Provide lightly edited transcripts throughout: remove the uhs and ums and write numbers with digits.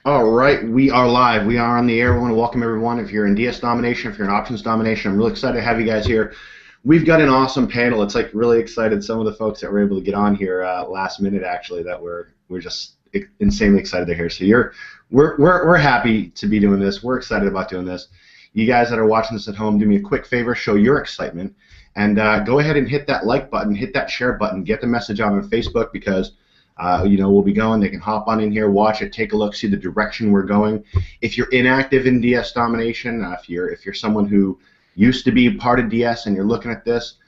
All right, we are live. We are on the air. We want to welcome everyone. If you're in DS Domination, if you're in Options Domination, I'm really excited to have you guys here. We've got an awesome panel. It's like really excited. Some of the folks that were able to get on here last minute, actually, that we're just insanely excited they're here. So we're happy to be doing this. We're excited about doing this. You guys that are watching this at home, do me a quick favor, show your excitement, and go ahead and hit that like button, hit that share button, get the message out on Facebook because. We'll be going. They can hop on in here, watch it, take a look, see the direction we're going. If you're inactive in DS Domination, if you're someone who used to be part of DS and you're looking at this,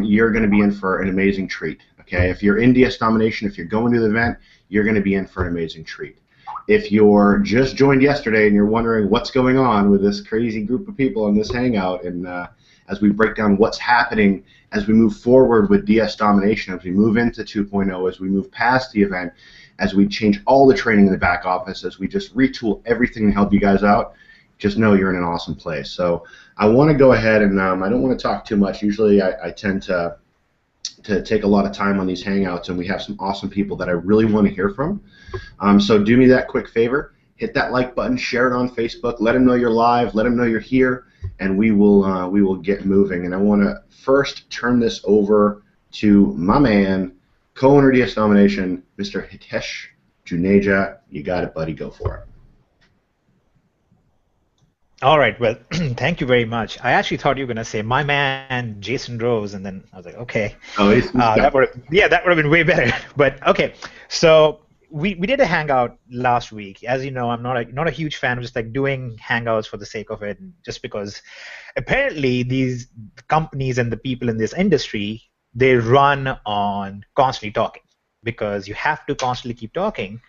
you're going to be in for an amazing treat. Okay, if you're in DS Domination, if you're going to the event, you're going to be in for an amazing treat. If you're just joined yesterday and you're wondering what's going on with this crazy group of people on this hangout, and as we break down what's happening as we move forward with DS Domination, as we move into 2.0, as we move past the event, as we change all the training in the back office, as we just retool everything to help you guys out, just know you're in an awesome place. So I want to go ahead and I don't want to talk too much. Usually I tend to take a lot of time on these hangouts, and we have some awesome people that I really want to hear from. So do me that quick favor. Hit that like button, share it on Facebook, let them know you're live, let them know you're here, and we will get moving. And I want to first turn this over to my man, co-owner DS Domination, Mr. Hitesh Juneja. You got it, buddy. Go for it. All right. Well, thank you very much. I actually thought you were going to say my man, Jason Rose, and then I was like, okay. Oh, that would have been way better. But okay, so we did a hangout last week. As you know, I'm not a huge fan of just like doing hangouts for the sake of it, just because apparently these companies and the people in this industry, they run on constantly talking, because you have to constantly keep talking,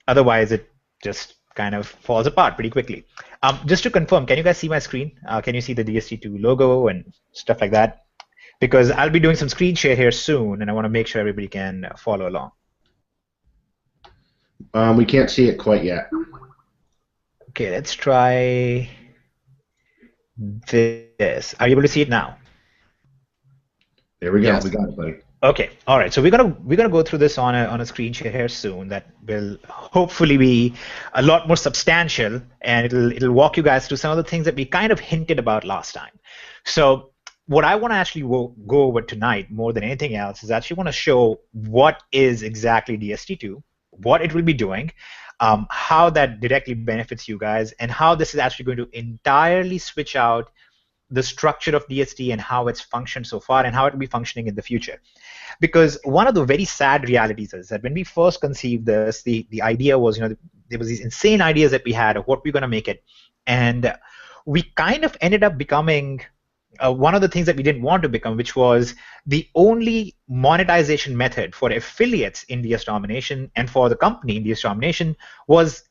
otherwise it just kind of falls apart pretty quickly. Just to confirm, can you guys see my screen? Can you see the DSD2 logo and stuff like that? Because I'll be doing some screen share here soon, and I want to make sure everybody can follow along. We can't see it quite yet. Okay, let's try this. Are you able to see it now? There we go. Yes. We got it, buddy. Okay. All right. So we're gonna go through this on a screen share here soon. That will hopefully be a lot more substantial, and it'll walk you guys through some of the things that we kind of hinted about last time. So what I want to actually go over tonight, more than anything else, is actually want to show what is exactly DSD2, what it will be doing, how that directly benefits you guys, and how this is actually going to entirely switch out the structure of DSD and how it's functioned so far and how it will be functioning in the future. Because one of the very sad realities is that when we first conceived this, the idea was, there was these insane ideas that we had of what we're going to make it, and we kind of ended up becoming one of the things that we didn't want to become, which was the only monetization method for affiliates in DS Domination and for the company in DS Domination was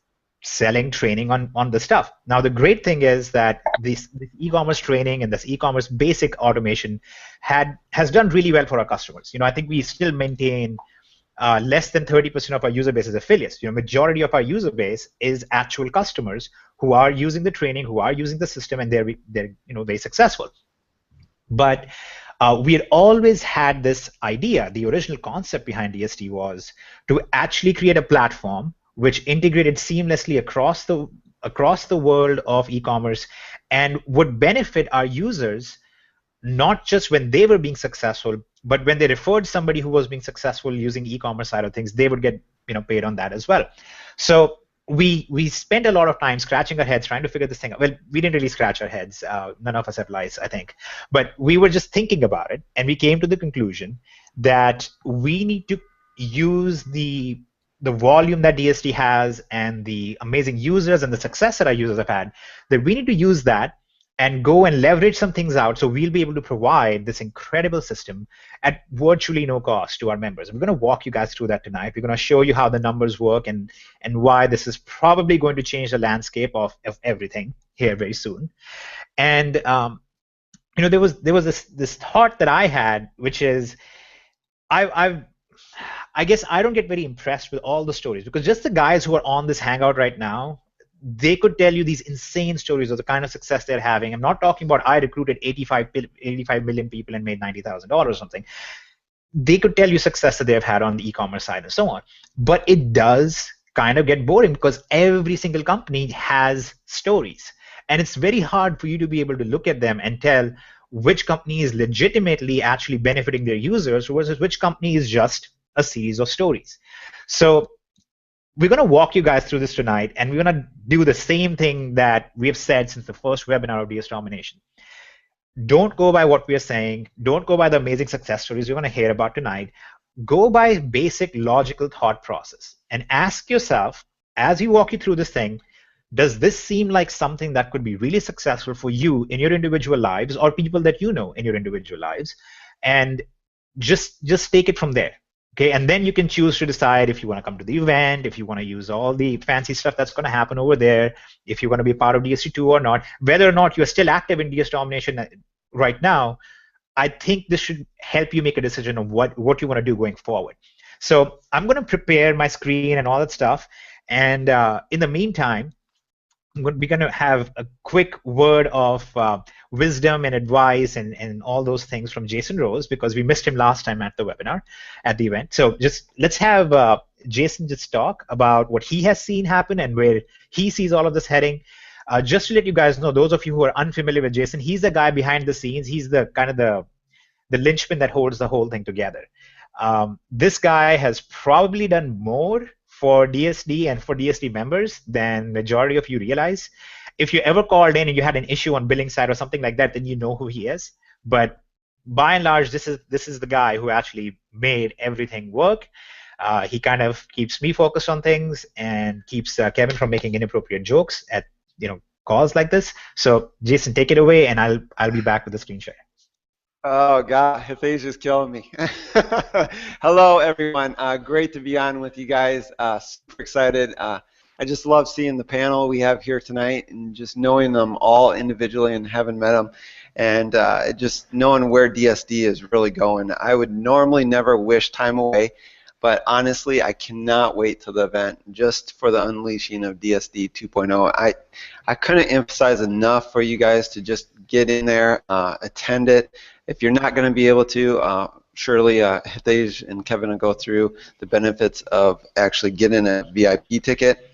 selling training on the stuff. Now, the great thing is that this e-commerce training and this e-commerce basic automation has done really well for our customers. I think we still maintain less than 30% of our user base as affiliates. Majority of our user base is actual customers who are using the training, who are using the system, and they're very successful. But we had always had this idea. The original concept behind DSD was to actually create a platform which integrated seamlessly across the world of e-commerce and would benefit our users, not just when they were being successful, but when they referred somebody who was being successful using e-commerce side of things, they would get paid on that as well. So we spent a lot of time scratching our heads trying to figure this thing out. Well, we didn't really scratch our heads. None of us have lice, I think. But we were just thinking about it, and we came to the conclusion that we need to use the volume that DSD has and the amazing users and the success that our users have had, that we need to use that and go and leverage some things out, so we'll be able to provide this incredible system at virtually no cost to our members. And we're going to walk you guys through that tonight. We're going to show you how the numbers work and why this is probably going to change the landscape of everything here very soon. And there was this thought that I had, which is I guess I don't get very impressed with all the stories, because just the guys who are on this hangout right now, they could tell you these insane stories of the kind of success they're having. I'm not talking about I recruited 85 million people and made $90,000 or something. They could tell you success that they've had on the e-commerce side and so on. But it does kind of get boring because every single company has stories. And it's very hard for you to be able to look at them and tell which company is legitimately actually benefiting their users versus which company is just a series of stories. So we're going to walk you guys through this tonight, and we're going to do the same thing that we have said since the first webinar of DS Domination. Don't go by what we are saying. Don't go by the amazing success stories you're going to hear about tonight. Go by basic logical thought process and ask yourself, as we walk you through this thing, does this seem like something that could be really successful for you in your individual lives or people that you know in your individual lives? And just take it from there. Okay, and then you can choose to decide if you want to come to the event, if you want to use all the fancy stuff that's going to happen over there, if you want to be part of DSD2 or not, whether or not you're still active in DS Domination right now. I think this should help you make a decision of what you want to do going forward. So I'm going to prepare my screen and all that stuff. And in the meantime, we're going to have a quick word of wisdom and advice and all those things from Jason Rose, because we missed him last time at the webinar, at the event. So just let's have Jason just talk about what he has seen happen and where he sees all of this heading. Just to let you guys know, those of you who are unfamiliar with Jason, he's the guy behind the scenes. He's the kind of the linchpin that holds the whole thing together. This guy has probably done more for DSD and for DSD members than majority of you realize. If you ever called in and you had an issue on billing side or something like that, then you know who he is. But by and large, this is the guy who actually made everything work. He kind of keeps me focused on things and keeps Kevin from making inappropriate jokes at calls like this. So Jason, take it away, and I'll be back with the screen share. Oh God, Hithasia's killing me. Hello everyone, great to be on with you guys. Super excited. I just love seeing the panel we have here tonight and just knowing them all individually and having met them, and just knowing where DSD is really going. I would normally never wish time away, but honestly, I cannot wait till the event just for the unleashing of DSD 2.0. I couldn't emphasize enough for you guys to just get in there, attend it. If you're not going to be able to, surely Hitesh and Kevin will go through the benefits of actually getting a VIP ticket.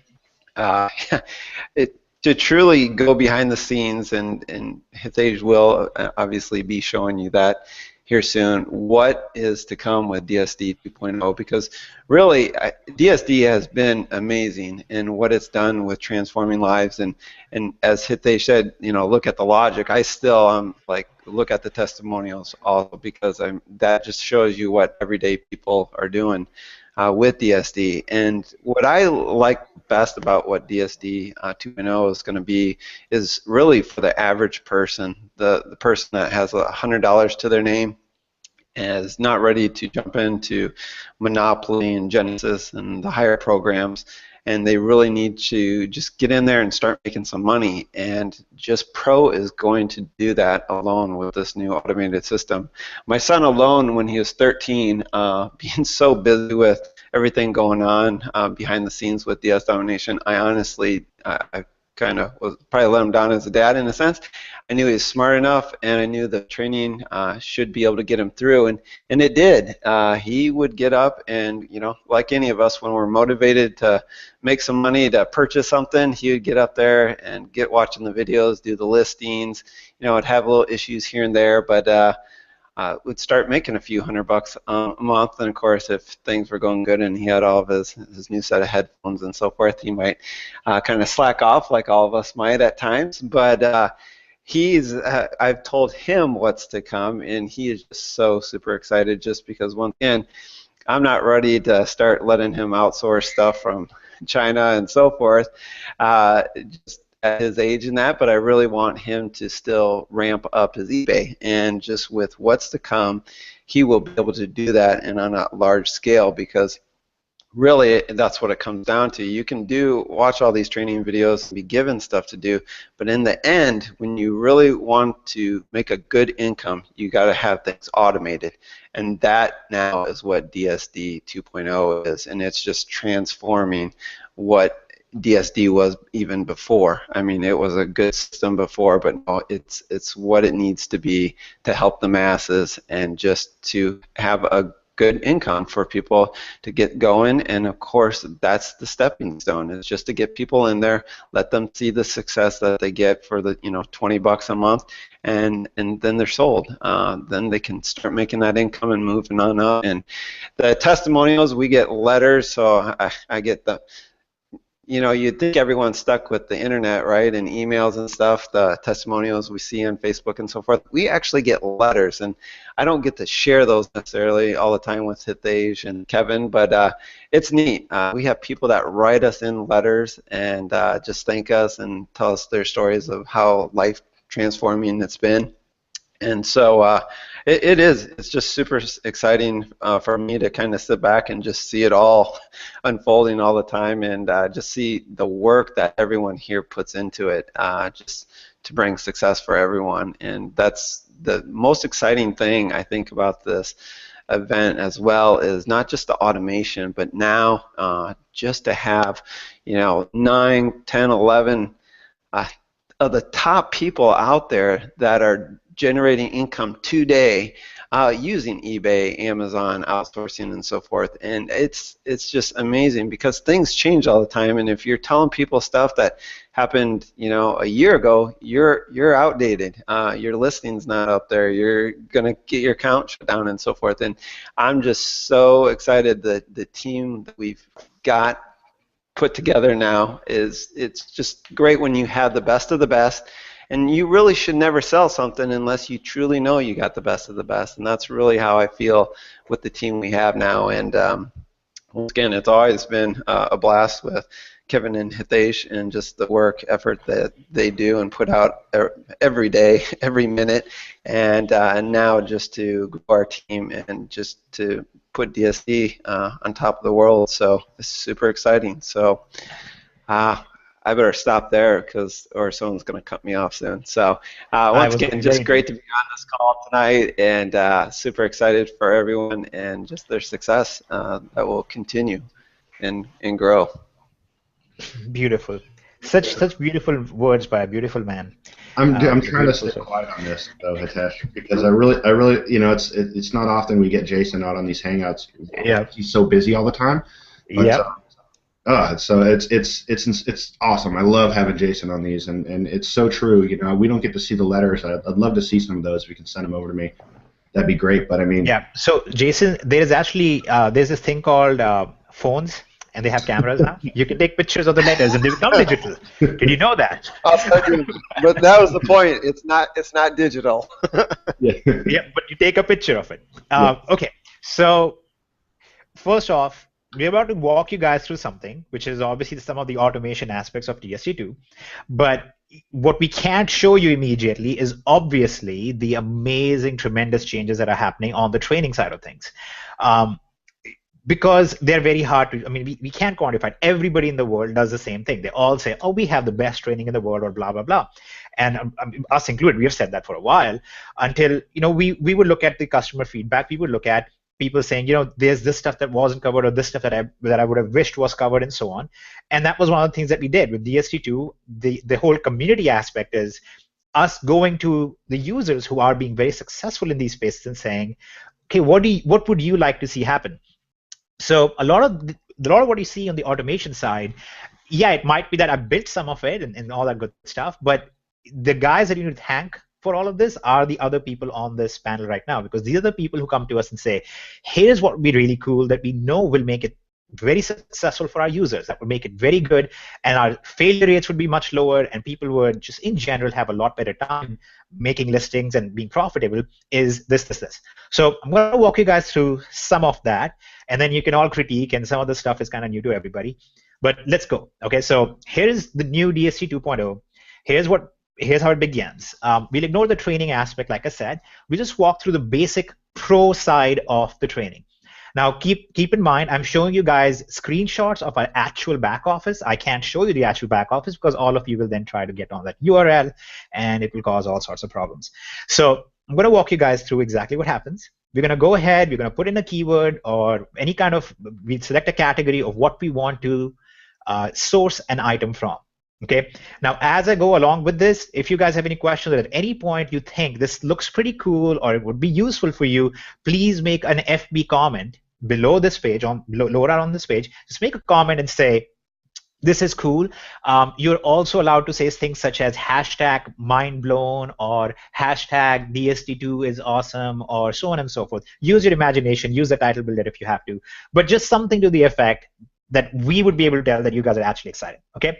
To truly go behind the scenes, and Hitesh will obviously be showing you that here soon, what is to come with DSD 2.0, because really DSD has been amazing in what it's done with transforming lives, and as Hitesh said, look at the logic. I still like look at the testimonials also, because that just shows you what everyday people are doing with DSD. And what I like best about what DSD 2.0 is going to be is really for the average person, the person that has $100 to their name and is not ready to jump into Monopoly and Genesis and the higher programs, and they really need to just get in there and start making some money. And just Pro is going to do that alone with this new automated system. My son alone, when he was 13, being so busy with everything going on behind the scenes with DS Domination, I honestly, I kind of was probably let him down as a dad in a sense. I knew he was smart enough, and I knew the training should be able to get him through, and it did. He would get up, and like any of us, when we're motivated to make some money to purchase something, he would get up there and get watching the videos, do the listings. Would have little issues here and there, but would start making a few $100 a month. And of course, if things were going good and he had all of his new set of headphones and so forth, he might kind of slack off, like all of us might at times. But I've told him what's to come, and he is just so super excited, just because once again, I'm not ready to start letting him outsource stuff from China and so forth. Just at his age and that, but I really want him to still ramp up his eBay, and just with what's to come, he will be able to do that and on a large scale, because really that's what it comes down to. You can watch all these training videos and be given stuff to do, but in the end, when you really want to make a good income, you got to have things automated, and that now is what DSD 2.0 is, and it's just transforming what DSD was even before. I mean, it was a good system before, but no, it's what it needs to be to help the masses, and just to have a good income for people to get going. And of course, that's the stepping stone. It's just to get people in there, let them see the success that they get for the $20 a month, and then they're sold. Then they can start making that income and moving on up. And the testimonials, we get letters, so I get the. You'd think everyone's stuck with the internet, right, and emails and stuff, the testimonials we see on Facebook and so forth. We actually get letters, and I don't get to share those necessarily all the time with Hitesh and Kevin, but it's neat. We have people that write us in letters and just thank us and tell us their stories of how life transforming it's been. And so it's just super exciting for me to kind of sit back and just see it all unfolding all the time, and just see the work that everyone here puts into it, just to bring success for everyone. And that's the most exciting thing I think about this event as well, is not just the automation, but now just to have 9, 10, 11 of the top people out there that are generating income today using eBay, Amazon, outsourcing, and so forth. And it's just amazing because things change all the time. And if you're telling people stuff that happened, a year ago, you're outdated. Your listing's not up there. You're gonna get your account shut down and so forth. And I'm just so excited that the team that we've got put together now it's just great when you have the best of the best. And you really should never sell something unless you truly know you got the best of the best. And that's really how I feel with the team we have now. And once again, it's always been a blast with Kevin and Hitesh, and just the work effort that they do and put out every day, every minute. And now just to grow our team and just to put DSD on top of the world. So it's super exciting. So I better stop there or someone's going to cut me off soon. So once again, just great to be on this call tonight, and super excited for everyone and just their success that will continue and grow. Beautiful. Such beautiful words by a beautiful man. I'm trying to stay quiet on this though, Hitesh, because I really, it's not often we get Jason out on these hangouts. Yeah. He's so busy all the time. Yeah. So it's awesome. I love having Jason on these, and it's so true. We don't get to see the letters. I'd love to see some of those. If you can send them over to me, that'd be great. But I mean, yeah. So Jason, there's actually there's this thing called phones, and they have cameras now. You can take pictures of the letters, and they become digital. Did you know that? I'll tell you, but that was the point. It's not digital. Yeah. Yeah, but you take a picture of it. Okay. So first off, we're about to walk you guys through something, which is obviously some of the automation aspects of DSD2. But what we can't show you immediately is obviously the amazing, tremendous changes that are happening on the training side of things. Because they're very hard to, we can't quantify it. Everybody in the world does the same thing. They all say, oh, we have the best training in the world, or blah, blah, blah. And us included, we have said that for a while, until, we would look at the customer feedback. We would look at people saying, there's this stuff that wasn't covered, or this stuff that I would have wished was covered, and so on. And that was one of the things that we did with DSD2. The whole community aspect is us going to the users who are being very successful in these spaces and saying, okay, what would you like to see happen? So a lot of what you see on the automation side, yeah, it might be that I built some of it and all that good stuff, but the guys that you need to thank for all of this are the other people on this panel right now, because these are the people who come to us and say, here's what would be really cool that we know will make it very successful for our users, that would make it very good, and our failure rates would be much lower, and people would just in general have a lot better time making listings and being profitable, is this. So I'm going to walk you guys through some of that, and then you can all critique, and some of the stuff is kind of new to everybody. But let's go. Okay, so here's the new DSD 2.0. Here's how it begins. We'll ignore the training aspect, like I said. We just walk through the basic pro side of the training. Now, keep in mind, I'm showing you guys screenshots of our actual back office. I can't show you the actual back office because all of you will then try to get on that URL, and it will cause all sorts of problems. So I'm going to walk you guys through exactly what happens. We're going to go ahead. We're going to put in a keyword or any kind of, we select a category of what we want to source an item from. Okay. Now, as I go along with this, if you guys have any questions or at any point you think this looks pretty cool or it would be useful for you, please make an FB comment below this page, lower on this page. Just make a comment and say, this is cool. You're also allowed to say things such as hashtag mind blown or hashtag DSD2 is awesome or so on and so forth. Use your imagination, use the title builder if you have to, but just something to the effect that we would be able to tell that you guys are actually excited. Okay.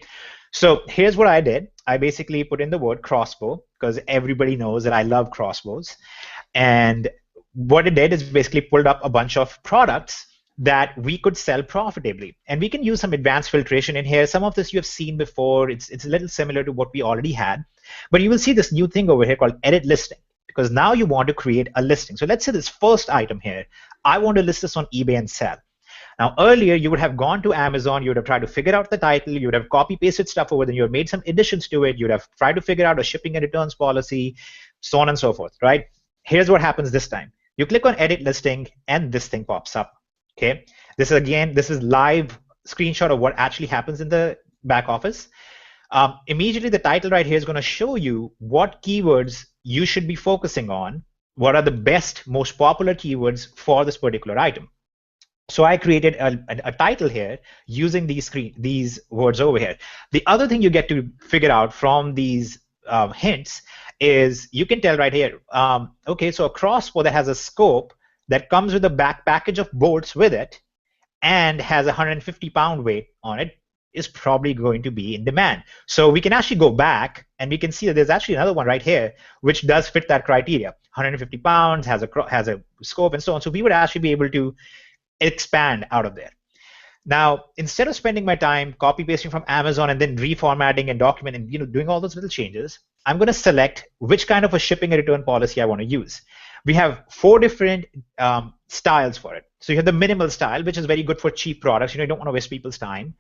So here's what I did. I basically put in the word crossbow because everybody knows that I love crossbows. And what it did is basically pulled up a bunch of products that we could sell profitably. And we can use some advanced filtration in here. Some of this you have seen before. It's a little similar to what we already had. But you will see this new thing over here called edit listing, because now you want to create a listing. So let's say this first item here, I want to list this on eBay and sell. Now, earlier, you would have gone to Amazon, you would have tried to figure out the title, you would have copy-pasted stuff over, then you would have made some additions to it, you would have tried to figure out a shipping and returns policy, so on and so forth, right? Here's what happens this time. You click on Edit Listing, and this thing pops up, okay? This is live screenshot of what actually happens in the back office. Immediately, the title right here is going to show you what keywords you should be focusing on, what are the best, most popular keywords for this particular item. So I created a title here using these words over here. The other thing you get to figure out from these hints is you can tell right here, okay, so a crossbow that has a scope that comes with a back package of bolts with it and has a 150-pound weight on it is probably going to be in demand. So we can actually go back and we can see that there's actually another one right here which does fit that criteria. 150 pounds, has a scope and so on. So we would actually be able to expand out of there. Now, instead of spending my time copy pasting from Amazon and then reformatting and documenting, doing all those little changes, I'm going to select which kind of a shipping and return policy I want to use. We have 4 different styles for it. So you have the minimal style, which is very good for cheap products. You don't want to waste people's time.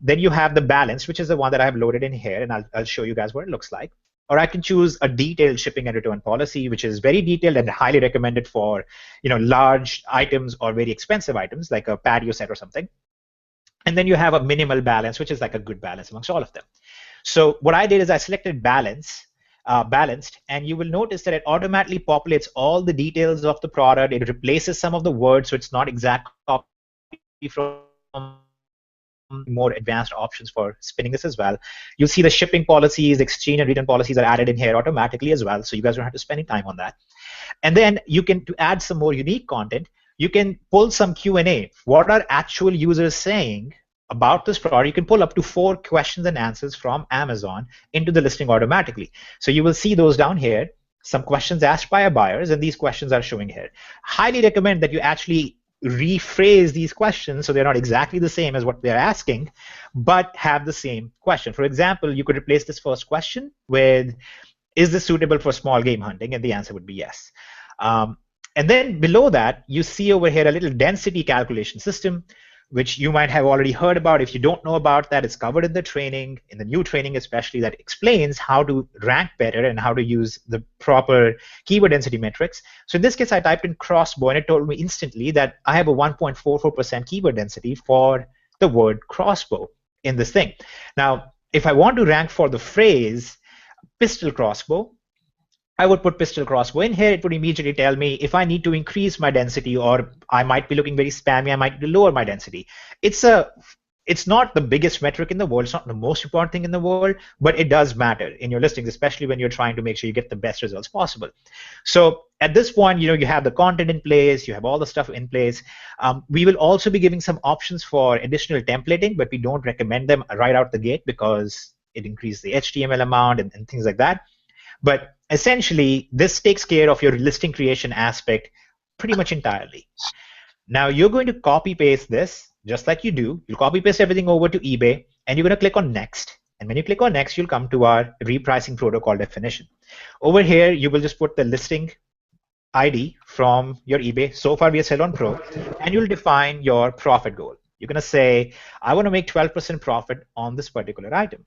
Then you have the balanced, which is the one that I have loaded in here, and I'll show you guys what it looks like. Or I can choose a detailed shipping and return policy, which is very detailed and highly recommended for large items or very expensive items like a patio set or something. And then you have a minimal balance, which is like a good balance amongst all of them. So what I did is I selected balanced, and you will notice that it automatically populates all the details of the product. It replaces some of the words, so it's not exact copy from more advanced options for spinning this as well. You'll see the shipping policies, exchange and return policies are added in here automatically as well, so you guys don't have to spend any time on that. And then you can, to add some more unique content, you can pull some Q&A. What are actual users saying about this product? You can pull up to 4 questions and answers from Amazon into the listing automatically. So you will see those down here, some questions asked by our buyers, and these questions are showing here. Highly recommend that you actually rephrase these questions so they're not exactly the same as what they're asking, but have the same question. For example, you could replace this first question with, is this suitable for small game hunting? And the answer would be yes. And then below that, you see over here a little density calculation system, which you might have already heard about. If you don't know about that, it's covered in the training, in the new training especially, that explains how to rank better and how to use the proper keyword density metrics. So in this case, I typed in crossbow, and it told me instantly that I have a 1.44% keyword density for the word crossbow in this thing. Now, if I want to rank for the phrase pistol crossbow, I would put pistol crossbow in here. It would immediately tell me if I need to increase my density, or I might be looking very spammy, I might lower my density. It's not the biggest metric in the world. It's not the most important thing in the world, but it does matter in your listings, especially when you're trying to make sure you get the best results possible. So at this point, you have the content in place, you have all the stuff in place. We will also be giving some options for additional templating, but we don't recommend them right out the gate because it increases the HTML amount and things like that. But essentially, this takes care of your listing creation aspect pretty much entirely. Now, you're going to copy paste this just like you do. You'll copy paste everything over to eBay, and you're going to click on Next. And when you click on Next, you'll come to our repricing protocol definition. Over here, you will just put the listing ID from your eBay. So far, we are still on Pro. And you'll define your profit goal. You're going to say, I want to make 12% profit on this particular item.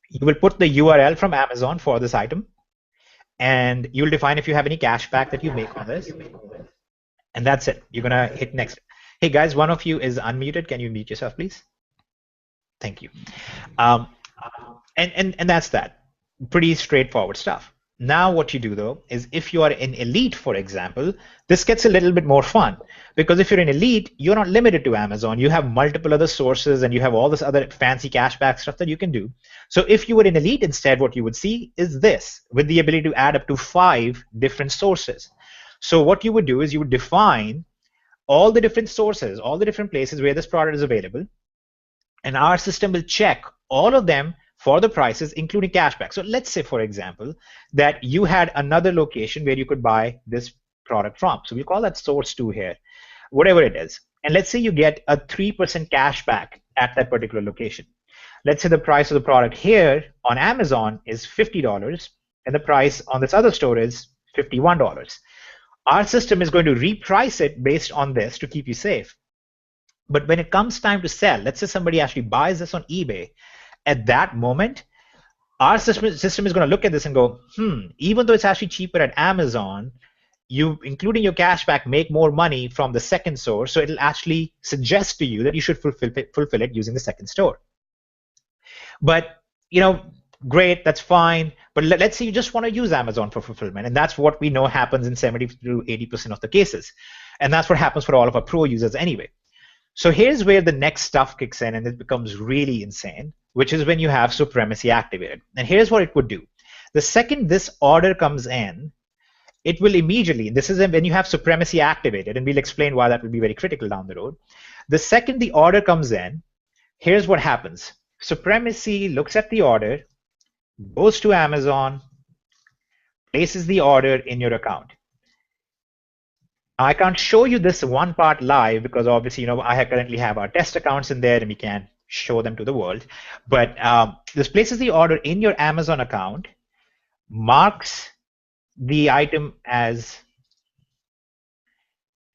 You will put the URL from Amazon for this item, and you'll define if you have any cash back that you make on this, and that's it. You're gonna hit next. Hey guys, one of you is unmuted. Can you mute yourself, please? Thank you. And that's that. Pretty straightforward stuff. Now what you do though is if you are in Elite, for example, this gets a little bit more fun because if you're in Elite, you're not limited to Amazon. You have multiple other sources and you have all this other fancy cashback stuff that you can do. So if you were in Elite instead, what you would see is this with the ability to add up to 5 different sources. So what you would do is you would define all the different sources, all the different places where this product is available, and our system will check all of them for the prices, including cashback. So let's say, for example, that you had another location where you could buy this product from. So we'll call that source 2 here, whatever it is. And let's say you get a 3% cashback at that particular location. Let's say the price of the product here on Amazon is $50, and the price on this other store is $51. Our system is going to reprice it based on this to keep you safe. But when it comes time to sell, let's say somebody actually buys this on eBay, at that moment, our system is going to look at this and go, even though it's actually cheaper at Amazon, you, including your cashback, make more money from the second source, so it'll actually suggest to you that you should fulfill it using the second store. But, great, that's fine, but let's say you just want to use Amazon for fulfillment, and that's what we know happens in 70 to 80% of the cases. And that's what happens for all of our pro users anyway. So here's where the next stuff kicks in and it becomes really insane, which is when you have supremacy activated. And here's what it would do. The second this order comes in, it will immediately, this is when you have supremacy activated, and we'll explain why that will be very critical down the road. The second the order comes in, here's what happens. Supremacy looks at the order, goes to Amazon, places the order in your account. I can't show you this one part live because obviously, I currently have our test accounts in there and we can't show them to the world. But this places the order in your Amazon account, marks the item as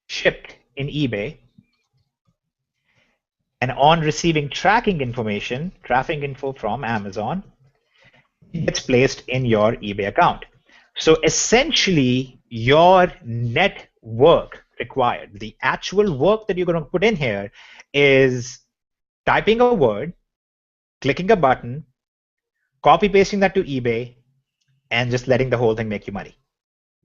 shipped in eBay, and on receiving tracking info from Amazon, it gets placed in your eBay account. So essentially, your net work required, the actual work that you're going to put in here, is typing a word, clicking a button, copy pasting that to eBay, and just letting the whole thing make you money.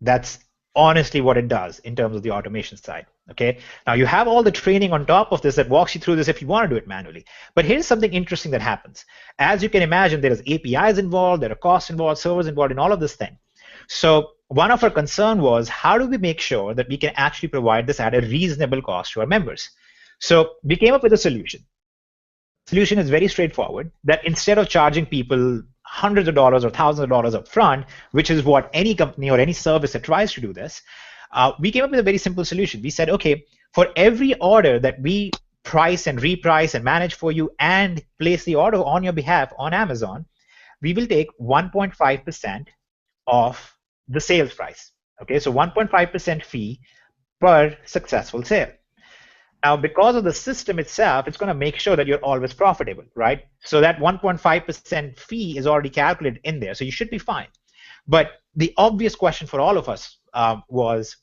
That's honestly what it does in terms of the automation side. Okay. Now you have all the training on top of this that walks you through this if you want to do it manually. But here's something interesting that happens. As you can imagine, there is APIs involved, there are costs involved, servers involved in all of this thing. So one of our concern was, how do we make sure that we can actually provide this at a reasonable cost to our members? So we came up with a solution. The solution is very straightforward, that instead of charging people hundreds of dollars or thousands of dollars up front, which is what any company or any service that tries to do this, we came up with a very simple solution. We said, okay, for every order that we price and reprice and manage for you and place the order on your behalf on Amazon, we will take 1.5% of the sales price. Okay, so 1.5% fee per successful sale. Now, because of the system itself, it's going to make sure that you're always profitable, right? So that 1.5% fee is already calculated in there, so you should be fine. But the obvious question for all of us was,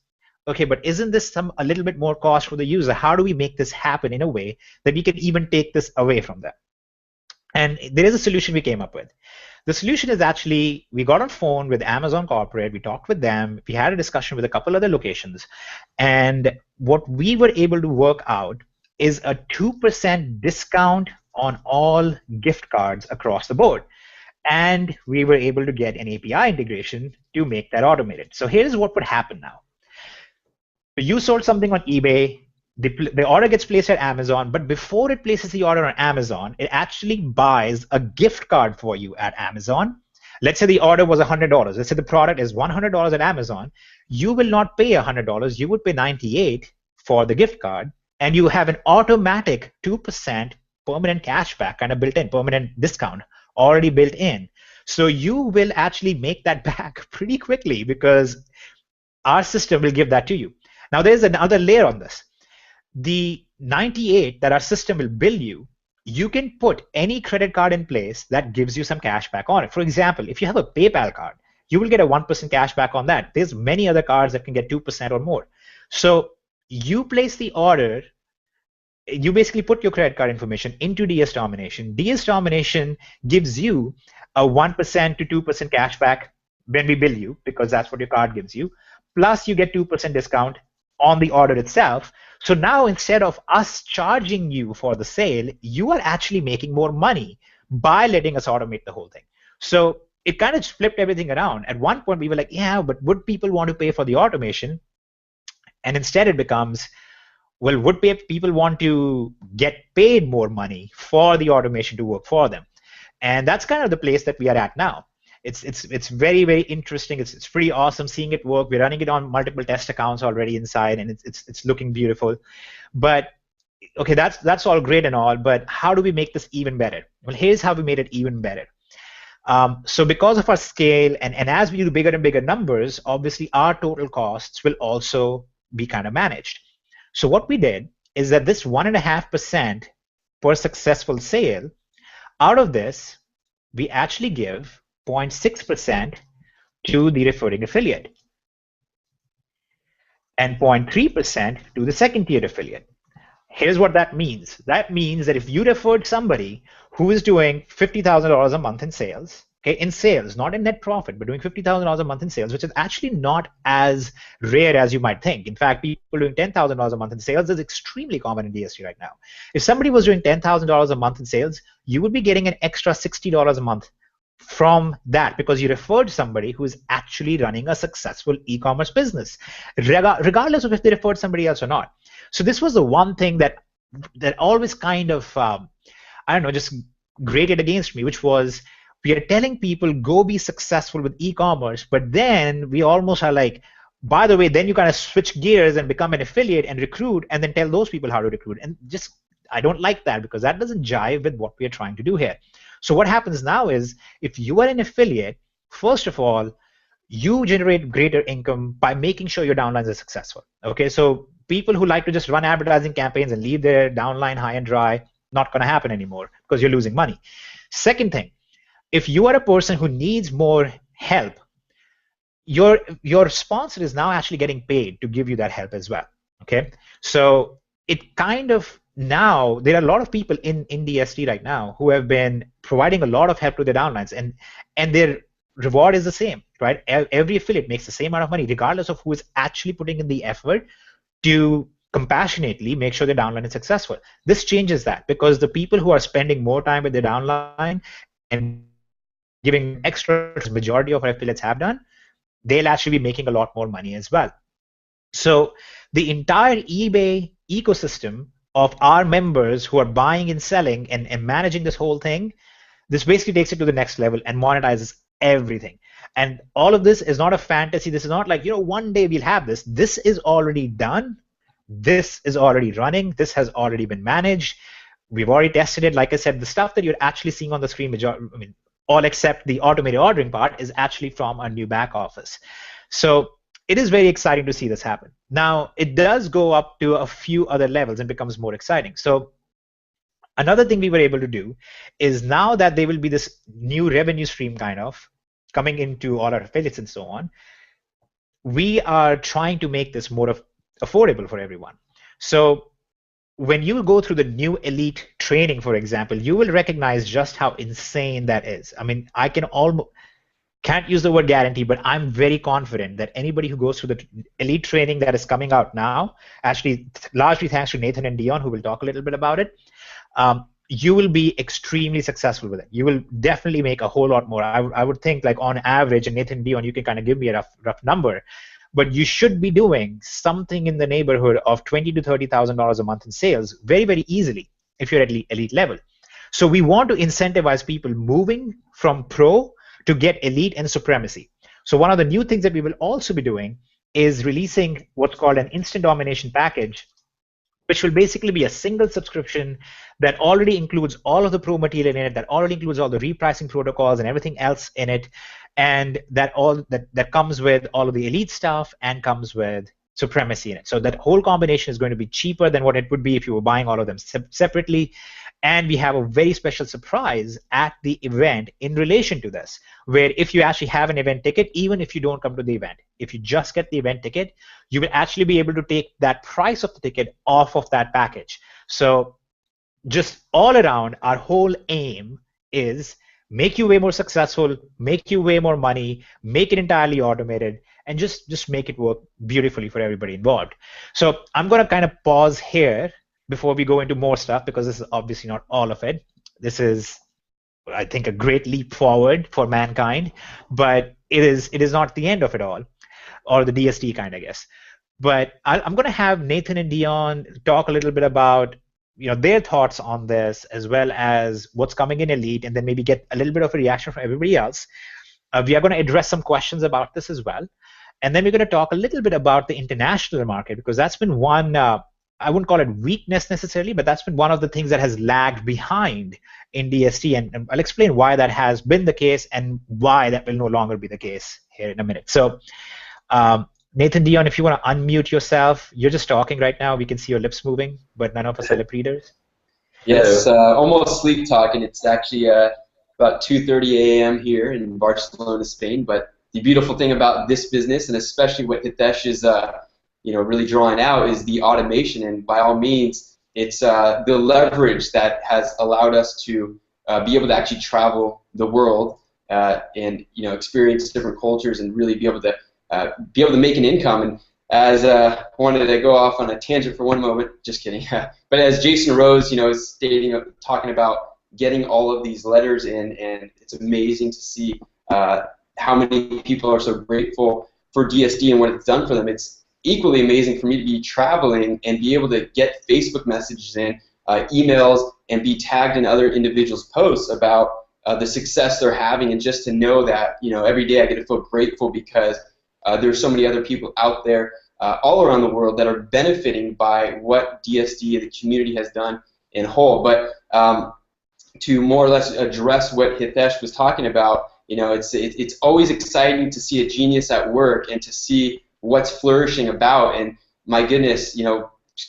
okay, but isn't this a little bit more cost for the user? How do we make this happen in a way that we can even take this away from them? And there is a solution we came up with. The solution is actually, we got on phone with Amazon Corporate, we talked with them, we had a discussion with a couple other locations, and what we were able to work out is a 2% discount on all gift cards across the board. And we were able to get an API integration to make that automated. So here's what would happen now. You sold something on eBay, the order gets placed at Amazon, but before it places the order on Amazon, it actually buys a gift card for you at Amazon. Let's say the order was $100. Let's say the product is $100 at Amazon. You will not pay $100. You would pay $98 for the gift card, and you have an automatic 2% permanent cashback kind of built in, permanent discount already built in. So you will actually make that back pretty quickly because our system will give that to you. Now, there's another layer on this. The 98 that our system will bill you, you can put any credit card in place that gives you some cash back on it. For example, if you have a PayPal card, you will get a 1% cash back on that. There's many other cards that can get 2% or more. So you place the order, you basically put your credit card information into DS Domination. DS Domination gives you a 1% to 2% cash back when we bill you, because that's what your card gives you, plus you get 2% discount on the order itself. So now instead of us charging you for the sale, you are actually making more money by letting us automate the whole thing. So it kind of flipped everything around. At one point we were like, yeah, but would people want to pay for the automation? And instead it becomes, well, would people want to get paid more money for the automation to work for them? And that's kind of the place that we are at now. It's very, very interesting. It's pretty awesome seeing it work. We're running it on multiple test accounts already inside, and it's looking beautiful. But okay, that's all great and all, but how do we make this even better? Well, here's how we made it even better. So because of our scale, and as we do bigger and bigger numbers, obviously our total costs will also be kind of managed. So what we did is that this 1.5% per successful sale, out of this, we actually give 0.6% to the referring affiliate and 0.3% to the second tier affiliate. Here's what that means. That means that if you referred somebody who is doing $50,000 a month in sales, okay, in sales, not in net profit, but doing $50,000 a month in sales, which is actually not as rare as you might think. In fact, people doing $10,000 a month in sales is extremely common in DSD right now. If somebody was doing $10,000 a month in sales, you would be getting an extra $60 a month from that because you referred somebody who is actually running a successful e-commerce business, regardless of if they referred somebody else or not. So this was the one thing that always kind of, I don't know, just grated against me, which was we are telling people go be successful with e-commerce, but then we almost are like, by the way, then you kind of switch gears and become an affiliate and recruit and then tell those people how to recruit. And just, I don't like that because that doesn't jive with what we are trying to do here. So what happens now is if you are an affiliate, first of all, you generate greater income by making sure your downlines are successful. Okay, so people who like to just run advertising campaigns and leave their downline high and dry, not going to happen anymore because you're losing money. Second thing, if you are a person who needs more help, your sponsor is now actually getting paid to give you that help as well. Okay, so it kind of now there are a lot of people in DSD right now who have been providing a lot of help to their downlines, and their reward is the same, right? Every affiliate makes the same amount of money regardless of who is actually putting in the effort to compassionately make sure their downline is successful. This changes that because the people who are spending more time with their downline and giving extra, as majority of our affiliates have done, they'll actually be making a lot more money as well. So the entire eBay ecosystem of our members who are buying and selling and managing this whole thing, this basically takes it to the next level and monetizes everything. And all of this is not a fantasy. This is not like, one day we'll have this. This is already done. This is already running. This has already been managed. We've already tested it. Like I said, the stuff that you're actually seeing on the screen, all except the automated ordering part, is actually from our new back office. So it is very exciting to see this happen. Now, it does go up to a few other levels and becomes more exciting. So another thing we were able to do is now that there will be this new revenue stream kind of coming into all our affiliates and so on, we are trying to make this more affordable for everyone. So when you go through the new elite training, for example, you will recognize just how insane that is. I mean, I can't use the word guarantee, but I'm very confident that anybody who goes through the elite training that is coming out now, actually largely thanks to Nathan and Dion, who will talk a little bit about it, you will be extremely successful with it. You will definitely make a whole lot more. I would think like on average, and Nathan and Dion, you can kind of give me a rough number, but you should be doing something in the neighborhood of $20,000 to $30,000 a month in sales very, very easily if you're at elite level. So we want to incentivize people moving from pro to get elite and supremacy. So one of the new things that we will also be doing is releasing what's called an instant domination package, which will basically be a single subscription that already includes all of the pro material in it, that already includes all the repricing protocols and everything else in it, and that comes with all of the elite stuff and comes with supremacy in it. So that whole combination is going to be cheaper than what it would be if you were buying all of them separately. And we have a very special surprise at the event in relation to this, where if you actually have an event ticket, even if you don't come to the event, if you just get the event ticket, you will actually be able to take that price of the ticket off of that package. So just all around, our whole aim is make you way more successful, make you way more money, make it entirely automated, and just make it work beautifully for everybody involved. So I'm going to kind of pause here before we go into more stuff, because this is obviously not all of it. This is, I think, a great leap forward for mankind, but it is not the end of it all, or the DSD kind, I guess. But I'm going to have Nathan and Dion talk a little bit about their thoughts on this, as well as what's coming in Elite, and then maybe get a little bit of a reaction from everybody else. We are going to address some questions about this as well. And then we're going to talk a little bit about the international market, because that's been one, I wouldn't call it weakness necessarily, but that's been one of the things that has lagged behind in DSD. And I'll explain why that has been the case and why that will no longer be the case here in a minute. So Nathan, Dion, if you want to unmute yourself, you're just talking right now. We can see your lips moving, but none of us are lip readers. Yes, almost sleep talking. It's actually about 2:30 a.m. here in Barcelona, Spain. But the beautiful thing about this business, and especially what Hitesh is, really drawing out, is the automation. And by all means, it's the leverage that has allowed us to be able to actually travel the world and experience different cultures and really be able to make an income. And as I wanted to go off on a tangent for one moment, just kidding. But as Jason Rose, is talking about getting all of these letters in, and it's amazing to see how many people are so grateful for DSD and what it's done for them. It's equally amazing for me to be traveling and be able to get Facebook messages in, emails, and be tagged in other individuals' posts about the success they're having, and just to know that every day I get to feel grateful because there's so many other people out there all around the world that are benefiting by what DSD, the community, has done in whole. But to more or less address what Hitesh was talking about, it's always exciting to see a genius at work and to see what's flourishing about. And my goodness,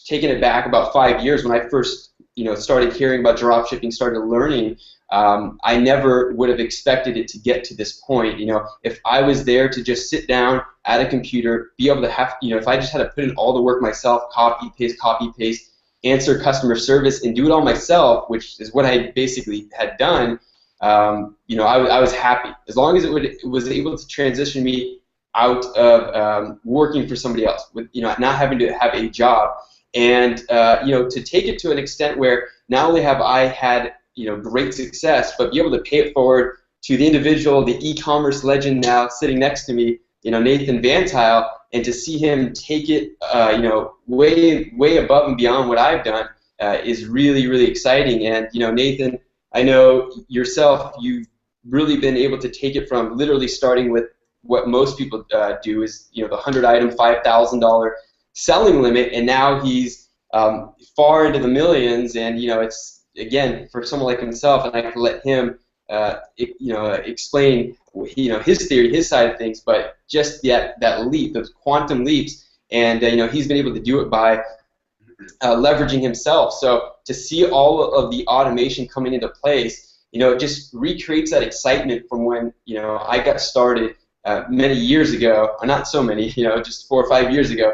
taking it back about 5 years when I first started hearing about dropshipping, started learning, I never would have expected it to get to this point. If I was there to just sit down at a computer, be able to have, if I just had to put in all the work myself, copy, paste, answer customer service, and do it all myself, which is what I basically had done, I was happy. As long as it was able to transition me out of working for somebody else, with not having to have a job, and to take it to an extent where not only have I had great success, but be able to pay it forward to the individual, the e-commerce legend now sitting next to me, Nathan Van Tile, and to see him take it, way above and beyond what I've done is really, really exciting. And Nathan, I know yourself, you've really been able to take it from literally starting with what most people do is the 100-item, $5,000 selling limit, and now he's far into the millions, and it's, again, for someone like himself, and I can let him, explain, his theory, his side of things, but just that leap, those quantum leaps, and he's been able to do it by leveraging himself. So to see all of the automation coming into place, it just recreates that excitement from when I got started many years ago, or not so many, just 4 or 5 years ago.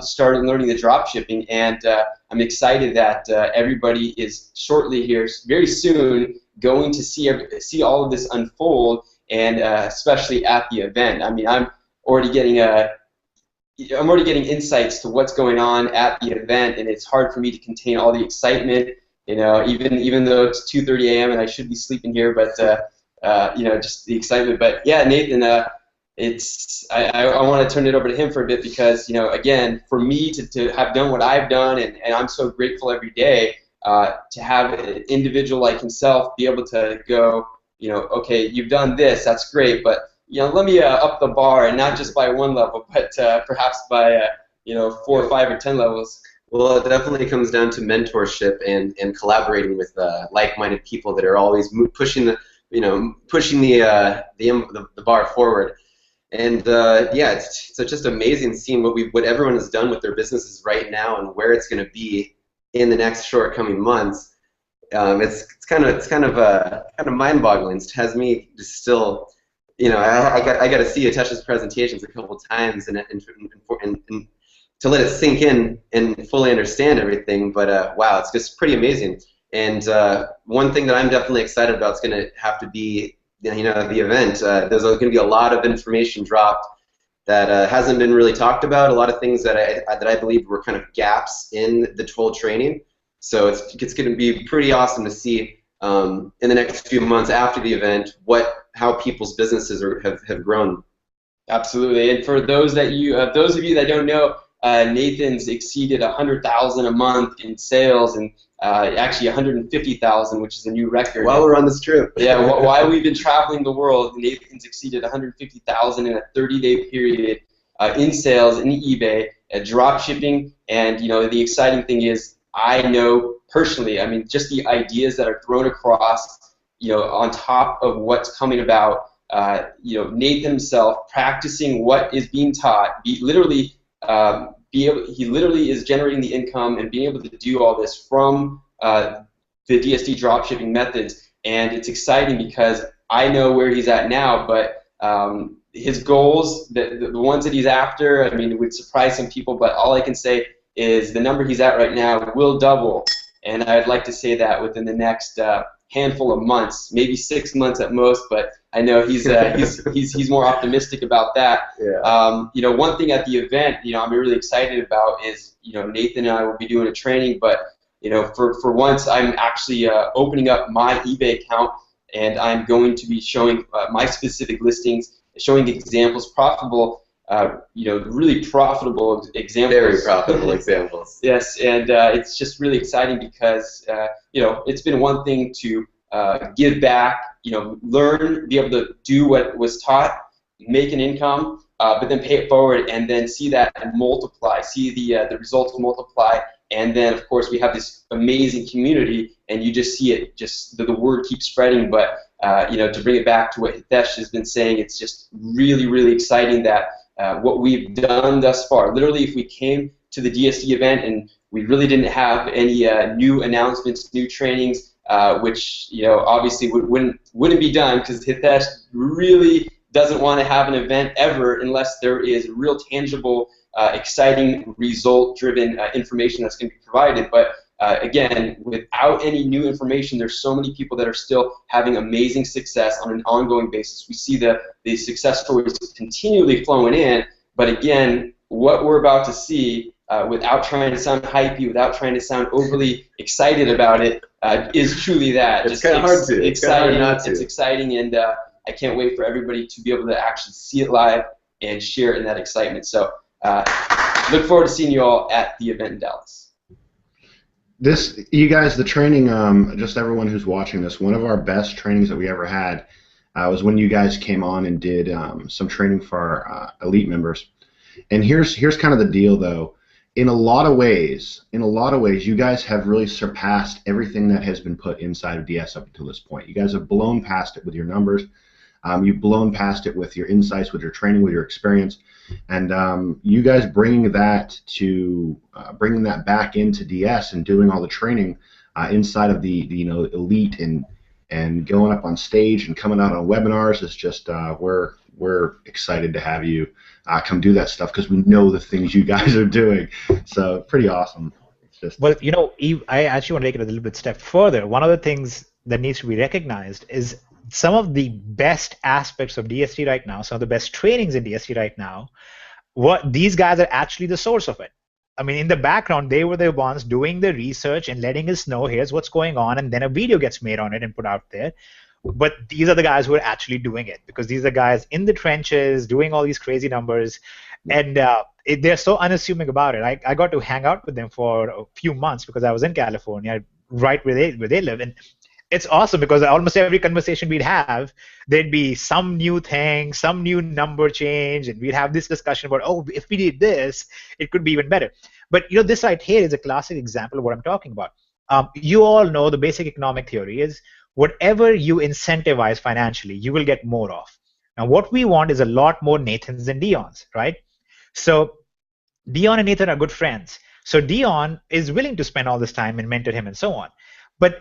Started learning the drop shipping, and I'm excited that everybody is shortly here, very soon, going to see all of this unfold, and especially at the event. I mean, I'm already getting insights to what's going on at the event, and it's hard for me to contain all the excitement. Even though it's 2:30 a.m. and I should be sleeping here, but just the excitement. But yeah, Nathan. I want to turn it over to him for a bit because, again, for me to have done what I've done, and I'm so grateful every day to have an individual like himself be able to go, okay, you've done this, that's great, but, let me up the bar, and not just by one level, but perhaps by, 4 or 5 or 10 levels. Well, it definitely comes down to mentorship and collaborating with like-minded people that are always pushing the bar forward. And yeah, it's just amazing seeing what everyone has done with their businesses right now and where it's going to be in the next short coming months. It's kind of mind-boggling. It has me just still, I got to see Hitesh's presentations a couple times and to let it sink in and fully understand everything. But wow, it's just pretty amazing. And one thing that I'm definitely excited about is going to have to be, the event. There's going to be a lot of information dropped that hasn't been really talked about. A lot of things that I believe were kind of gaps in the whole training. So it's going to be pretty awesome to see in the next few months after the event how people's businesses have grown. Absolutely. And for those of you that don't know, Nathan's exceeded 100,000 a month in sales, and actually 150,000, which is a new record. While we're on this trip. Yeah, while we've been traveling the world, Nathan's exceeded 150,000 in a 30-day period in sales in eBay, drop shipping, and the exciting thing is, I know personally, I mean, just the ideas that are thrown across, on top of what's coming about, Nathan himself practicing what is being taught, he literally is generating the income and being able to do all this from the DSD dropshipping methods, and it's exciting because I know where he's at now, but his goals, the ones that he's after, I mean, it would surprise some people, but all I can say is the number he's at right now will double, and I'd like to say that within the next handful of months, maybe 6 months at most, but I know he's more optimistic about that. Yeah. One thing at the event, I'm really excited about is, Nathan and I will be doing a training, but for once I'm actually opening up my eBay account, and I'm going to be showing my specific listings, showing examples, profitable, really profitable examples. Very profitable examples. Yes, and it's just really exciting because it's been one thing to give back, learn, be able to do what was taught, make an income, but then pay it forward and then see that multiply, see the results multiply, and then of course we have this amazing community, and you just see it, just the word keeps spreading. But to bring it back to what Hitesh has been saying, it's just really, really exciting that what we've done thus far. Literally, if we came to the DSD event and we really didn't have any new announcements, new trainings, which obviously wouldn't be done, because Hitesh really doesn't want to have an event ever unless there is real tangible, exciting, result-driven information that's going to be provided. But again, without any new information, there's so many people that are still having amazing success on an ongoing basis. We see the success stories continually flowing in, but again, what we're about to see, without trying to sound hypey, without trying to sound overly excited about it, is truly that. It's kind of hard to. It's exciting. Not to. It's exciting, and I can't wait for everybody to be able to actually see it live and share in that excitement. So look forward to seeing you all at the event in Dallas. You guys, the training, just everyone who's watching this, one of our best trainings that we ever had was when you guys came on and did some training for our elite members. And here's kind of the deal, though. In a lot of ways, you guys have really surpassed everything that has been put inside of DS up until this point. You guys have blown past it with your numbers. You've blown past it with your insights, with your training, with your experience, and you guys bringing that back into DS and doing all the training inside of the elite and going up on stage and coming out on webinars is just we're excited to have you come do that stuff, because we know the things you guys are doing. So pretty awesome. It's just well, I actually want to take it a little bit step further. One of the things that needs to be recognized is some of the best aspects of DSD right now, some of the best trainings in DSD right now, these guys are actually the source of it. I mean, in the background, they were the ones doing the research and letting us know, here's what's going on, and then a video gets made on it and put out there. But these are the guys who are actually doing it, because these are guys in the trenches doing all these crazy numbers, and they're so unassuming about it. I got to hang out with them for a few months because I was in California, right where they live, and it's awesome because almost every conversation we'd have, there'd be some new thing, some new number change, and we'd have this discussion about, oh, if we did this, it could be even better. But this right here is a classic example of what I'm talking about. You all know the basic economic theory is whatever you incentivize financially, you will get more of. Now, what we want is a lot more Nathans and Dions, right? So Dion and Nathan are good friends. So Dion is willing to spend all this time and mentor him and so on. But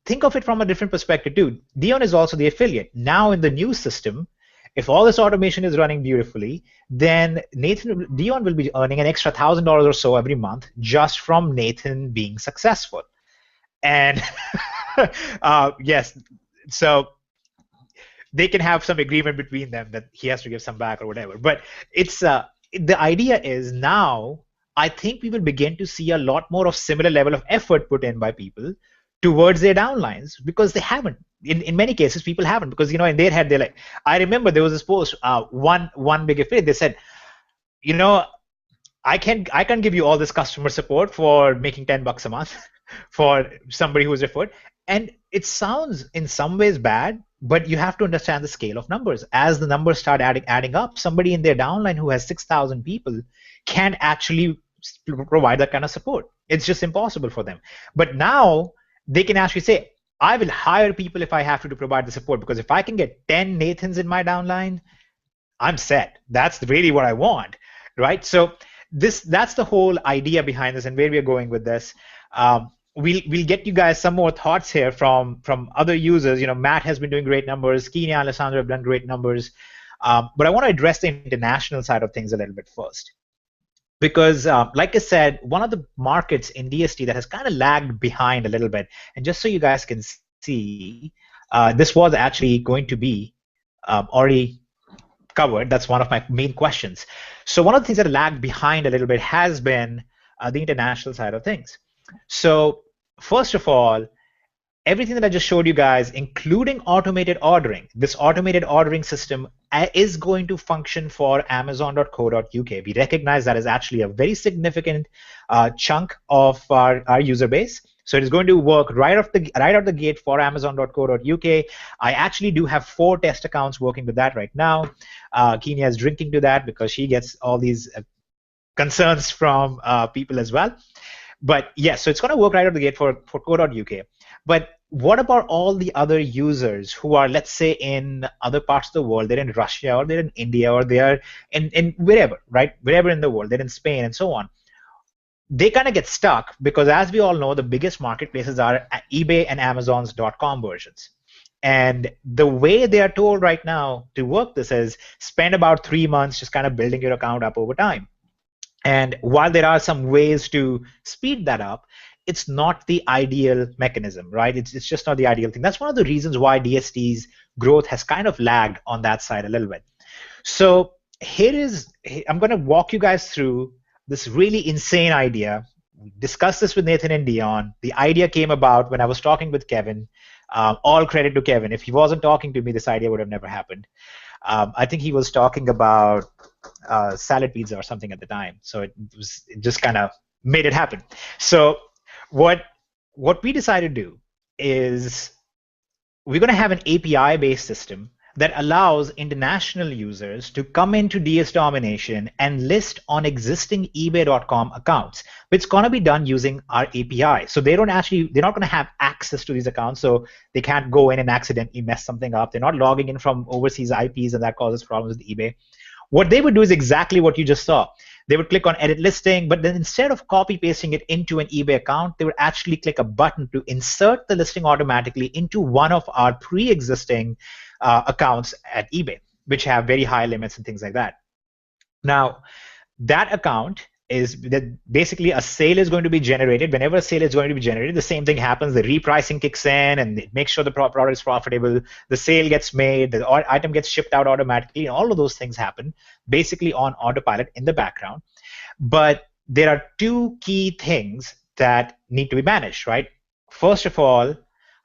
think of it from a different perspective too. Dion is also the affiliate. Now in the new system, if all this automation is running beautifully, then Dion will be earning an extra $1,000 or so every month just from Nathan being successful. And yes, so they can have some agreement between them that he has to give some back or whatever. But it's the idea is now I think we will begin to see a lot more of similar level of effort put in by people towards their downlines, because they haven't. In many cases, people haven't, because in their head they're like, I remember there was this post, one big affiliate, they said, I can't give you all this customer support for making $10 a month for somebody who's referred. And it sounds in some ways bad, but you have to understand the scale of numbers. As the numbers start adding up, somebody in their downline who has 6,000 people can't actually provide that kind of support. It's just impossible for them. But now they can actually say, I will hire people if I have to provide the support, because if I can get 10 Nathans in my downline, I'm set. That's really what I want, right? So that's the whole idea behind this and where we're going with this. We'll get you guys some more thoughts here from other users. Matt has been doing great numbers. Keenan and Alessandro have done great numbers. But I want to address the international side of things a little bit first. Because, like I said, one of the markets in DSD that has kind of lagged behind a little bit, and just so you guys can see, this was actually going to be already covered. That's one of my main questions. So one of the things that lagged behind a little bit has been the international side of things. So first of all, everything that I just showed you guys, including automated ordering, this automated ordering system is going to function for Amazon.co.uk. We recognize that is actually a very significant chunk of our user base. So it is going to work right out the gate for Amazon.co.uk. I actually do have 4 test accounts working with that right now. Kenya is drinking to that because she gets all these concerns from people as well. But yes, so it's going to work right out the gate for co.uk. But what about all the other users who are, let's say, in other parts of the world? They're in Russia, or they're in India, or they are in wherever, right? Wherever in the world, they're in Spain and so on. They kind of get stuck because, as we all know, the biggest marketplaces are eBay and Amazon's .com versions. And the way they are told right now to work this is spend about 3 months just kind of building your account up over time. And while there are some ways to speed that up, it's not the ideal mechanism, right? It's just not the ideal thing. That's one of the reasons why DSD's growth has kind of lagged on that side a little bit. So I'm going to walk you guys through this really insane idea. We discussed this with Nathan and Dion. The idea came about when I was talking with Kevin. All credit to Kevin. If he wasn't talking to me, this idea would have never happened. I think he was talking about salad pizza or something at the time. So it just kind of made it happen. So what we decided to do is we're going to have an API-based system that allows international users to come into DS Domination and list on existing eBay.com accounts. But it's going to be done using our API. So they're not going to have access to these accounts, so they can't go in and accidentally mess something up. They're not logging in from overseas IPs, and that causes problems with eBay. What they would do is exactly what you just saw. They would click on edit listing, but then instead of copy pasting it into an eBay account, they would actually click a button to insert the listing automatically into one of our pre-existing accounts at eBay, which have very high limits and things like that. Now, that account is that basically a sale is going to be generated. Whenever a sale is going to be generated, the same thing happens. The repricing kicks in, and it makes sure the product is profitable. The sale gets made, the item gets shipped out automatically, and all of those things happen basically on autopilot in the background. But there are 2 key things that need to be managed, right? First of all,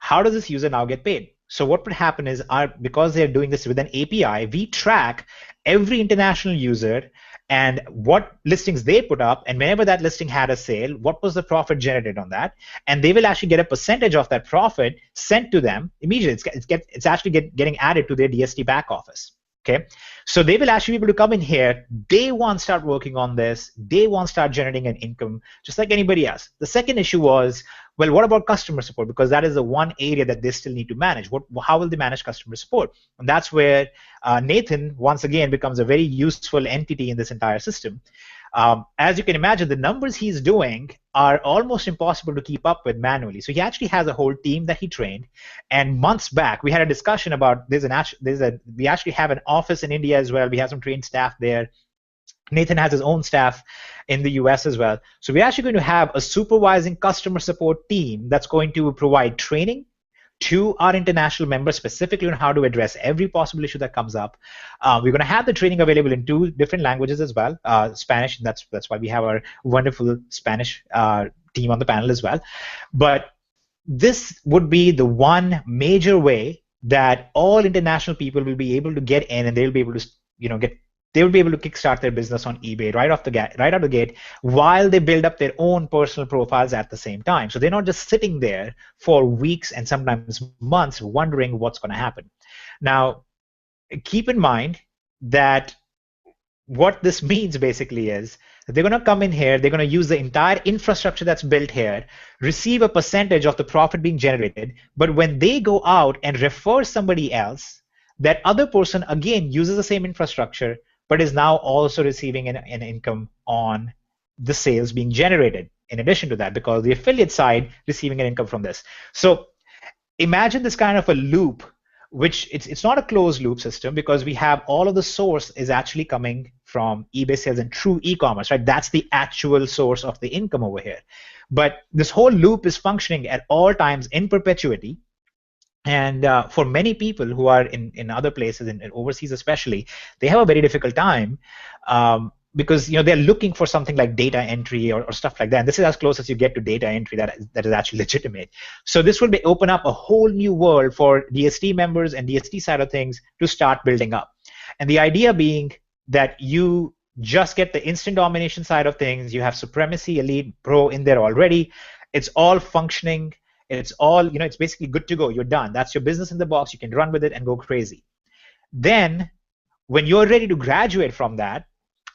how does this user now get paid? So what would happen is, because they're doing this with an API, we track every international user and what listings they put up, and whenever that listing had a sale, what was the profit generated on that? And they will actually get a percentage of that profit sent to them immediately. It's actually getting added to their DSD back office. Okay, so they will actually be able to come in here, day one start working on this, day one start generating an income, just like anybody else. The second issue was, well, what about customer support? Because that is the one area that they still need to manage. How will they manage customer support? And that's where Nathan, once again, becomes a very useful entity in this entire system. As you can imagine, the numbers he's doing are almost impossible to keep up with manually. So he actually has a whole team that he trained. And months back, we had a discussion about we actually have an office in India as well. We have some trained staff there. Nathan has his own staff in the US as well. So we're actually going to have a supervising customer support team that's going to provide training to our international members specifically on how to address every possible issue that comes up. We're going to have the training available in 2 different languages as well, Spanish, and that's why we have our wonderful Spanish team on the panel as well. But this would be the one major way that all international people will be able to get in, and they'll be able to, they will be able to kickstart their business on eBay right out of the gate, while they build up their own personal profiles at the same time. So they're not just sitting there for weeks and sometimes months wondering what's going to happen. Now, keep in mind that what this means basically is that they're going to come in here, they're going to use the entire infrastructure that's built here, receive a percentage of the profit being generated, but when they go out and refer somebody else, that other person again uses the same infrastructure, but is now also receiving an income on the sales being generated in addition to that, because the affiliate side receiving an income from this. So imagine this kind of a loop, which it's not a closed loop system, because we have all of the source is actually coming from eBay sales and true e-commerce, right? That's the actual source of the income over here. But this whole loop is functioning at all times in perpetuity. And for many people who are in other places, in overseas especially, they have a very difficult time because they're looking for something like data entry or stuff like that. And this is as close as you get to data entry that is actually legitimate. So this will open up a whole new world for DSD members and DSD side of things to start building up. And the idea being that you just get the instant domination side of things. You have Supremacy, Elite, Pro in there already. It's all functioning. It's all, it's basically good to go. You're done. That's your business in the box. You can run with it and go crazy. Then, when you're ready to graduate from that,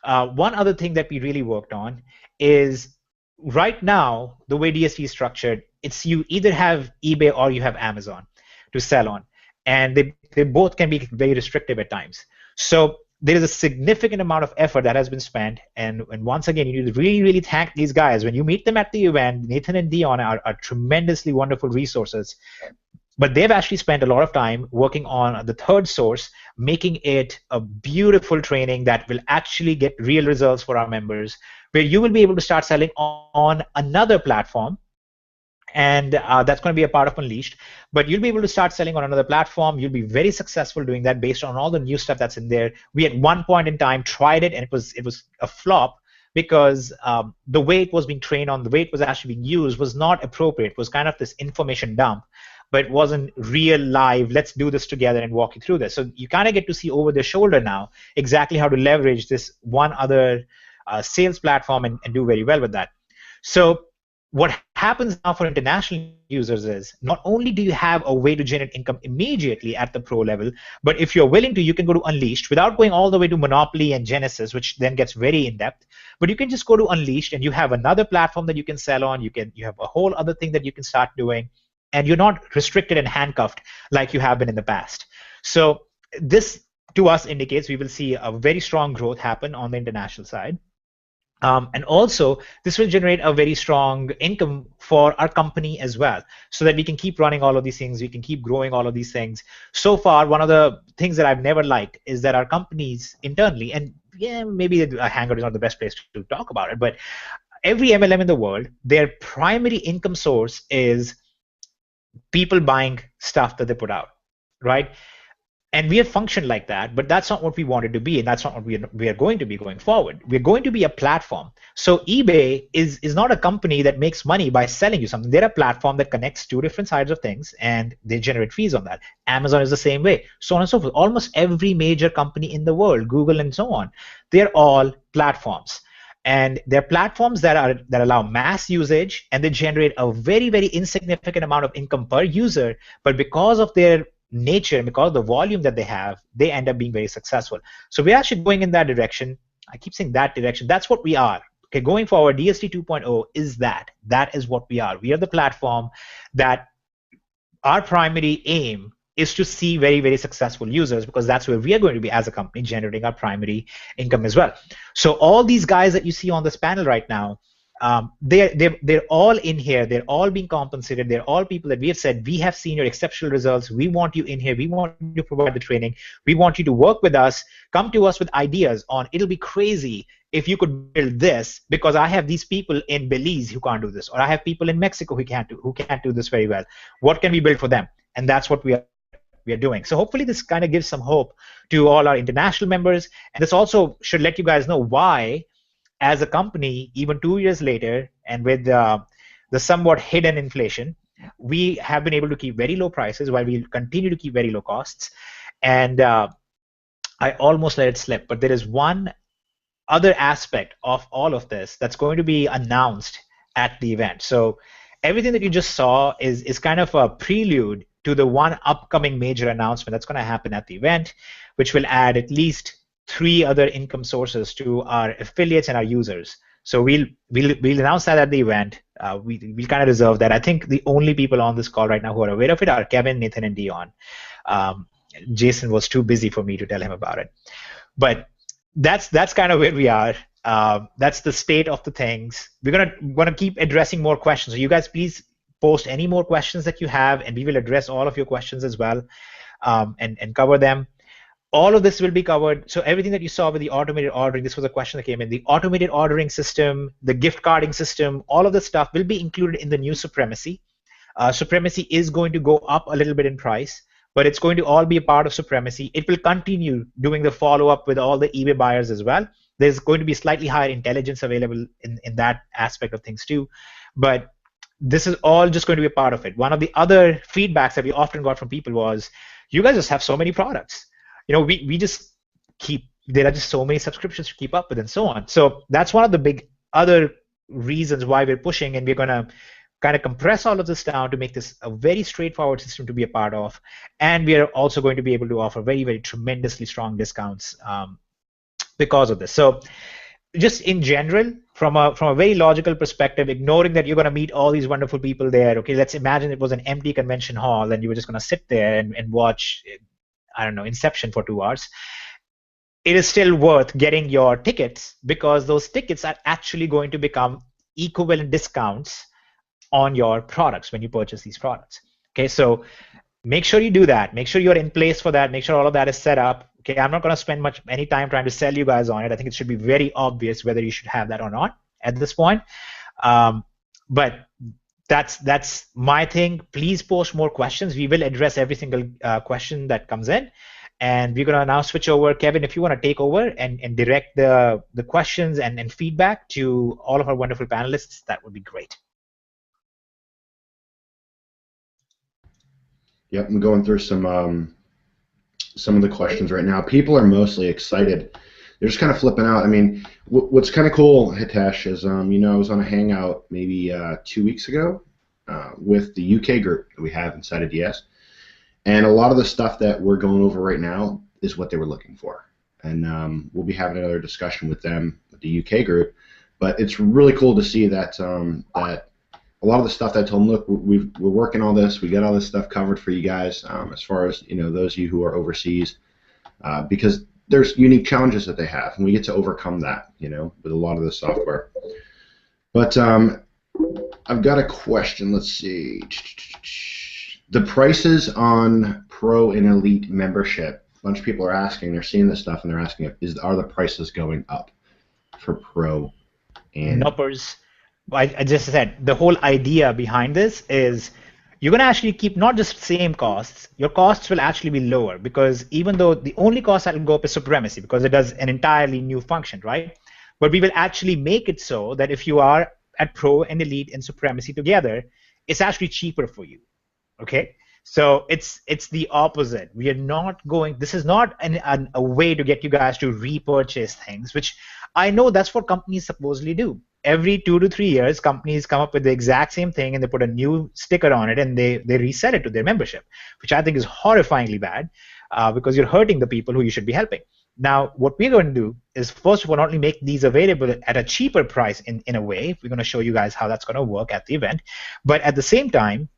one other thing that we really worked on is right now, the way DSD is structured, it's you either have eBay or you have Amazon to sell on. And they both can be very restrictive at times. So there is a significant amount of effort that has been spent, and once again, you need to really, really thank these guys. When you meet them at the event, Nathan and Dion are tremendously wonderful resources, but they've actually spent a lot of time working on the third source, making it a beautiful training that will actually get real results for our members, where you will be able to start selling on another platform. And that's going to be a part of Unleashed. But you'll be able to start selling on another platform. You'll be very successful doing that based on all the new stuff that's in there. We at one point in time tried it, and it was a flop because the way it was being trained on, the way it was actually being used was not appropriate. It was kind of this information dump, but it wasn't real live. Let's do this together and walk you through this. So you kind of get to see over their shoulder now exactly how to leverage this one other sales platform and do very well with that. So what happens now for international users is not only do you have a way to generate income immediately at the pro level, but if you're willing to, you can go to Unleashed without going all the way to Monopoly and Genesis, which then gets very in-depth. But you can just go to Unleashed, and you have another platform that you can sell on. You have a whole other thing that you can start doing, and you're not restricted and handcuffed like you have been in the past. So this, to us, indicates we will see a very strong growth happen on the international side. And also, this will generate a very strong income for our company as well, so that we can keep running all of these things, we can keep growing all of these things. So far, one of the things that I've never liked is that our companies internally, and yeah, maybe a Hangout is not the best place to talk about it, but every MLM in the world, their primary income source is people buying stuff that they put out, right? And we have functioned like that, but that's not what we wanted to be, and that's not what we are going to be going forward. We're going to be a platform. So eBay is not a company that makes money by selling you something. They're a platform that connects two different sides of things, and they generate fees on that. Amazon is the same way, so on and so forth. Almost every major company in the world, Google and so on, they're all platforms. And they're platforms that allow mass usage, and they generate a very, very insignificant amount of income per user, but because of their nature and because of the volume that they have, they end up being very successful. So we're actually going in that direction. I keep saying that direction. That's what we are. Okay, going forward, DSD 2.0 is that. That is what we are. We are the platform that our primary aim is to see very, very successful users, because that's where we are going to be as a company, generating our primary income as well. So all these guys that you see on this panel right now, they're all in here. They're all being compensated. They're all people that we have said, we have seen your exceptional results. We want you in here. We want you to provide the training. We want you to work with us. Come to us with ideas on, it'll be crazy if you could build this, because I have these people in Belize who can't do this, or I have people in Mexico who can't do this very well. What can we build for them? And that's what we are doing. So hopefully this kind of gives some hope to all our international members, and this also should let you guys know why, as a company, even 2 years later, and with the somewhat hidden inflation, we have been able to keep very low prices while we continue to keep very low costs. And I almost let it slip, but there is one other aspect of all of this that's going to be announced at the event. So everything that you just saw is kind of a prelude to the one upcoming major announcement that's going to happen at the event, which will add at least 3 other income sources to our affiliates and our users. So we'll announce that at the event. We'll kind of reserve that. I think the only people on this call right now who are aware of it are Kevin, Nathan, and Dion. Jason was too busy for me to tell him about it. But that's kind of where we are. That's the state of the things. We're gonna keep addressing more questions. So you guys, please post any more questions that you have, and we will address all of your questions as well, and cover them. All of this will be covered. So everything that you saw with the automated ordering, this was a question that came in. The automated ordering system, the gift carding system, all of this stuff will be included in the new Supremacy. Supremacy is going to go up a little bit in price, but it's going to all be a part of Supremacy. It will continue doing the follow-up with all the eBay buyers as well. There's going to be slightly higher intelligence available in that aspect of things too. But this is all just going to be a part of it. One of the other feedbacks that we often got from people was, you guys just have so many products. We just there are just so many subscriptions to keep up with and so on. So that's one of the big other reasons why we're pushing, and we're going to kind of compress all of this down to make this a very straightforward system to be a part of. And we are also going to be able to offer very, very tremendously strong discounts because of this. So just in general, from a very logical perspective, ignoring that you're going to meet all these wonderful people there, okay, let's imagine it was an empty convention hall and you were just going to sit there and watch, I don't know, Inception for 2 hours. It is still worth getting your tickets, because those tickets are actually going to become equivalent discounts on your products when you purchase these products. Okay, so make sure you do that. Make sure you're in place for that. Make sure all of that is set up. Okay, I'm not going to spend any time trying to sell you guys on it. I think it should be very obvious whether you should have that or not at this point. But that's my thing. Please post more questions. We will address every single question that comes in, and we're going to now switch over. Kevin, if you want to take over and direct the questions and feedback to all of our wonderful panelists, that would be great. Yep, I'm going through some of the questions right now. People are mostly excited. They're just kind of flipping out. I mean, what's kind of cool, Hitesh, is I was on a hangout maybe 2 weeks ago with the UK group that we have inside of DS, and a lot of the stuff that we're going over right now is what they were looking for. And we'll be having another discussion with them, with the UK group. But it's really cool to see that that a lot of the stuff that I told them, look, we're working all this, we got all this stuff covered for you guys, as far as those of you who are overseas, because there's unique challenges that they have, and we get to overcome that, with a lot of the software. But I've got a question. Let's see. The prices on Pro and Elite membership. A bunch of people are asking. They're seeing this stuff, and they're asking, are the prices going up for Pro and? Numbers. I just said the whole idea behind this is you're going to actually keep not just same costs, your costs will actually be lower, because even though the only cost that will go up is Supremacy, because it does an entirely new function, right? But we will actually make it so that if you are at Pro and Elite and Supremacy together, it's actually cheaper for you, okay? So it's the opposite. We are not going, this is not a way to get you guys to repurchase things, which I know that's what companies supposedly do. Every 2 to 3 years, companies come up with the exact same thing and they put a new sticker on it and they resell it to their membership, which I think is horrifyingly bad because you're hurting the people who you should be helping. Now, what we're going to do is, first of all, not only make these available at a cheaper price in a way, we're going to show you guys how that's going to work at the event, but at the same time,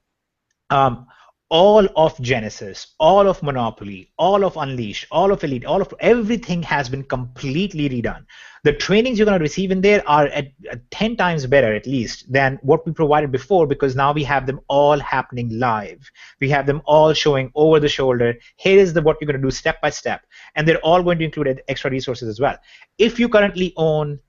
all of Genesis, all of Monopoly, all of Unleashed, all of Elite, all of everything has been completely redone. The trainings you're going to receive in there are at 10 times better, at least, than what we provided before, because now we have them all happening live. We have them all showing over the shoulder. Here is what you're going to do step by step, and they're all going to include extra resources as well. If you currently own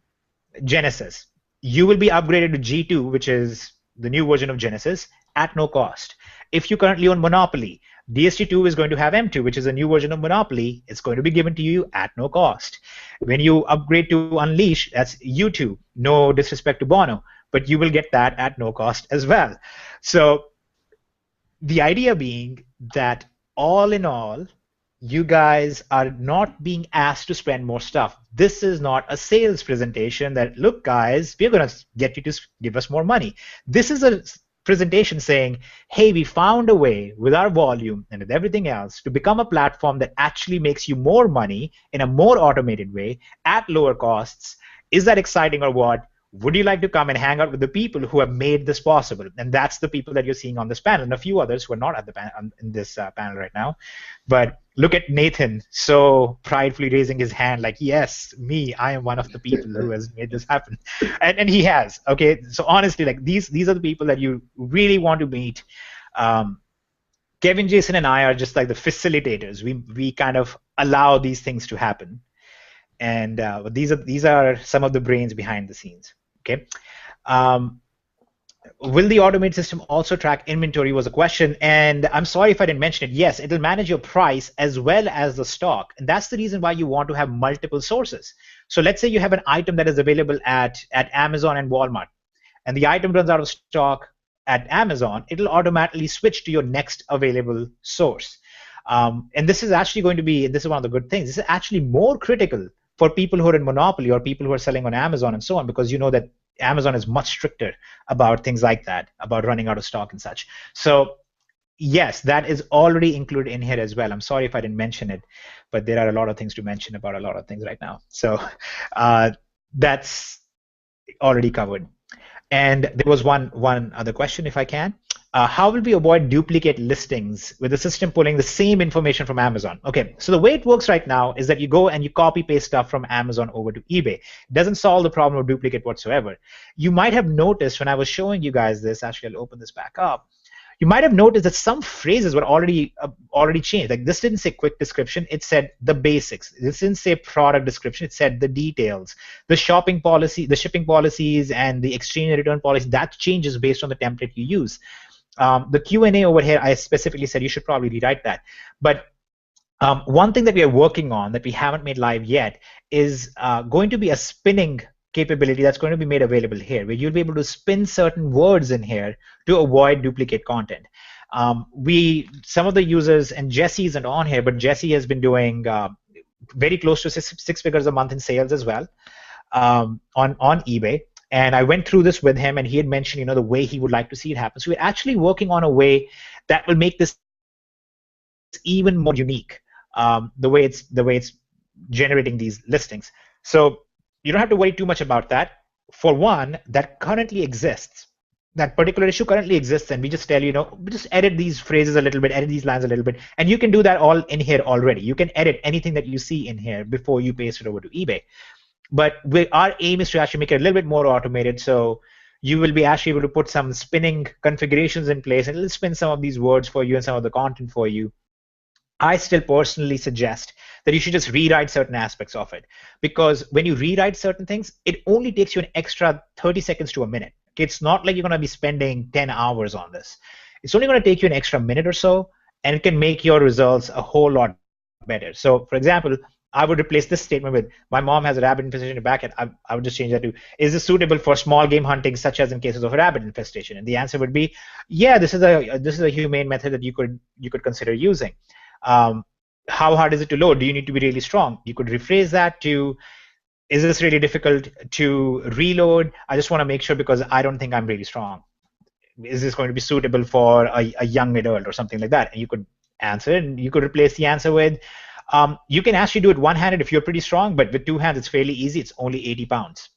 Genesis. You will be upgraded to G2, which is the new version of Genesis, at no cost. If you currently own Monopoly, DST2 is going to have M2, which is a new version of Monopoly. It's going to be given to you at no cost. When you upgrade to Unleash, that's U2. No disrespect to Bono, but you will get that at no cost as well. So the idea being that all in all, you guys are not being asked to spend more stuff. This is not a sales presentation that, look, guys, we're going to get you to give us more money. This is a presentation saying, hey, we found a way with our volume and with everything else to become a platform that actually makes you more money in a more automated way at lower costs. Is that exciting or what? Would you like to come and hang out with the people who have made this possible? And that's the people that you're seeing on this panel, and a few others who are not at the in this panel right now. But look at Nathan, so pridefully raising his hand, like, yes, me, I am one of the people who has made this happen, and he has. Okay, so honestly, like these are the people that you really want to meet. Kevin, Jason, and I are just like the facilitators. We kind of allow these things to happen. And these are some of the brains behind the scenes. Okay. Will the automated system also track inventory was a question, and I'm sorry if I didn't mention it. Yes, it'll manage your price as well as the stock, and that's the reason why you want to have multiple sources. So let's say you have an item that is available at Amazon and Walmart, and the item runs out of stock at Amazon. It'll automatically switch to your next available source. And this is actually going to be, this is one of the good things, this is actually more critical for people who are in Monopoly or people who are selling on Amazon and so on, because you know that Amazon is much stricter about things like that, about running out of stock and such. So yes, that is already included in here as well. I'm sorry if I didn't mention it, but there are a lot of things to mention about a lot of things right now. So that's already covered. And there was one other question, if I can. How will we avoid duplicate listings with the system pulling the same information from Amazon? Okay, so the way it works right now is that you go and you copy paste stuff from Amazon over to eBay. It doesn't solve the problem of duplicate whatsoever. You might have noticed when I was showing you guys this, actually I'll open this back up. You might have noticed that some phrases were already changed. Like this didn't say quick description, it said the basics. This didn't say product description, it said the details. The shopping policy, the shipping policies, and the exchange and return policy, that changes based on the template you use. The Q&A over here, I specifically said you should probably rewrite that. But one thing that we are working on that we haven't made live yet is going to be a spinning capability that's going to be made available here, where you'll be able to spin certain words in here to avoid duplicate content. Some of the users, and Jesse isn't on here, but Jesse has been doing very close to six figures a month in sales as well on eBay. And I went through this with him, and he had mentioned, the way he would like to see it happen. So we're actually working on a way that will make this even more unique, the way it's generating these listings. So you don't have to worry too much about that. For one, that currently exists. That particular issue currently exists, and we just tell we just edit these phrases a little bit, edit these lines a little bit, and you can do that all in here already. You can edit anything that you see in here before you paste it over to eBay. But our aim is to actually make it a little bit more automated, so you will be actually able to put some spinning configurations in place, and it'll spin some of these words for you and some of the content for you. I still personally suggest that you should just rewrite certain aspects of it, because when you rewrite certain things, it only takes you an extra 30 seconds to a minute. It's not like you're going to be spending 10 hours on this. It's only going to take you an extra minute or so, and it can make your results a whole lot better. So, for example, I would replace this statement with, my mom has a rabbit infestation in her backyard. I would just change that to, is this suitable for small game hunting, such as in cases of a rabbit infestation? And the answer would be, yeah, this is a humane method that you could consider using. How hard is it to load? Do you need to be really strong? You could rephrase that to, is this really difficult to reload? I just want to make sure because I don't think I'm really strong. Is this going to be suitable for a young adult or something like that? And you could answer it, and you could replace the answer with, you can actually do it one-handed if you're pretty strong, but with two hands it's fairly easy. It's only 80 pounds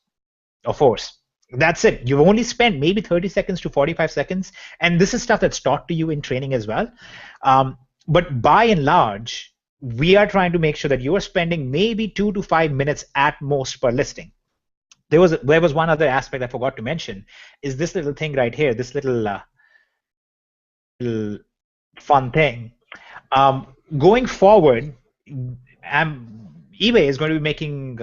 of force. That's it. You've only spent maybe 30 seconds to 45 seconds, and this is stuff that's taught to you in training as well. But by and large, we are trying to make sure that you are spending maybe 2 to 5 minutes at most per listing. There was one other aspect I forgot to mention, is this little thing right here, this little fun thing. Going forward, eBay is going to be making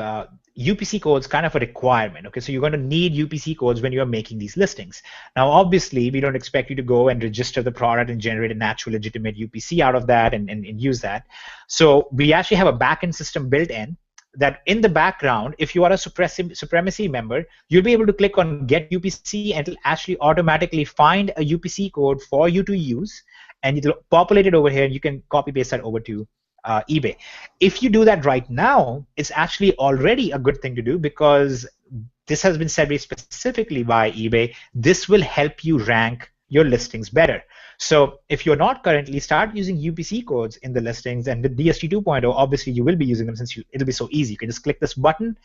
UPC codes kind of a requirement. Okay, so you're going to need UPC codes when you're making these listings. Now, obviously, we don't expect you to go and register the product and generate an actual legitimate UPC out of that and use that. So we actually have a backend system built in that in the background, if you are a Supremacy member, you'll be able to click on Get UPC and it'll actually automatically find a UPC code for you to use, and it'll populate it over here, and you can copy paste that over to eBay. If you do that right now, it's actually already a good thing to do because this has been said very specifically by eBay. This will help you rank your listings better. So if you're not currently, start using UPC codes in the listings, and with DSD 2.0, obviously you will be using them since it'll be so easy. You can just click this button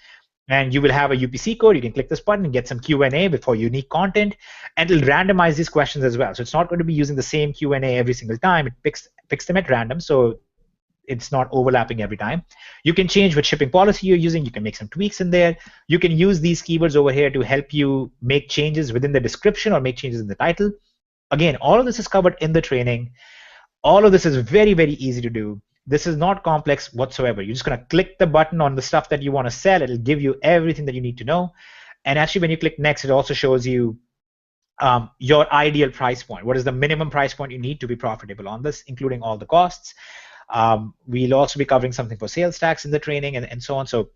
and you will have a UPC code. You can click this button and get some Q&A for unique content, and it'll randomize these questions as well. So it's not going to be using the same Q&A every single time. It picks them at random, so it's not overlapping every time. You can change what shipping policy you're using. You can make some tweaks in there. You can use these keywords over here to help you make changes within the description or make changes in the title. Again, all of this is covered in the training. All of this is very, very easy to do. This is not complex whatsoever. You're just going to click the button on the stuff that you want to sell. It'll give you everything that you need to know. And actually, when you click next, it also shows you your ideal price point. What is the minimum price point you need to be profitable on this, including all the costs. We'll also be covering something for sales tax in the training and so on. So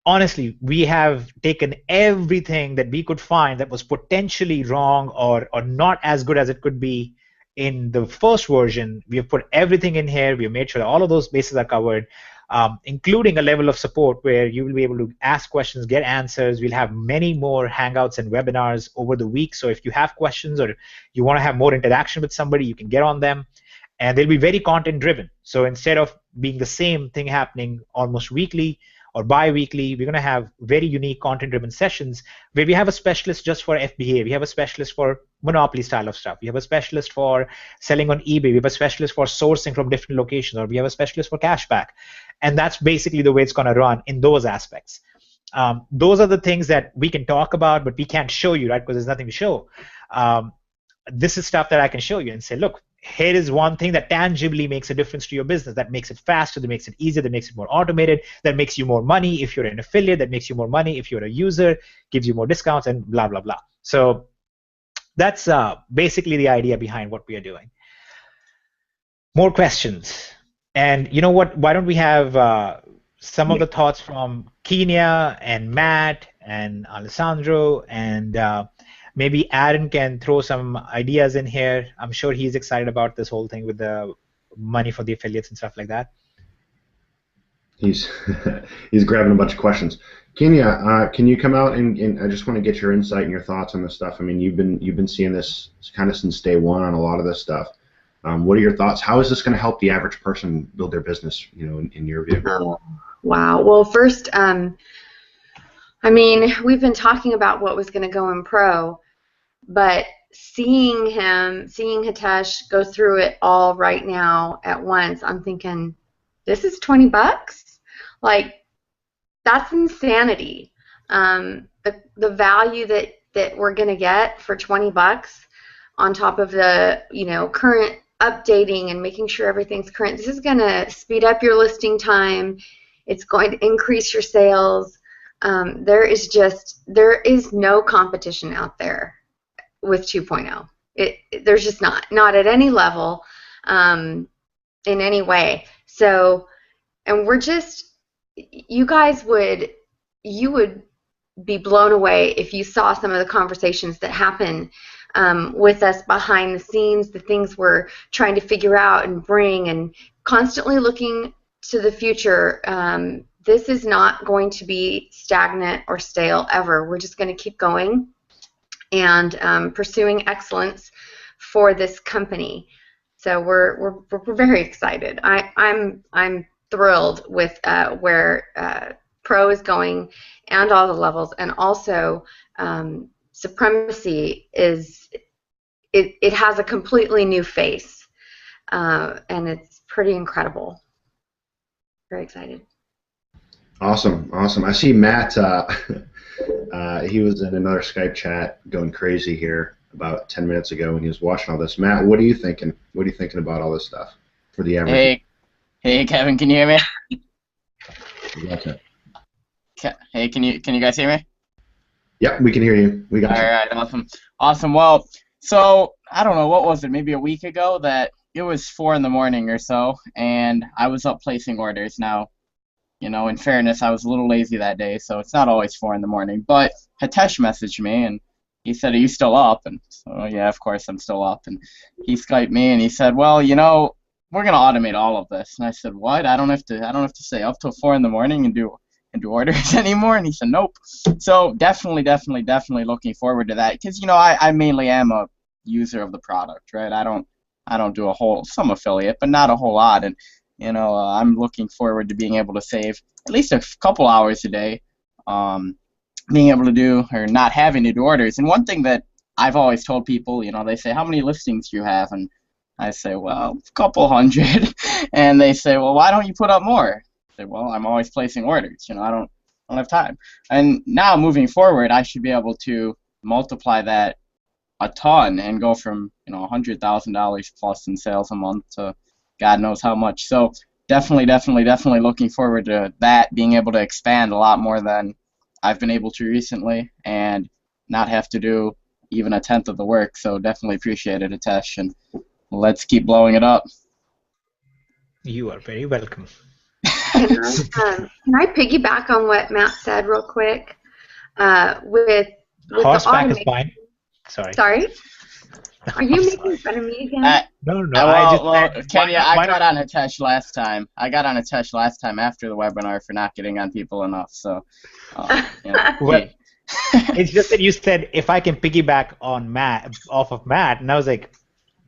honestly, we have taken everything that we could find that was potentially wrong or not as good as it could be in the first version. We have put everything in here. We have made sure that all of those bases are covered, including a level of support where you will be able to ask questions, get answers. We'll have many more Hangouts and webinars over the week. So if you have questions or you want to have more interaction with somebody, you can get on them. And they'll be very content driven. So instead of being the same thing happening almost weekly or bi-weekly, we're going to have very unique content driven sessions where we have a specialist just for FBA. We have a specialist for monopoly style of stuff. We have a specialist for selling on eBay. We have a specialist for sourcing from different locations, or we have a specialist for cashback. And that's basically the way it's going to run in those aspects. Those are the things that we can talk about, but we can't show you, right? Because there's nothing to show. This is stuff that I can show you and say, look, here is one thing that tangibly makes a difference to your business, that makes it faster, that makes it easier, that makes it more automated, that makes you more money if you're an affiliate, that makes you more money if you're a user, gives you more discounts, and blah, blah, blah. So that's basically the idea behind what we are doing. More questions. And you know what? Why don't we have some of the thoughts from Kenya and Matt and Alessandro, and maybe Aaron can throw some ideas in here. I'm sure he's excited about this whole thing with the money for the affiliates and stuff like that. He's he's grabbing a bunch of questions. Kenya, can you come out and I just want to get your insight and your thoughts on this stuff. I mean, you've been seeing this kind of since day one on a lot of this stuff. What are your thoughts? How is this going to help the average person build their business? You know, in your view. Wow. Well, first, I mean, we've been talking about what was going to go in pro. But seeing Hitesh go through it all right now at once, I'm thinking, this is $20? Like, that's insanity. The value that we're gonna get for $20 on top of the current updating and making sure everything's current. This is gonna speed up your listing time. It's going to increase your sales. There is no competition out there with 2.0. There's just not at any level, in any way. So, and we're just, you would be blown away if you saw some of the conversations that happen with us behind the scenes, the things we're trying to figure out and bring, and constantly looking to the future. This is not going to be stagnant or stale ever. We're just going to keep going and pursuing excellence for this company. So we're very excited. I'm thrilled with where Pro is going and all the levels, and also Supremacy it has a completely new face, and it's pretty incredible. Very excited. Awesome. I see Matt. He was in another Skype chat going crazy here about 10 minutes ago when he was watching all this. Matt, what are you thinking? What are you thinking about all this stuff for the average? Hey, Kevin, can you hear me? Gotcha. Hey, can you guys hear me? Yep, we can hear you. We got All you. right, awesome. Well, so I don't know, what was it? Maybe a week ago that it was 4 in the morning or so, and I was up placing orders. Now, in fairness, I was a little lazy that day, so it's not always 4 in the morning. But Hitesh messaged me, and he said, "Are you still up?" And so, yeah, of course I'm still up. And he Skyped me, and he said, "Well, we're gonna automate all of this." And I said, "What? I don't have to stay up till 4 in the morning and do orders anymore." And he said, "Nope." So definitely looking forward to that, because I mainly am a user of the product, right? I don't do some affiliate, but not a whole lot. And I'm looking forward to being able to save at least a couple hours a day, being able to do or not having to do orders. And one thing that I've always told people, they say, "How many listings do you have?" And I say, "Well, a couple hundred." And they say, "Well, why don't you put up more?" I say, "Well, I'm always placing orders. I don't have time." And now moving forward, I should be able to multiply that a ton and go from $100,000 plus in sales a month to God knows how much. So definitely looking forward to that, being able to expand a lot more than I've been able to recently, and not have to do even a tenth of the work. So definitely appreciate it, Hitesh, and let's keep blowing it up. You are very welcome. Can I piggyback on what Matt said real quick? With Horseback is fine. Sorry? Are you making fun of me again? No. Kenya, I got on Hitesh last time. I got on Hitesh last time after the webinar for not getting on people enough. So, well, it's just that you said if I can piggyback on off of Matt, and I was like,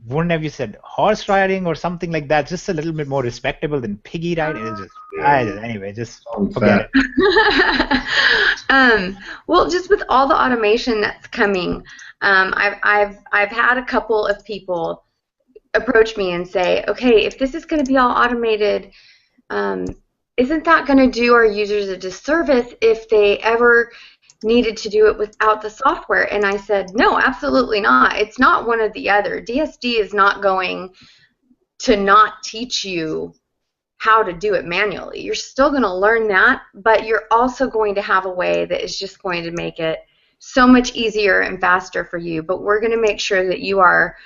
wouldn't have you said horse riding or something like that? Just a little bit more respectable than piggy riding. It's just anyway, just forget it. Well, just with all the automation that's coming, I've had a couple of people approach me and say, "Okay, if this is going to be all automated, isn't that going to do our users a disservice if they ever needed to do it without the software?" And I said, "No, absolutely not. It's not one or the other. DSD is not going to not teach you how to do it manually. You're still going to learn that, but you're also going to have a way that is just going to make it so much easier and faster for you. But we're going to make sure that you are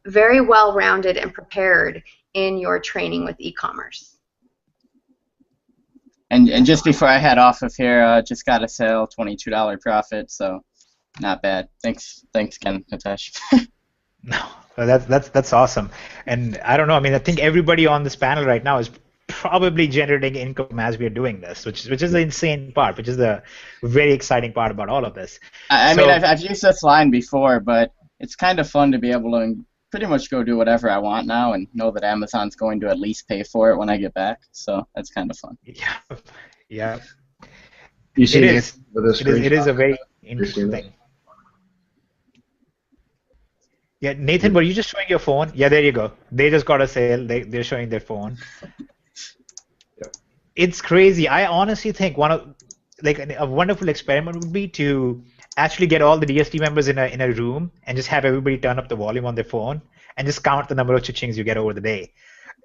very well-rounded and prepared in your training with e-commerce." And just before I head off of here, just got a sale, $22 profit, so not bad. Thanks, Ken, Hitesh. No, that's awesome. And I don't know. I mean, I think everybody on this panel right now is probably generating income as we are doing this, which is the insane part, which is the very exciting part about all of this. I mean, I've used this line before, but it's kind of fun to be able to pretty much go do whatever I want now and know that Amazon's going to at least pay for it when I get back. So that's kind of fun. Yeah. You see it is a very interesting thing. Yeah, Nathan, were you just showing your phone? Yeah, there you go. They just got a sale. They're showing their phone. Yep. It's crazy. I honestly think a wonderful experiment would be to actually get all the DSD members in a room and just have everybody turn up the volume on their phone and just count the number of cha-chings you get over the day.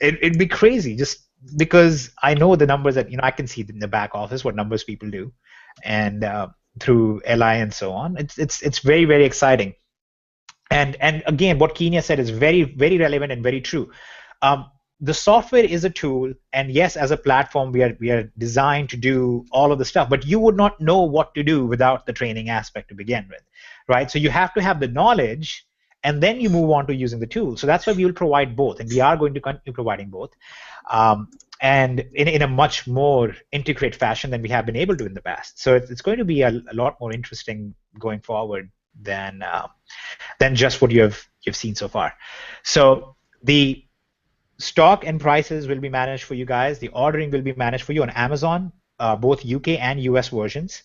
It'd be crazy, just because I know the numbers that I can see in the back office what numbers people do, and through LI and so on. It's very, very exciting. And again, what Kenya said is very, very relevant and very true. The software is a tool, and yes, as a platform, we are designed to do all of the stuff, but you would not know what to do without the training aspect to begin with, right? So you have to have the knowledge, and then you move on to using the tool. So that's why we will provide both, and we are going to continue providing both, and in a much more integrated fashion than we have been able to in the past. So it's going to be a lot more interesting going forward than just what you've seen so far. So the stock and prices will be managed for you guys. The ordering will be managed for you on Amazon, both UK and US versions.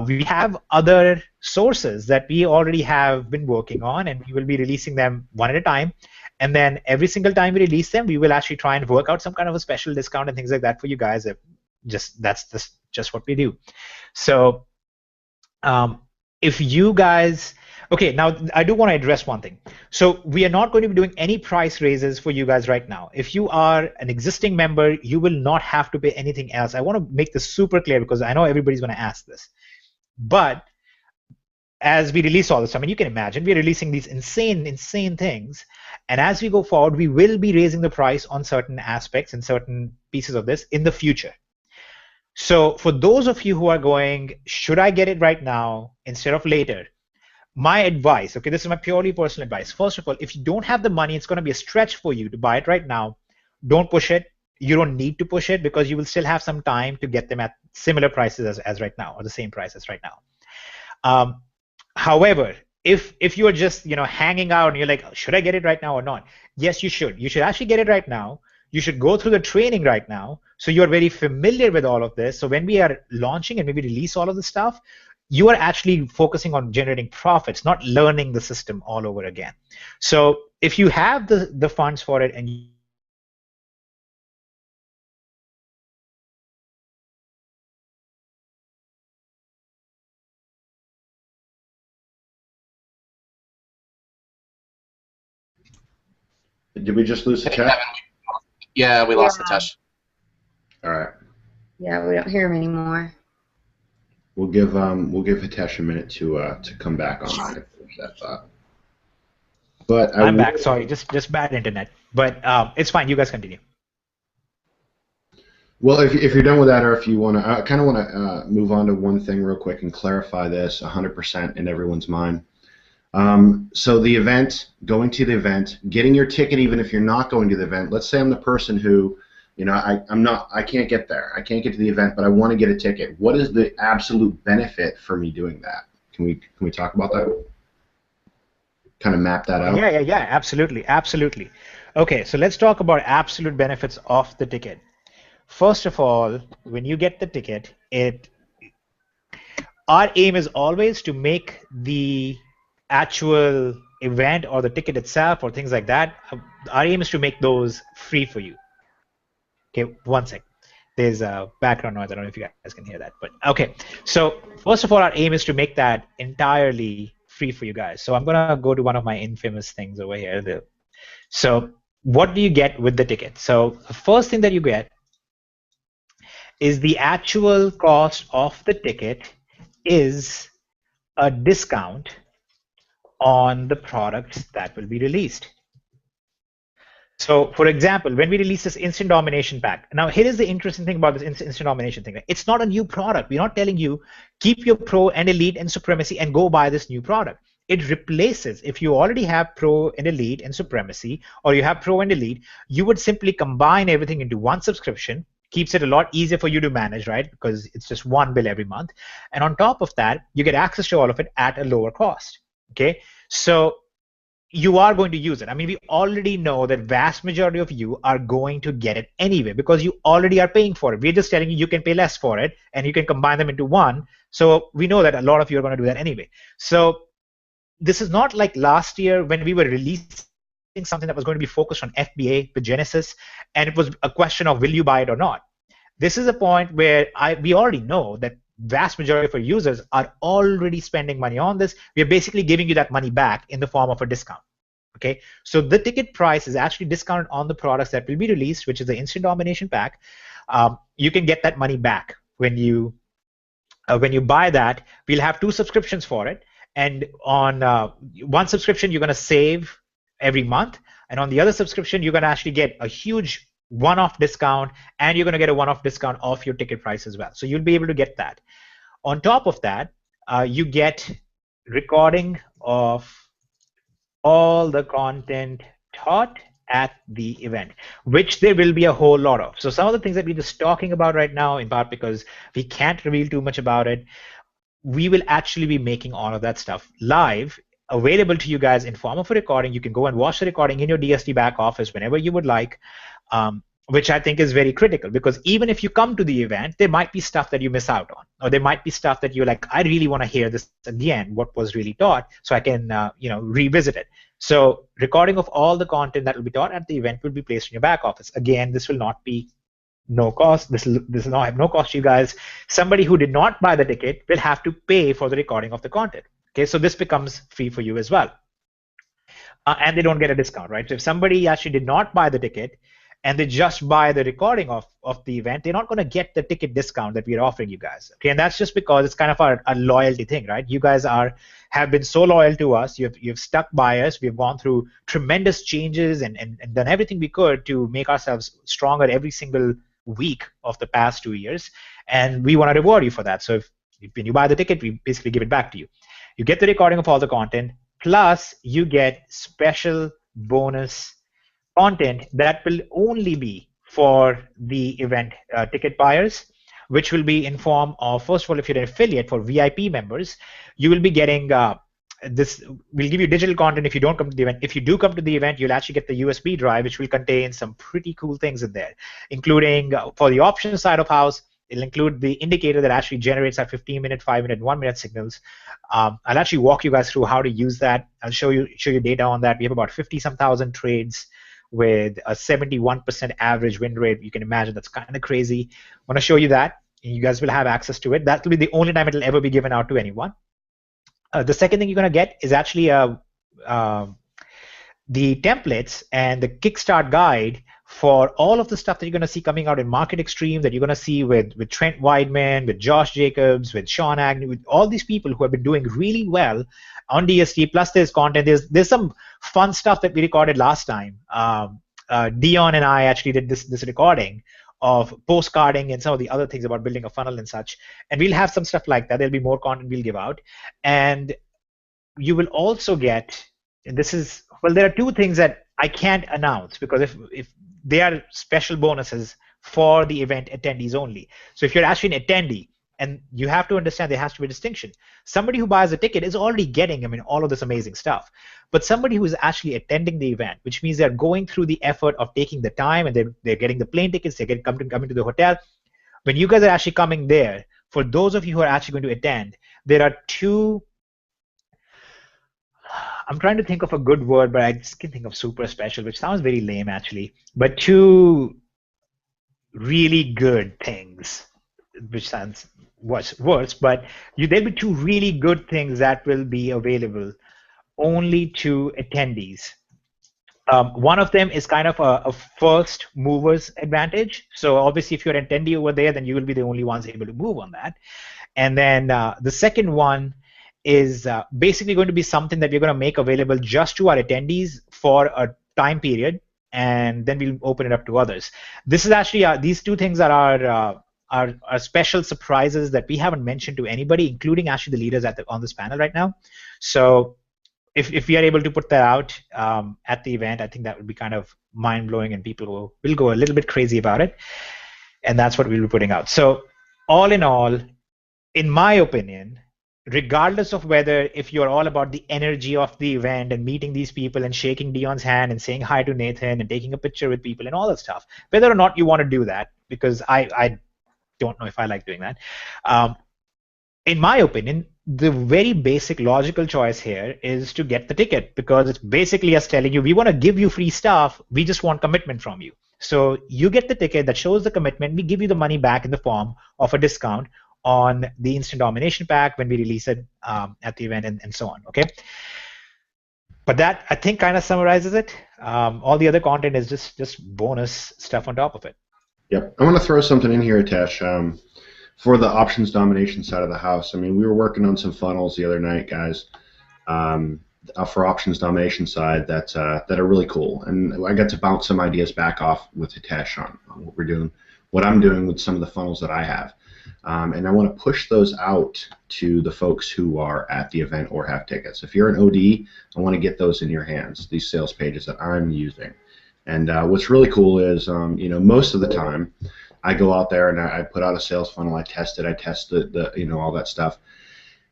We have other sources that we already have been working on, and we will be releasing them one at a time. And then every single time we release them, we will actually try and work out some kind of a special discount and things like that for you guys. That's just what we do. So if you guys Okay, now I do want to address one thing. So we are not going to be doing any price raises for you guys right now. If you are an existing member, you will not have to pay anything else. I want to make this super clear because I know everybody's going to ask this. But as we release all this, I mean, you can imagine we're releasing these insane things. And as we go forward, we will be raising the price on certain aspects and certain pieces of this in the future. So for those of you who are going, should I get it right now instead of later? My advice, okay, this is my purely personal advice. First of all, if you don't have the money, it's going to be a stretch for you to buy it right now. Don't push it. You don't need to push it because you will still have some time to get them at similar prices as right now, or the same price as right now. However, if you are just hanging out and you're like, should I get it right now or not? Yes, you should. You should actually get it right now. You should go through the training right now, so you're very familiar with all of this. So when we are launching and maybe release all of the stuff, you are actually focusing on generating profits, not learning the system all over again. So if you have the funds for it and Did we just lose the Hey, chat? Kevin. Yeah, we lost Hitesh. All right. Yeah, we don't hear him anymore. We'll give Hitesh a minute to come back online and finish that thought. But I'm back. Sorry, just bad internet. But it's fine. You guys continue. Well, if you're done with that, or if you want to, I kind of want to move on to one thing real quick and clarify this 100% in everyone's mind. So the event, going to the event, getting your ticket, even if you're not going to the event. Let's say I'm the person who, I can't get there. I can't get to the event, but I want to get a ticket. What is the absolute benefit for me doing that? Can we talk about that? Kind of map that out. Yeah, absolutely. Okay, so let's talk about absolute benefits of the ticket. First of all, when you get the ticket, our aim is always to make the actual event or the ticket itself or things like that. Our aim is to make those free for you. Okay, one sec. There's a background noise. I don't know if you guys can hear that, but okay. So first of all, our aim is to make that entirely free for you guys. So I'm gonna go to one of my infamous things over here. So what do you get with the ticket? So the first thing that you get is the actual cost of the ticket is a discount on the products that will be released. So, for example, when we release this Instant Domination pack, now here is the interesting thing about this Instant Domination thing. It's not a new product. We're not telling you keep your Pro and Elite and Supremacy and go buy this new product. It replaces, if you already have Pro and Elite and Supremacy, or you have Pro and Elite, you would simply combine everything into one subscription. Keeps it a lot easier for you to manage, right? Because it's just one bill every month. And on top of that, you get access to all of it at a lower cost. Okay, so you are going to use it. I mean, we already know that vast majority of you are going to get it anyway because you already are paying for it. We're just telling you you can pay less for it and you can combine them into one. So we know that a lot of you are going to do that anyway. So this is not like last year when we were releasing something that was going to be focused on FBA with Genesis, and it was a question of will you buy it or not. This is a point where we already know that vast majority of our users are already spending money on this. We are basically giving you that money back in the form of a discount. Okay, so the ticket price is actually discounted on the products that will be released, which is the Instant Domination pack. You can get that money back when you buy that. We'll have 2 subscriptions for it, and on one subscription you're going to save every month, and on the other subscription you're going to actually get a huge one-off discount, and you're going to get a one-off discount off your ticket price as well. So you'll be able to get that. On top of that, you get recording of all the content taught at the event, which there will be a whole lot of. So some of the things that we're just talking about right now, in part because we can't reveal too much about it, we will actually be making all of that stuff live, available to you guys in form of a recording. You can go and watch the recording in your DSD back office whenever you would like, which I think is very critical, because even if you come to the event, there might be stuff that you miss out on, or there might be stuff that you're like, I really want to hear this again, what was really taught, so I can revisit it. So recording of all the content that will be taught at the event will be placed in your back office. Again, this will not be no cost. This will not have no cost to you guys. Somebody who did not buy the ticket will have to pay for the recording of the content. Okay, so this becomes free for you as well. And they don't get a discount, right? So if somebody actually did not buy the ticket and they just buy the recording of the event, they're not going to get the ticket discount that we're offering you guys. Okay, and that's just because it's kind of a loyalty thing, right? You guys have been so loyal to us. You've stuck by us. We've gone through tremendous changes and done everything we could to make ourselves stronger every single week of the past 2 years, and we want to reward you for that. So when you buy the ticket, we basically give it back to you. You get the recording of all the content, plus you get special bonus content that will only be for the event ticket buyers, which will be in form of, first of all, if you're an affiliate for VIP members, you will be getting this. We'll give you digital content if you don't come to the event. If you do come to the event, you'll actually get the USB drive, which will contain some pretty cool things in there, including for the options side of house. It'll include the indicator that actually generates our 15-minute, 5-minute, 1-minute signals. I'll actually walk you guys through how to use that. I'll show you data on that. We have about 50-some thousand trades with a 71% average win rate. You can imagine that's kind of crazy. I want to show you that, and you guys will have access to it. That will be the only time it will ever be given out to anyone. The second thing you're going to get is actually the templates and the Kickstart guide for all of the stuff that you're going to see coming out in Market Extreme, that you're going to see with Trent Weidman, with Josh Jacobs, with Sean Agnew, with all these people who have been doing really well on DSD. Plus there's content. There's some fun stuff that we recorded last time. Dion and I actually did this recording of postcarding and some of the other things about building a funnel and such. And we'll have some stuff like that. There'll be more content we'll give out. And you will also get, and this is, well, there are two things that I can't announce because if they are special bonuses for the event attendees only. So if you're actually an attendee, and you have to understand there has to be a distinction. Somebody who buys a ticket is already getting, all of this amazing stuff. But somebody who is actually attending the event, which means they're going through the effort of taking the time, and they're getting the plane tickets, they're coming to the hotel. When you guys are actually coming there, for those of you who are actually going to attend, there are two, I'm trying to think of a good word, but I just can't think of super special, which sounds very lame actually, but two really good things, which sounds worse, but there'll be two really good things that will be available only to attendees. One of them is kind of a first mover's advantage. So obviously if you're an attendee over there, then you will be the only ones able to move on that. And then the second one is basically going to be something that we're going to make available just to our attendees for a time period, and then we'll open it up to others. This is actually, these two things are special surprises that we haven't mentioned to anybody, including actually the leaders on this panel right now. So if we are able to put that out at the event, I think that would be kind of mind-blowing, and people will go a little bit crazy about it. And that's what we'll be putting out. So all in all, in my opinion, regardless of whether if you're all about the energy of the event and meeting these people and shaking Dion's hand and saying hi to Nathan and taking a picture with people and all that stuff, whether or not you want to do that, because I don't know if I like doing that. In my opinion, the very basic logical choice here is to get the ticket, because it's basically us telling you, we want to give you free stuff, we just want commitment from you. So you get the ticket that shows the commitment, we give you the money back in the form of a discount on the Instant Domination pack when we release it at the event, and so on, okay? But that, I think, kind of summarizes it. All the other content is just bonus stuff on top of it. Yep. I want to throw something in here, Tesh, for the options domination side of the house. We were working on some funnels the other night, guys, for options domination side that are really cool. And I got to bounce some ideas back off with Hitesh on what we're doing, what I'm doing with some of the funnels that I have. And I want to push those out to the folks who are at the event or have tickets. If you're an OD, I want to get those in your hands, these sales pages that I'm using. And what's really cool is, most of the time, I go out there and I put out a sales funnel. I test the all that stuff.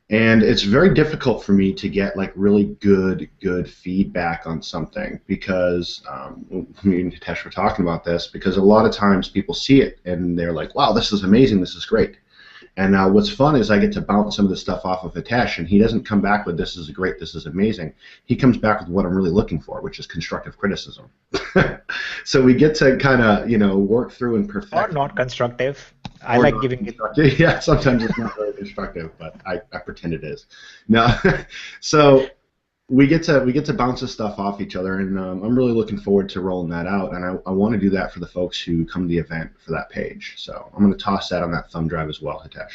And it's very difficult for me to get like really good feedback on something, because me and Hitesh were talking about this, because a lot of times people see it and they're like, wow, this is amazing, this is great. And what's fun is I get to bounce some of this stuff off of Hitesh, and he doesn't come back with this is great, this is amazing. He comes back with what I'm really looking for, which is constructive criticism. So we get to kind of work through and perfect. Or not constructive. I like giving it. Yeah, sometimes it's not very constructive, but I pretend it is. No, so we get to bounce this stuff off each other, and I'm really looking forward to rolling that out. And I want to do that for the folks who come to the event for that page. So I'm going to toss that on that thumb drive as well, Hitesh.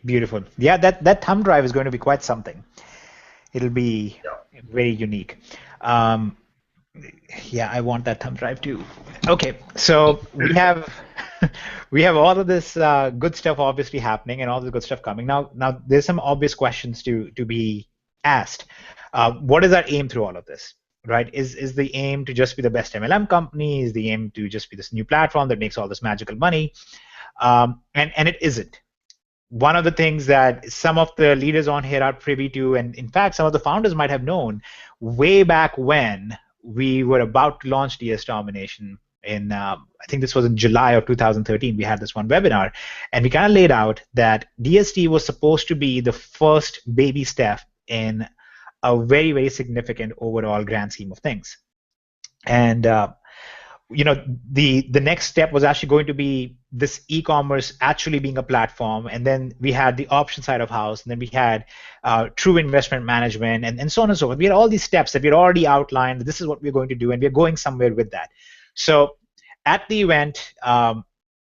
Beautiful. Yeah, that thumb drive is going to be quite something. It'll be very unique. Yeah, I want that thumb drive too. Okay, so we have all of this good stuff obviously happening and all the good stuff coming. Now there's some obvious questions to be asked. What is our aim through all of this? Right? Is the aim to just be the best MLM company? Is the aim to just be this new platform that makes all this magical money? And it isn't. One of the things that some of the leaders on here are privy to, and in fact some of the founders might have known way back when we were about to launch DS Domination in, I think this was in July of 2013, we had this one webinar, and we kind of laid out that DSD was supposed to be the first baby step in a very, very significant overall grand scheme of things. And the next step was actually going to be this e-commerce actually being a platform, and then we had the option side of house, and then we had true investment management, and so on and so forth. We had all these steps that we had already outlined. This is what we're going to do, and we're going somewhere with that. So at the event,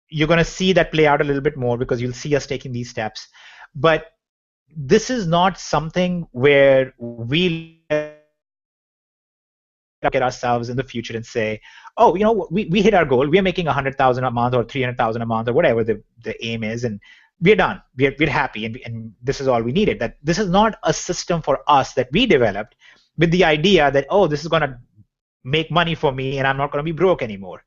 you're going to see that play out a little bit more because you'll see us taking these steps. But this is not something where we look at ourselves in the future and say, oh, we hit our goal. We're making 100,000 a month or 300,000 a month or whatever the aim is, and we're done. We're happy, and this is all we needed. That this is not a system for us that we developed with the idea that, oh, this is going to make money for me and I'm not going to be broke anymore.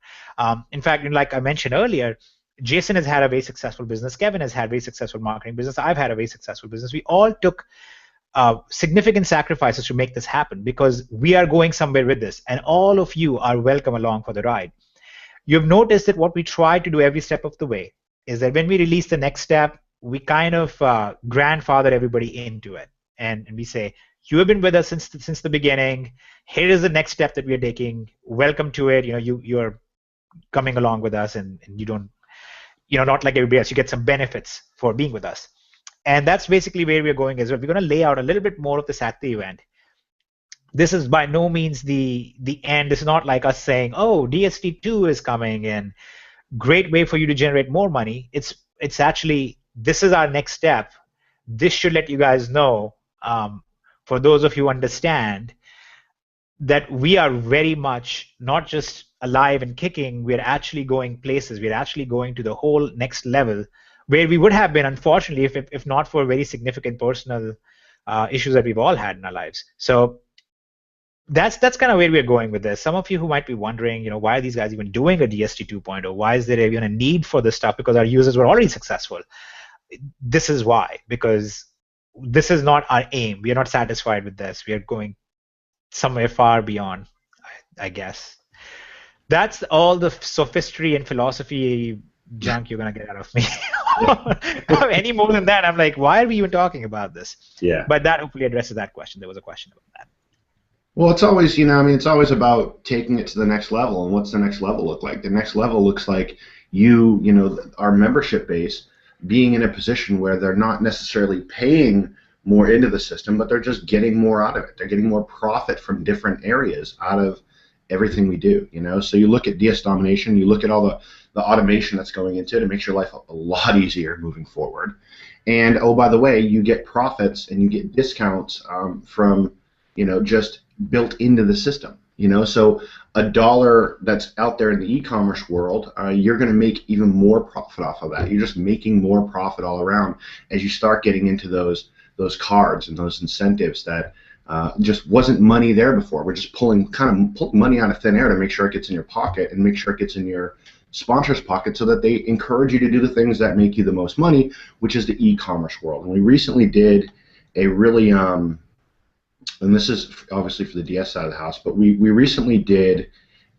In fact, like I mentioned earlier, Jason has had a very successful business. Kevin has had a very successful marketing business. I've had a very successful business. We all took significant sacrifices to make this happen because we are going somewhere with this, and all of you are welcome along for the ride. You've noticed that what we try to do every step of the way is that when we release the next step, we kind of grandfather everybody into it, and we say, you have been with us since the beginning. Here is the next step that we are taking. Welcome to it. You're coming along with us, and you don't, not like everybody else. You get some benefits for being with us. And that's basically where we're going as well. We're going to lay out a little bit more of this at the event. This is by no means the end. It's not like us saying, oh, DSD2 is coming and great way for you to generate more money. It's actually, this is our next step. This should let you guys know, for those of you who understand, that we are very much not just alive and kicking, we're actually going places. We're actually going to the whole next level where we would have been, unfortunately, if not for very significant personal issues that we've all had in our lives. So that's kind of where we're going with this. Some of you who might be wondering, why are these guys even doing a DSD 2.0? Why is there even a need for this stuff? Because our users were already successful. This is why, because this is not our aim. We are not satisfied with this. We are going somewhere far beyond, I guess. That's all the sophistry and philosophy junk you're going to get out of me. Any more than that, I'm like, why are we even talking about this? Yeah. But that hopefully addresses that question. There was a question about that. Well, it's always, it's always about taking it to the next level. And what's the next level look like? The next level looks like our membership base being in a position where they're not necessarily paying more into the system, but they're just getting more out of it. They're getting more profit from different areas out of everything we do, So you look at DS Domination, you look at all the automation that's going into it. It makes your life a lot easier moving forward. And, oh, by the way, you get profits and you get discounts from, just built into the system. So $1 that's out there in the e-commerce world, you're going to make even more profit off of that. You're just making more profit all around as you start getting into those cards and those incentives that just wasn't money there before. We're just pulling money out of thin air to make sure it gets in your pocket and make sure it gets in your sponsor's pocket so that they encourage you to do the things that make you the most money, which is the e-commerce world. And we recently did a really, and this is obviously for the DS side of the house, but we recently did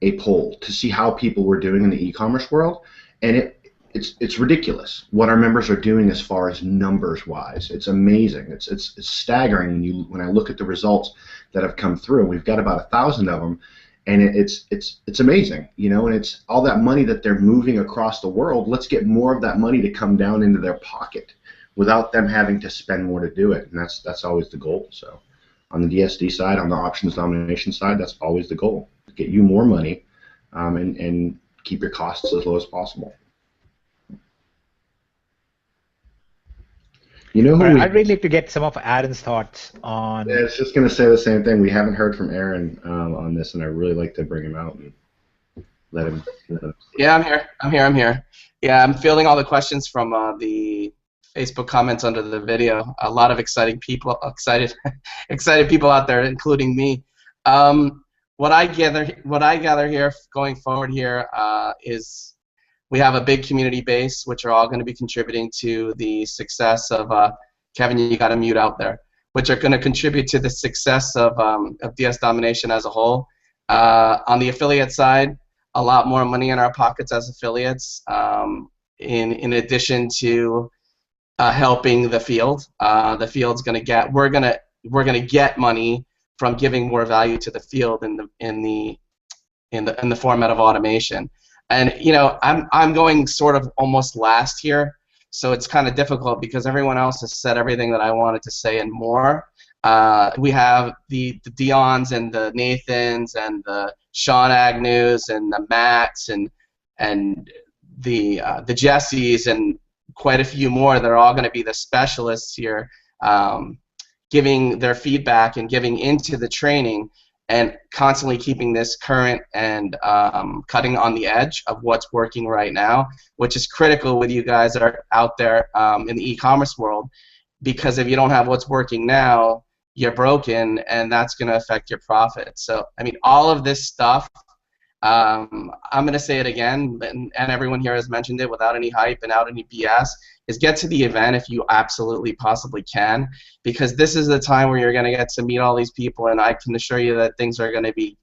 a poll to see how people were doing in the e-commerce world, and it's ridiculous what our members are doing as far as numbers wise. It's amazing. It's staggering when I look at the results that have come through. We've got about 1,000 of them, and it's amazing, you know, and it's all that money that they're moving across the world. Let's get more of that money to come down into their pocket without them having to spend more to do it, and that's always the goal. So on the DSD side, on the options domination side, that's always the goal: get you more money, and keep your costs as low as possible. You know who I'd really like to get some of Aaron's thoughts on. Yeah, I was just going to say the same thing. We haven't heard from Aaron on this, and I'd really like to bring him out and let him. Yeah, I'm here. Yeah, I'm fielding all the questions from the Facebook comments under the video. A lot of excited people out there, including me. What I gather here going forward here is we have a big community base, which are all going to be contributing to the success of Kevin. You got to mute out there. Which are going to contribute to the success of DS Domination as a whole. On the affiliate side, a lot more money in our pockets as affiliates. In addition to helping the field, the field's going to get. We're going to get money from giving more value to the field in the format of automation. And you know, I'm going sort of almost last here, so it's kind of difficult because everyone else has said everything that I wanted to say and more. We have the Dion's and the Nathans and the Sean Agnews and the Matts and the Jessies and quite a few more that are all going to be the specialists here, giving their feedback and giving into the training, and constantly keeping this current and cutting on the edge of what's working right now, which is critical with you guys that are out there in the e-commerce world, because if you don't have what's working now, you're broken, and that's going to affect your profit. So, I mean, all of this stuff, I'm going to say it again, and everyone here has mentioned it without any hype and without any BS, is get to the event if you absolutely possibly can, because this is the time where you're going to get to meet all these people, and I can assure you that things are going to be,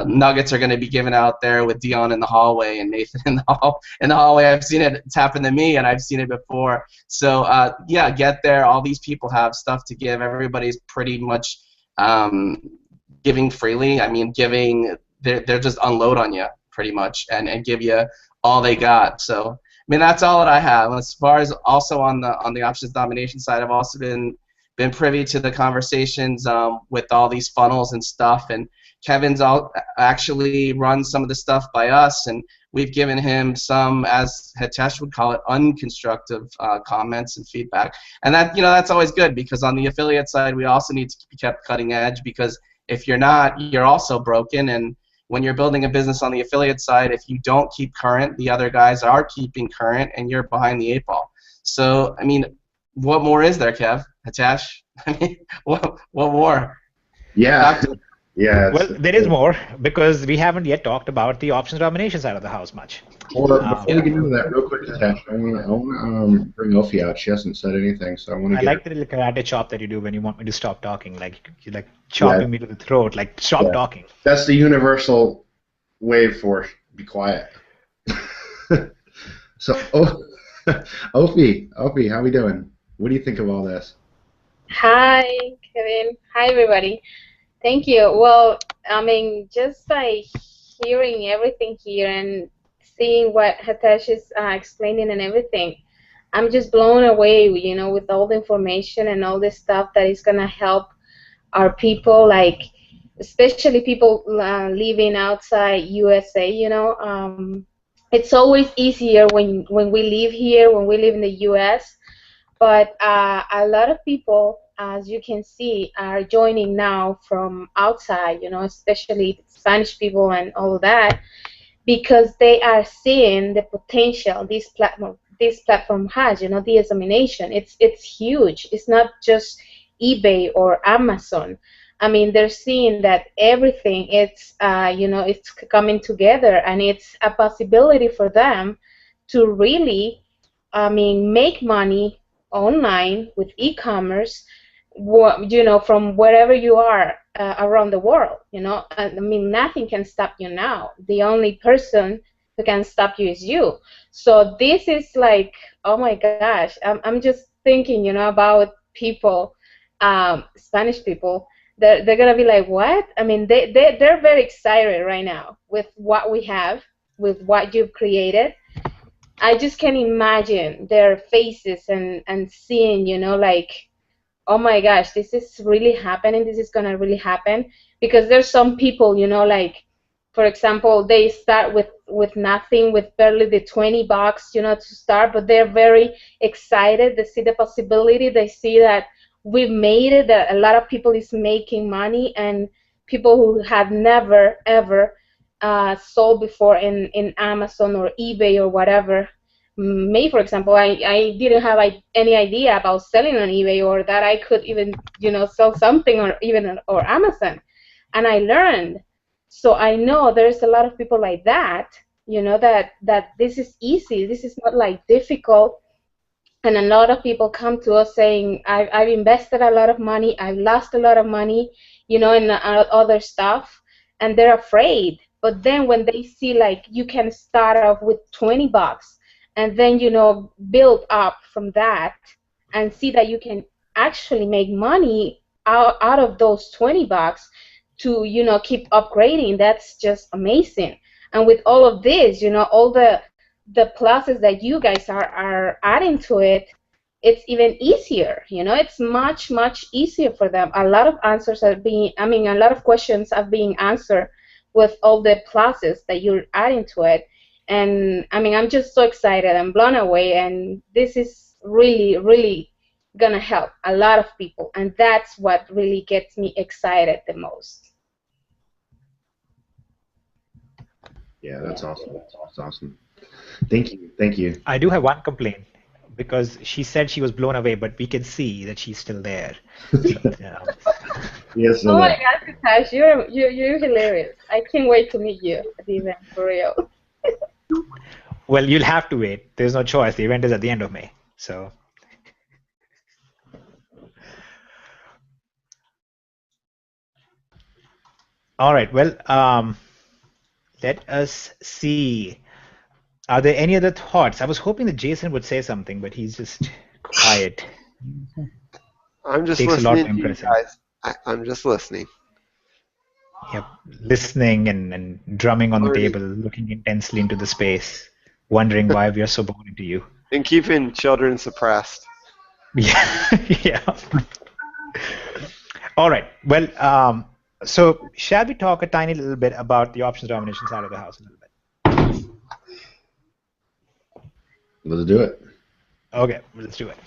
nuggets are going to be given out there with Dion in the hallway and Nathan in the hallway. I've seen it. It's happened to me, and I've seen it before. So, yeah, get there. All these people have stuff to give. Everybody's pretty much giving freely. I mean, they're just unload on you pretty much and give you all they got. So, I mean, that's all that I have. As far as also on the options domination side, I've also been privy to the conversations with all these funnels and stuff, and Kevin's actually run some of the stuff by us, and we've given him some, as Hitesh would call it, unconstructive comments and feedback. And that, you know, that's always good, because on the affiliate side, we also need to be kept cutting edge, because if you're not, you're also broken. And when you're building a business on the affiliate side, if you don't keep current, the other guys are keeping current, and you're behind the 8 ball. So, I mean, what more is there, Kev? Hitesh? I mean, what more? Yeah. Yeah. Well, there is more, because we haven't yet talked about the options domination side of the house much. Well, before we get into that, real quick, Hitesh, I want to bring Ophi out. She hasn't said anything, so I want to. I like the little karate chop that you do when you want me to stop talking, like you like chopping me to the throat, like stop talking. That's the universal wave for be quiet. So, Ophi, how we doing? What do you think of all this? Hi, Kevin. Hi, everybody. Thank you. Well, I mean, just by hearing everything here and seeing what Hitesh is explaining and everything, I'm just blown away, you know, with all the information and all this stuff that is going to help our people, like especially people living outside USA, you know. It's always easier when we live here, when we live in the US, but a lot of people, as you can see, are joining now from outside, you know, especially Spanish people and all of that, because they are seeing the potential this platform has, you know, DS Domination. It's huge. It's not just eBay or Amazon. I mean, they're seeing that everything, it's, you know, it's coming together, and it's a possibility for them to really, I mean, make money online with e-commerce, you know, from wherever you are around the world, you know. I mean, nothing can stop you now. The only person who can stop you is you. So this is like, oh my gosh, I'm just thinking, you know, about people, Spanish people, they're gonna be like, what? I mean, they're very excited right now with what we have, with what you've created. I just can imagine their faces and seeing, like, oh my gosh, this is really happening. This is gonna really happen, because there's some people, like, for example, they start with nothing, with barely the $20, to start, but they're very excited. They see the possibility. They see that we've made it, that a lot of people is making money, and people who have never ever sold before in Amazon or eBay or whatever. Me, for example, I didn't have any idea about selling on eBay, or that I could even, sell something, or even or Amazon, and I learned. So I know there's a lot of people like that, that this is easy. This is not like difficult. And a lot of people come to us saying, I've invested a lot of money, I've lost a lot of money, in other stuff, and they're afraid. But then when they see, like, you can start off with $20, and then, build up from that, and see that you can actually make money out of those $20 to, keep upgrading, that's just amazing. And with all of this, all the pluses that you guys are adding to it, it's even easier. It's much, much easier for them. A lot of a lot of questions are being answered with all the pluses that you're adding to it. And I'm just so excited and blown away, and this is really, really gonna help a lot of people, and that's what really gets me excited the most. Yeah, that's awesome. That's awesome. Thank you. Thank you. I do have one complaint, because she said she was blown away, but we can see that she's still there. Yes. Oh my God, Tash, you're hilarious. I can't wait to meet you at the event, for real. Well, you'll have to wait. There's no choice. The event is at the end of May. So. All right. Well, let us see. Are there any other thoughts? I was hoping that Jason would say something, but he's just quiet. I'm just Takes a lot to listening to you impress him. guys. I'm just listening. Yep, listening and drumming on the Already. table, looking intensely into the space, wondering why we are so boring to you. And keeping children suppressed. Yeah, yeah. All right. Well, so shall we talk a tiny little bit about the options domination side of the house a little bit? Let's do it. Okay, let's do it.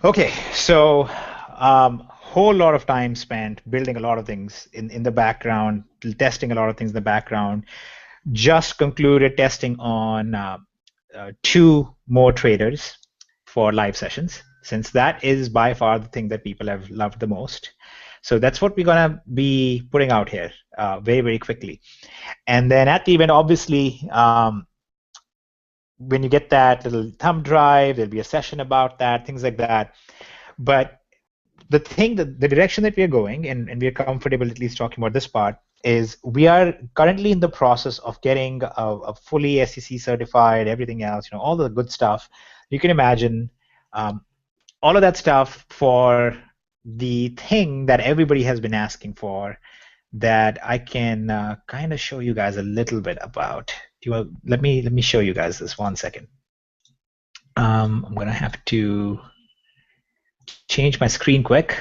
Okay, so whole lot of time spent building a lot of things in the background, testing a lot of things in the background. Just concluded testing on 2 more traders for live sessions, since that is by far the thing that people have loved the most. So that's what we're going to be putting out here very, very quickly. And then at the event, obviously, when you get that little thumb drive, there'll be a session about that, things like that. But the direction that we are going, and we are comfortable at least talking about this part, is we are currently in the process of getting a fully SEC certified, everything else, all the good stuff. You can imagine all of that stuff for the thing that everybody has been asking for, that I can kind of show you guys a little bit about. Let me show you guys this 1 second. I'm gonna have to change my screen quick.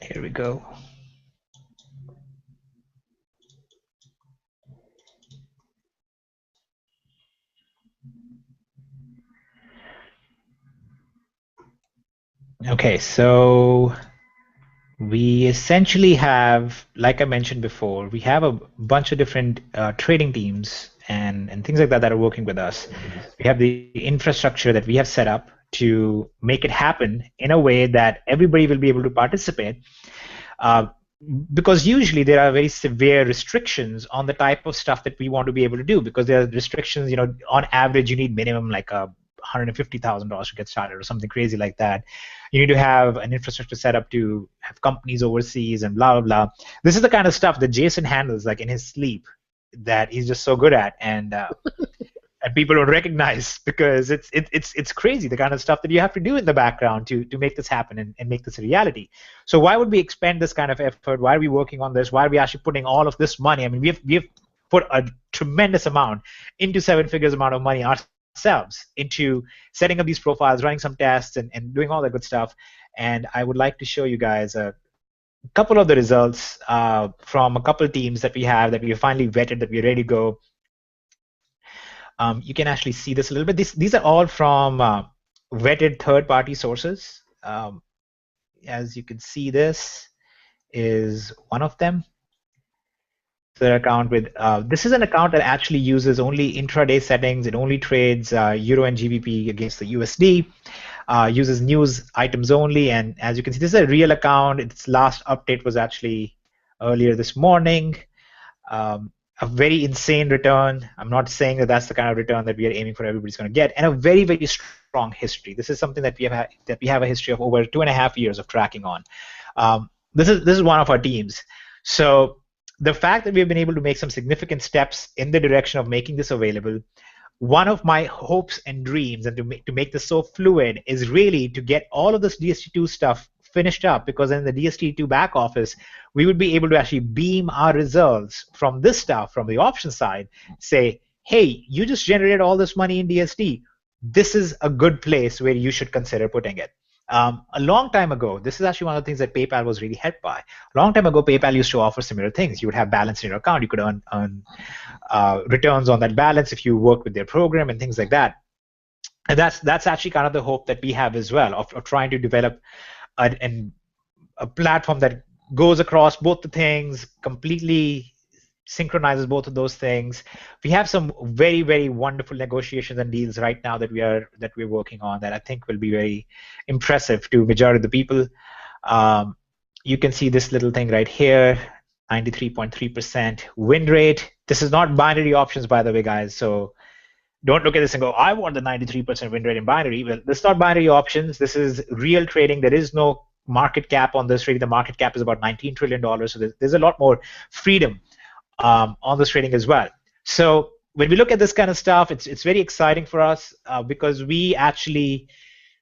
And here we go. Okay, so we essentially have, like I mentioned before, we have a bunch of different trading teams and things like that are working with us. We have the infrastructure that we have set up to make it happen in a way that everybody will be able to participate. Because usually there are very severe restrictions on the type of stuff that we want to be able to do, because there are restrictions, on average you need minimum like $150,000 to get started or something crazy like that. You need to have an infrastructure set up to have companies overseas and blah, blah, blah. This is the kind of stuff that Jason handles like in his sleep, that he's just so good at. And and people don't recognize because it's crazy the kind of stuff that you have to do in the background to make this happen and make this a reality. So why would we expend this kind of effort? Why are we working on this? Why are we actually putting all of this money? I mean, we have put a tremendous amount into 7 figures amount of money ourselves into setting up these profiles, running some tests, and doing all that good stuff. And I would like to show you guys a couple of the results from a couple of teams that we have that we finally vetted, that we're ready to go. You can actually see this a little bit. These are all from vetted third-party sources. As you can see, this is one of them. The account with this is an account that actually uses only intraday settings. It only trades Euro and GBP against the USD. Uses news items only, and as you can see, this is a real account. Its last update was actually earlier this morning. A very insane return. I'm not saying that that's the kind of return that we are aiming for everybody's going to get, and a very, very strong history. This is something that we have a history of over 2.5 years of tracking on. This is one of our teams. So the fact that we've been able to make some significant steps in the direction of making this available, one of my hopes and dreams, and to make this so fluid, is really to get all of this DSD2 stuff finished up, because in the DSD2 back office, we would be able to actually beam our results from this stuff, from the option side, say, hey, you just generated all this money in DSD. This is a good place where you should consider putting it. A long time ago, this is actually one of the things that PayPal was really helped by. A long time ago, PayPal used to offer similar things. You would have balance in your account. You could earn returns on that balance if you worked with their program and things like that. And that's actually kind of the hope that we have as well, of trying to develop a platform that goes across both the things, completely synchronizes both of those things. We have some very, very wonderful negotiations and deals right now that we're working on that I think will be very impressive to majority of the people. You can see this little thing right here, 93.3% win rate. This is not binary options, by the way, guys. So don't look at this and go, I want the 93% win rate in binary. Well, this is not binary options. This is real trading. There is no market cap on this trading. The market cap is about $19 trillion. So there's a lot more freedom on this trading as well. So when we look at this kind of stuff, it's very exciting for us because we actually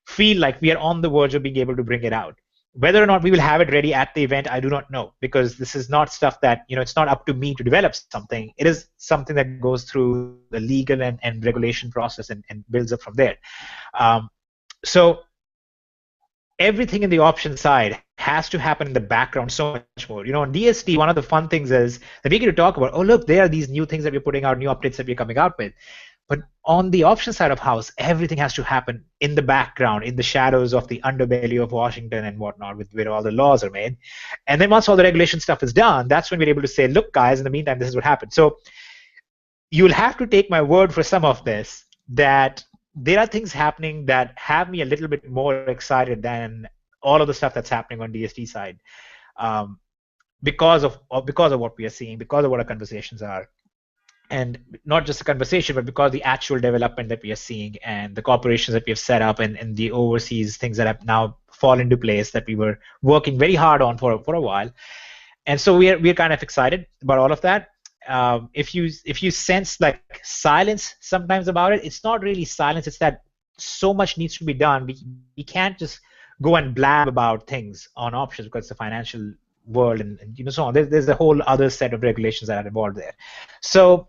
feel like we are on the verge of being able to bring it out. Whether or not we will have it ready at the event, I do not know, because this is not stuff that, it's not up to me to develop something. It is something that goes through the legal and regulation process and builds up from there. So everything in the option side has to happen in the background so much more. On DSD, one of the fun things is that we get to talk about, oh, look, there are these new things that we're putting out, new updates that we're coming out with. But on the option side of house, everything has to happen in the background, in the shadows of the underbelly of Washington and whatnot, where all the laws are made. And then once all the regulation stuff is done, that's when we're able to say, look, guys, in the meantime, this is what happened. So you'll have to take my word for some of this, that there are things happening that have me a little bit more excited than all of the stuff that's happening on DSD side, because of what we are seeing, because of what our conversations are. And not just a conversation, but because the actual development that we are seeing and the corporations that we have set up and the overseas things that have now fallen into place that we were working very hard on for a while. And so we're kind of excited about all of that. If you sense like silence sometimes about it, it's not really silence. It's that so much needs to be done. We can't just go and blab about things on options because it's the financial world and so on. There's a whole other set of regulations that are involved there. So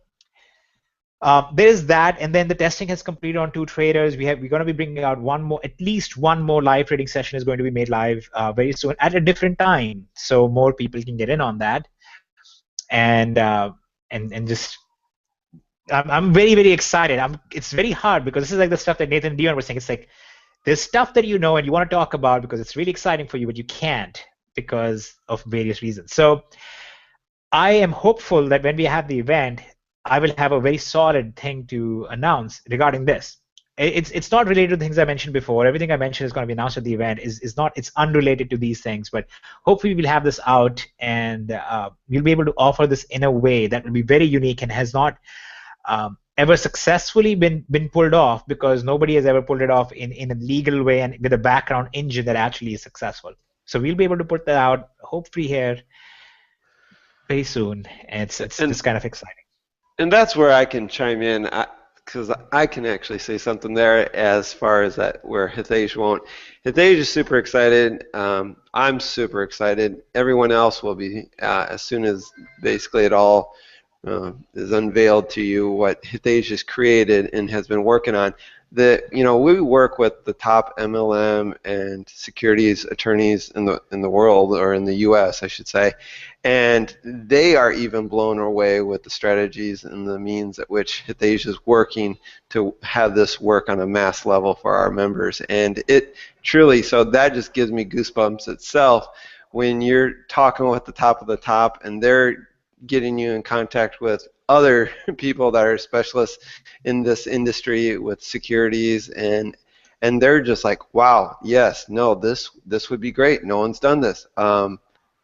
there's that, and then the testing has completed on 2 traders. We're going to be bringing out at least one more live trading session is going to be made live very soon at a different time, so more people can get in on that. And just I'm very, very excited. It's very hard because this is like the stuff that Nathan and Dion were saying. It's like there's stuff that you know and you want to talk about because it's really exciting for you, but you can't because of various reasons. So I am hopeful that when we have the event, I will have a very solid thing to announce regarding this. It's not related to the things I mentioned before. Everything I mentioned is going to be announced at the event. It's unrelated to these things, but hopefully we'll have this out and we'll be able to offer this in a way that will be very unique and has not ever successfully been pulled off, because nobody has ever pulled it off in a legal way and with a background engine that actually is successful. So we'll be able to put that out hopefully here very soon. And it's kind of exciting. And that's where I can chime in, because I can actually say something there as far as that where Hitesh won't. Hitesh is super excited. I'm super excited. Everyone else will be as soon as basically it all is unveiled to you what Hitesh has created and has been working on. We work with the top MLM and securities attorneys in the world, or in the U.S., I should say, and they are even blown away with the strategies and the means at which Hitesh is working to have this work on a mass level for our members. And it truly, so that just gives me goosebumps itself when you're talking with the top of the top and they're getting you in contact with other people that are specialists in this industry with securities, and they're just like, wow, yes, no, this would be great. No one's done this.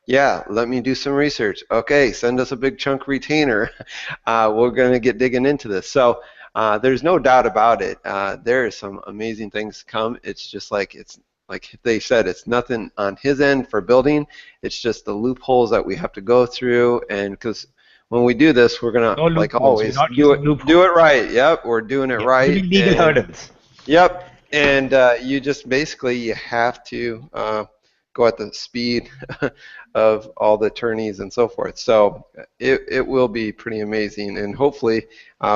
Yeah, let me do some research. Okay, send us a big chunk retainer. We're going to get digging into this. So there's no doubt about it. There are some amazing things to come. It's just like they said, it's nothing on his end for building. It's just the loopholes that we have to go through, and because when we do this, we're gonna, like always, do it right. Yep, we're doing it right. Legal hurdles. Yep, and you just basically you have to go at the speed of all the attorneys and so forth. So it will be pretty amazing, and hopefully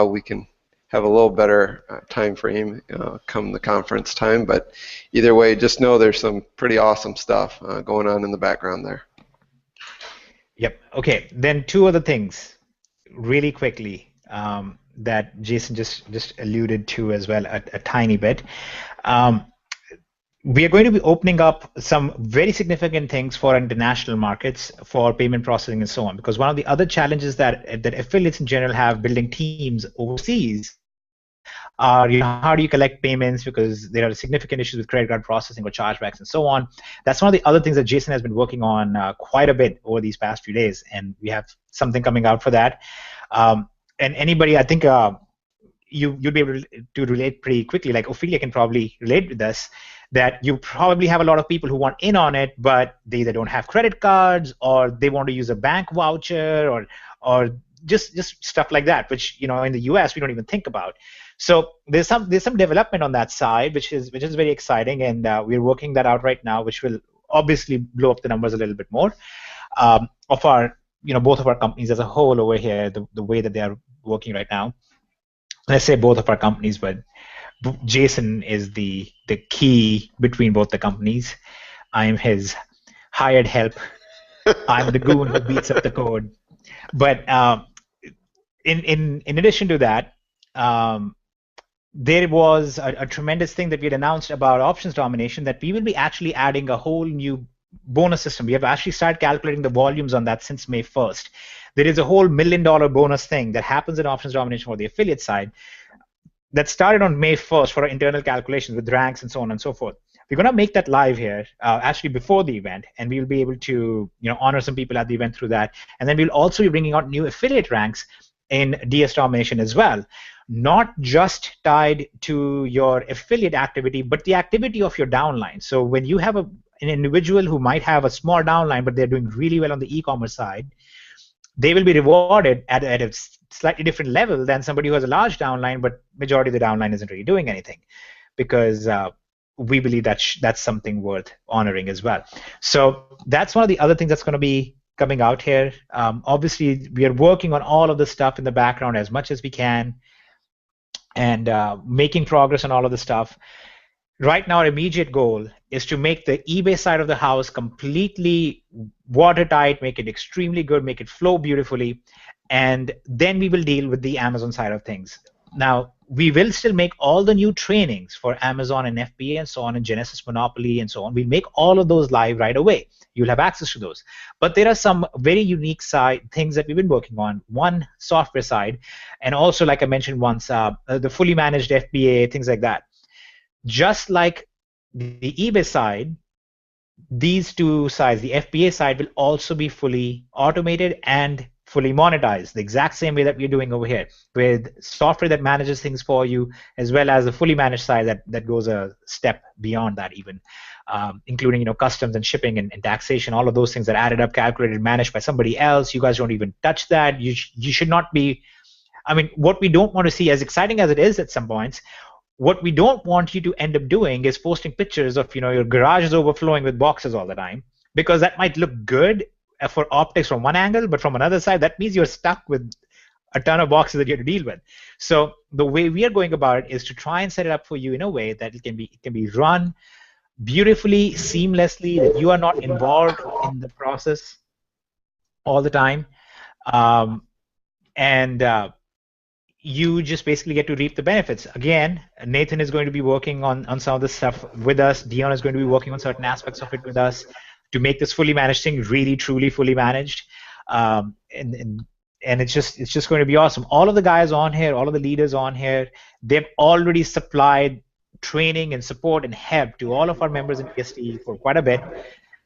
we can have a little better time frame come the conference time. But either way, just know there's some pretty awesome stuff going on in the background there. Yep. Okay. Then two other things, really quickly, that Jason just alluded to as well a tiny bit. We are going to be opening up some very significant things for international markets for payment processing and so on. Because one of the other challenges that affiliates in general have building teams overseas are, how do you collect payments, because there are significant issues with credit card processing or chargebacks and so on. That's one of the other things that Jason has been working on quite a bit over these past few days, and we have something coming out for that. And anybody, I think you'll be able to relate pretty quickly, like Ophelia can probably relate with this, that you probably have a lot of people who want in on it, but they either don't have credit cards or they want to use a bank voucher or just stuff like that, which in the US we don't even think about. So there's some development on that side, which is very exciting, and we're working that out right now, which will obviously blow up the numbers a little bit more of our both of our companies as a whole over here, the way that they are working right now. Let's say both of our companies, but Jason is the key between both the companies. I'm his hired help. I'm the goon who beats up the code. But in addition to that, there was a tremendous thing that we had announced about options domination, that we will be actually adding a whole new bonus system. We have actually started calculating the volumes on that since May 1st. There is a whole $1 million bonus thing that happens in options domination for the affiliate side that started on May 1st for our internal calculations with ranks and so on and so forth. We're going to make that live here, actually before the event, and we'll be able to honor some people at the event through that. And then we'll also be bringing out new affiliate ranks in DS Domination as well, not just tied to your affiliate activity, but the activity of your downline. So when you have an individual who might have a small downline, but they're doing really well on the e-commerce side, they will be rewarded at a slightly different level than somebody who has a large downline, but majority of the downline isn't really doing anything, because we believe that's something worth honoring as well. So that's one of the other things that's going to be coming out here. Obviously, we are working on all of this stuff in the background as much as we can, and making progress on all of this stuff. Right now, our immediate goal is to make the eBay side of the house completely watertight, make it extremely good, make it flow beautifully, and then we will deal with the Amazon side of things. Now, we will still make all the new trainings for Amazon and FBA and so on, and Genesis Monopoly and so on. We'll make all of those live right away. You'll have access to those. But there are some very unique things that we've been working on. One, software side, and also, like I mentioned once, the fully managed FBA, things like that. Just like the eBay side, these two sides, the FBA side, will also be fully automated and fully monetized, the exact same way that we're doing over here, with software that manages things for you, as well as the fully managed side that goes a step beyond that even, including customs and shipping and taxation, all of those things that added up, calculated, managed by somebody else. You guys don't even touch that. You should not be I mean, what we don't want to see, as exciting as it is at some points, what we don't want you to end up doing is posting pictures of, your garage is overflowing with boxes all the time, because that might look good for optics from one angle, but from another side, that means you're stuck with a ton of boxes that you have to deal with. So the way we are going about it is to try and set it up for you in a way that it can be run beautifully, seamlessly, that you are not involved in the process all the time, and you just basically get to reap the benefits. Again, Nathan is going to be working on some of this stuff with us. Dion is going to be working on certain aspects of it with us to make this fully managed thing really, truly fully managed. And it's just going to be awesome. All of the guys on here, all of the leaders on here, they've already supplied training and support and help to all of our members in DSD for quite a bit.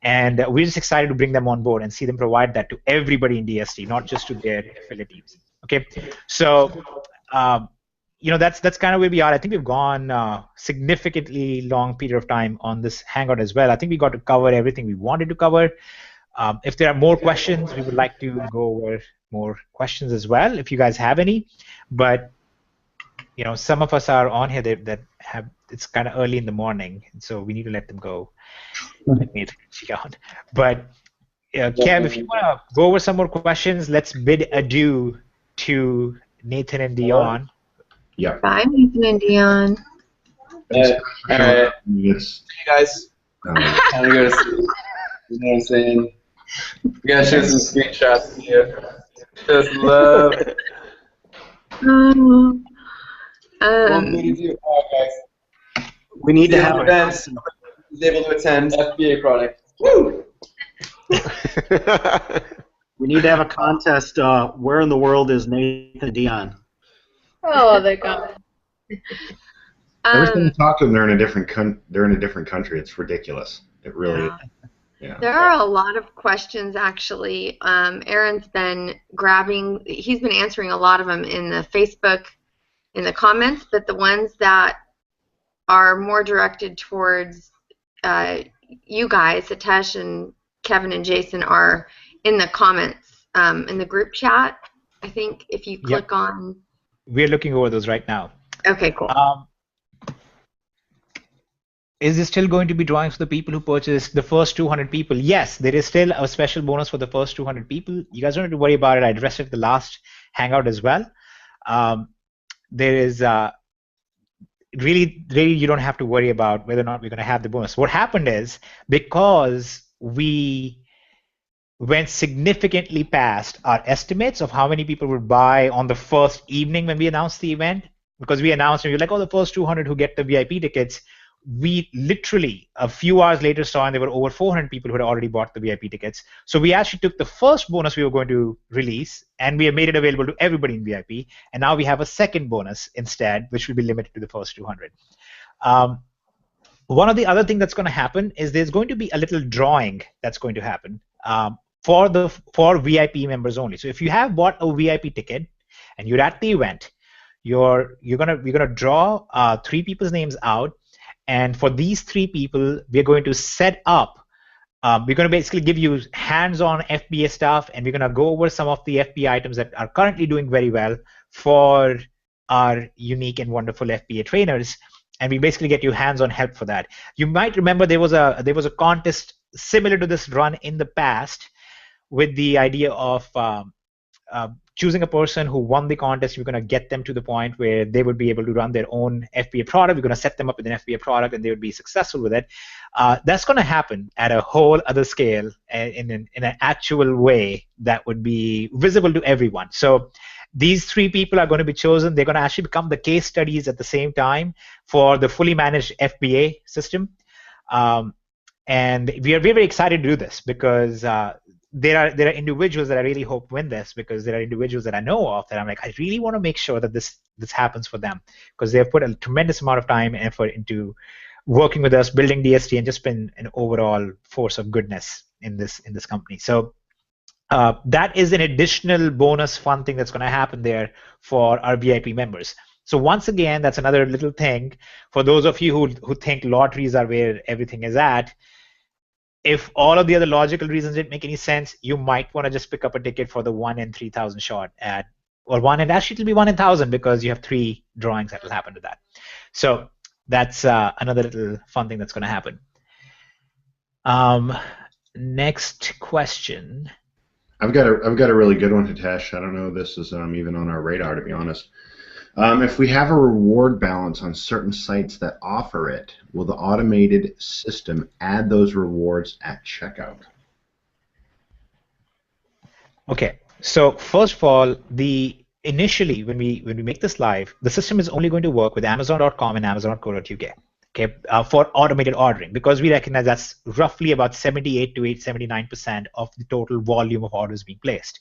And we're just excited to bring them on board and see them provide that to everybody in DSD, not just to their affiliate teams. Okay, so that's kind of where we are. I think we've gone significantly long period of time on this Hangout as well. I think we got to cover everything we wanted to cover. If there are more questions, we would like to go over more questions as well, if you guys have any. But some of us are on here that have, it's kind of early in the morning, so we need to let them go. But Kev, if you want to go over some more questions, let's bid adieu to Nathan and Dion. Yeah. Bye, Nathan and Dion. All right. Yes. You guys. Time to go to sleep. You know what I'm saying? We gotta show some screenshots here. Just love. Guys. We need to have events. He's able to attend FBA product. Woo! We need to have a contest. Where in the world is Nathan Dion? Oh, they're gone. Every time you talk to them, they're in a different country. It's ridiculous. It really is. Yeah. There are a lot of questions, actually. Aaron's been he's been answering a lot of them in the Facebook, in the comments, but the ones that are more directed towards you guys, Hitesh and Kevin and Jason, are in the comments, in the group chat. I think if you click on... We're looking over those right now. Okay, cool. Is there still going to be drawings for the people who purchase the first 200 people? Yes, there is still a special bonus for the first 200 people. You guys don't have to worry about it. I addressed it at the last Hangout as well. There is really you don't have to worry about whether or not we're going to have the bonus. What happened is, because we went significantly past our estimates of how many people would buy on the first evening when we announced the event, because we announced and we were like, oh, the first 200 who get the VIP tickets, we literally a few hours later saw, and there were over 400 people who had already bought the VIP tickets. So we actually took the first bonus we were going to release, and we have made it available to everybody in VIP. And now we have a second bonus instead, which will be limited to the first 200. One of the other things that's going to happen is there's going to be a little drawing that's going to happen for VIP members only. So if you have bought a VIP ticket and you're at the event, we're gonna draw 3 people's names out. And for these 3 people, we're going to set up, we're going to basically give you hands-on FBA stuff, and we're going to go over some of the FBA items that are currently doing very well for our unique and wonderful FBA trainers, and we basically get you hands-on help for that. You might remember there was a contest similar to this run in the past, with the idea of choosing a person who won the contest. We're going to get them to the point where they would be able to run their own FBA product. We're going to set them up with an FBA product, and they would be successful with it. That's going to happen at a whole other scale, in an actual way that would be visible to everyone. So these 3 people are going to be chosen. They're going to actually become the case studies at the same time for the fully managed FBA system. And we are very, very excited to do this, because there are individuals that I really hope win this, because there are individuals that I know of that I'm like, I really want to make sure that this happens for them, because they have put a tremendous amount of time and effort into working with us, building DSD, and just been an overall force of goodness in this company. So that is an additional bonus fun thing that's going to happen there for our VIP members. So once again, that's another little thing for those of you who think lotteries are where everything is at. If all of the other logical reasons didn't make any sense, you might want to just pick up a ticket for the 1 in 3,000 shot at or one, and actually it'll be 1 in 1,000 because you have 3 drawings that will happen to that. So that's another little fun thing that's going to happen. Next question. I've got a really good one, Hitesh. I don't know if this is even on our radar, to be honest. If we have a reward balance on certain sites that offer it, will the automated system add those rewards at checkout? Okay. So first of all, initially when we make this live, the system is only going to work with Amazon.com and Amazon.co.uk. Okay, for automated ordering, because we recognize that's roughly about 78 to 79% of the total volume of orders being placed.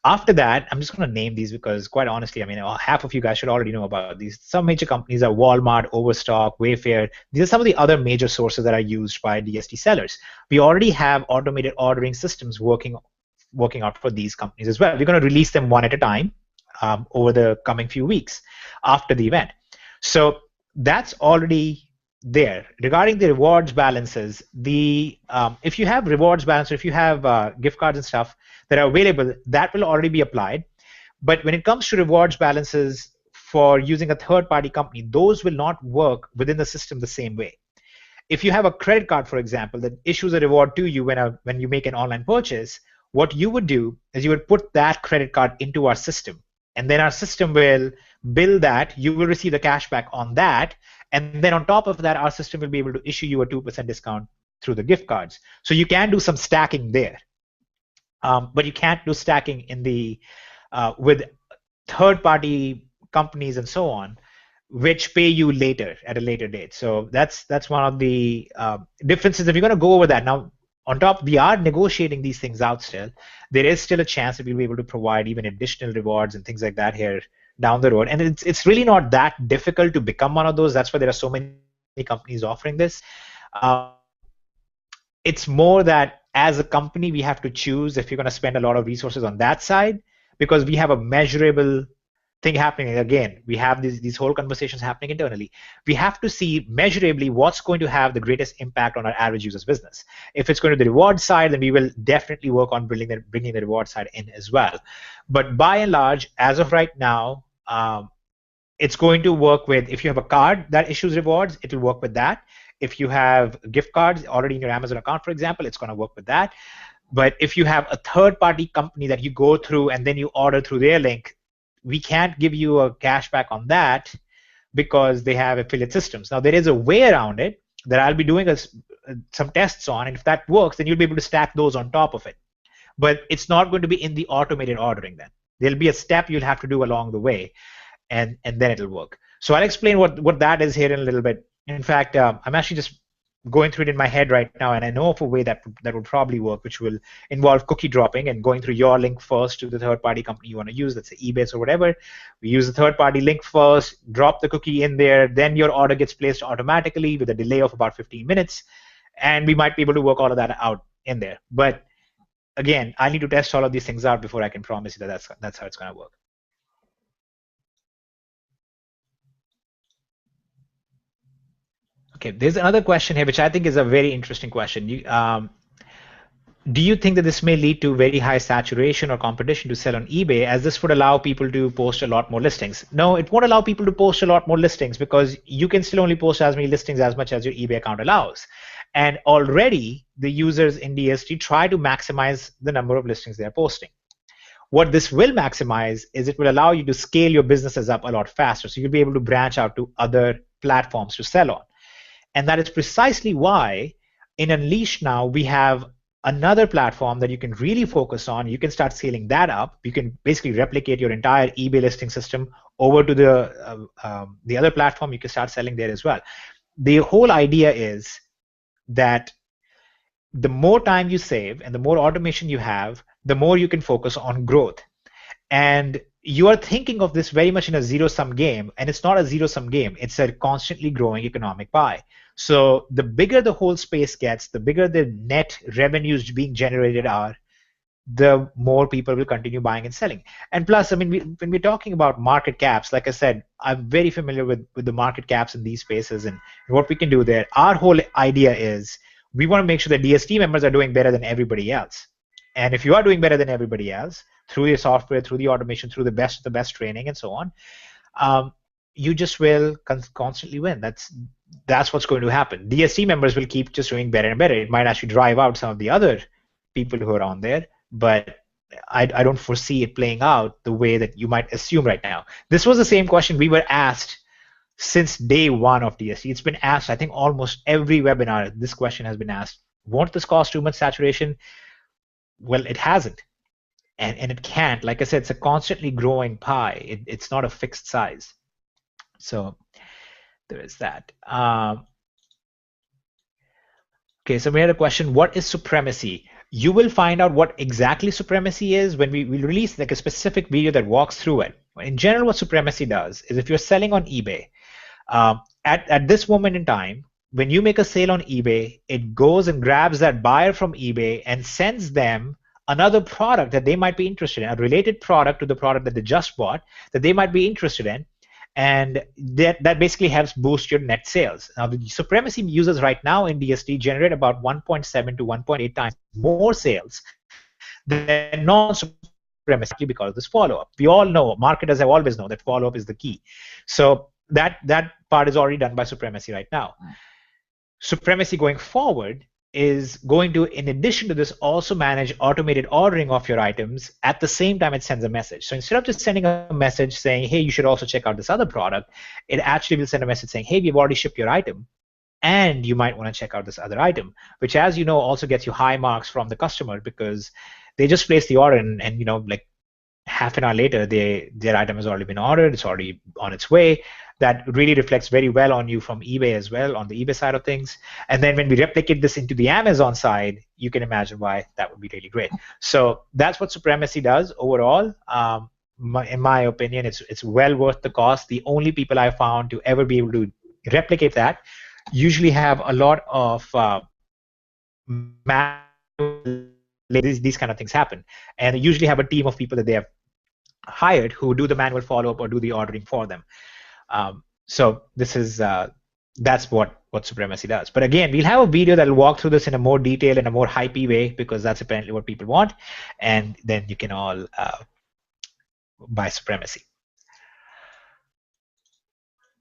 After that, I'm just going to name these because, quite honestly, I mean, half of you guys should already know about these. Some major companies are Walmart, Overstock, Wayfair. These are some of the other major sources that are used by DSD sellers. We already have automated ordering systems working out for these companies as well. We're going to release them one at a time over the coming few weeks after the event. So that's already there. Regarding the rewards balances, if you have rewards balance, or if you have gift cards and stuff that are available, that will already be applied. But when it comes to rewards balances for using a third-party company, those will not work within the system the same way. If you have a credit card, for example, that issues a reward to you when you make an online purchase, what you would do is you would put that credit card into our system, and then our system will bill that. You will receive the cash back on that, and then on top of that, our system will be able to issue you a 2% discount through the gift cards. So you can do some stacking there, but you can't do stacking in with third-party companies and so on, which pay you later at a later date. So that's one of the differences. If you're going to go over that now. On top, we are negotiating these things out still. There is still a chance that we'll be able to provide even additional rewards and things like that here down the road. And it's really not that difficult to become one of those. That's why there are so many companies offering this. It's more that as a company, we have to choose if you're going to spend a lot of resources on that side, because we have a measurable thing happening. Again, we have these whole conversations happening internally. We have to see measurably what's going to have the greatest impact on our average user's business. If it's going to the reward side, then we will definitely work on bringing the reward side in as well. But by and large, as of right now, it's going to work with, if you have a card that issues rewards, it will work with that. If you have gift cards already in your Amazon account, for example, it's going to work with that. But if you have a third-party company that you go through and then you order through their link, we can't give you a cashback on that because they have affiliate systems. Now, there is a way around it that I'll be doing some tests on, and if that works, then you'll be able to stack those on top of it. But it's not going to be in the automated ordering then. There'll be a step you'll have to do along the way, and then it'll work. So I'll explain what that is here in a little bit. In fact, I'm actually just going through it in my head right now, and I know of a way that would probably work, which will involve cookie dropping and going through your link first to the third-party company you want to use, let's say eBay or whatever. We use the third-party link first, drop the cookie in there, then your order gets placed automatically with a delay of about 15 minutes, and we might be able to work all of that out in there. But again, I need to test all of these things out before I can promise you that that's how it's going to work. Okay, there's another question here, which I think is a very interesting question. Do you think that this may lead to very high saturation or competition to sell on eBay, as this would allow people to post a lot more listings? No, it won't allow people to post a lot more listings, because you can still only post as many listings as much as your eBay account allows. And already the users in DSD try to maximize the number of listings they're posting. What this will maximize is it will allow you to scale your businesses up a lot faster. So you'll be able to branch out to other platforms to sell on. And that is precisely why in Unleash now we have another platform that you can really focus on. You can start scaling that up. You can basically replicate your entire eBay listing system over to the other platform. You can start selling there as well. The whole idea is that the more time you save and the more automation you have, the more you can focus on growth. And you are thinking of this very much in a zero-sum game, and it's not a zero-sum game. It's a constantly growing economic pie. So the bigger the whole space gets, the bigger the net revenues being generated are, the more people will continue buying and selling. And plus, I mean, when we're talking about market caps, like I said, I'm very familiar with the market caps in these spaces and what we can do there. Our whole idea is we want to make sure that DST members are doing better than everybody else. And if you are doing better than everybody else, through your software, through the automation, through the best training, and so on, you just will constantly win. That's what's going to happen. DSD members will keep just doing better and better. It might actually drive out some of the other people who are on there, but I don't foresee it playing out the way that you might assume right now. This was the same question we were asked since day one of DSD. It's been asked, I think, almost every webinar. This question has been asked. Won't this cause too much saturation? Well, it hasn't, and it can't. Like I said, it's a constantly growing pie. It's not a fixed size. So there is that. Okay, so we had a question. What is supremacy? You will find out what exactly supremacy is when we release like a specific video that walks through it. In general, what supremacy does is if you're selling on eBay, at this moment in time, when you make a sale on eBay, it goes and grabs that buyer from eBay and sends them another product that they might be interested in, a related product to the product that they just bought that they might be interested in, and that basically helps boost your net sales. Now, the supremacy users right now in DSD generate about 1.7 to 1.8 times more sales than non-supremacy because of this follow-up. We all know, marketers have always known that follow-up is the key. So that part is already done by supremacy right now. Supremacy going forward is going to, in addition to this, also manage automated ordering of your items at the same time it sends a message. So instead of just sending a message saying, hey, you should also check out this other product, it actually will send a message saying, hey, we've already shipped your item, and you might want to check out this other item, which, as you know, also gets you high marks from the customer because they just place the order and you know, like half an hour later, their item has already been ordered, it's already on its way. That really reflects very well on you from eBay as well, on the eBay side of things. And then when we replicate this into the Amazon side, you can imagine why that would be really great. So that's what supremacy does overall. In my opinion, it's well worth the cost. The only people I found to ever be able to replicate that usually have a lot of these kind of things happen, and they usually have a team of people that they have hired who do the manual follow-up or do the ordering for them. So this is that's what supremacy does. But again, we'll have a video that will walk through this in a more detailed and a more hypey way because that's apparently what people want, and then you can all buy supremacy.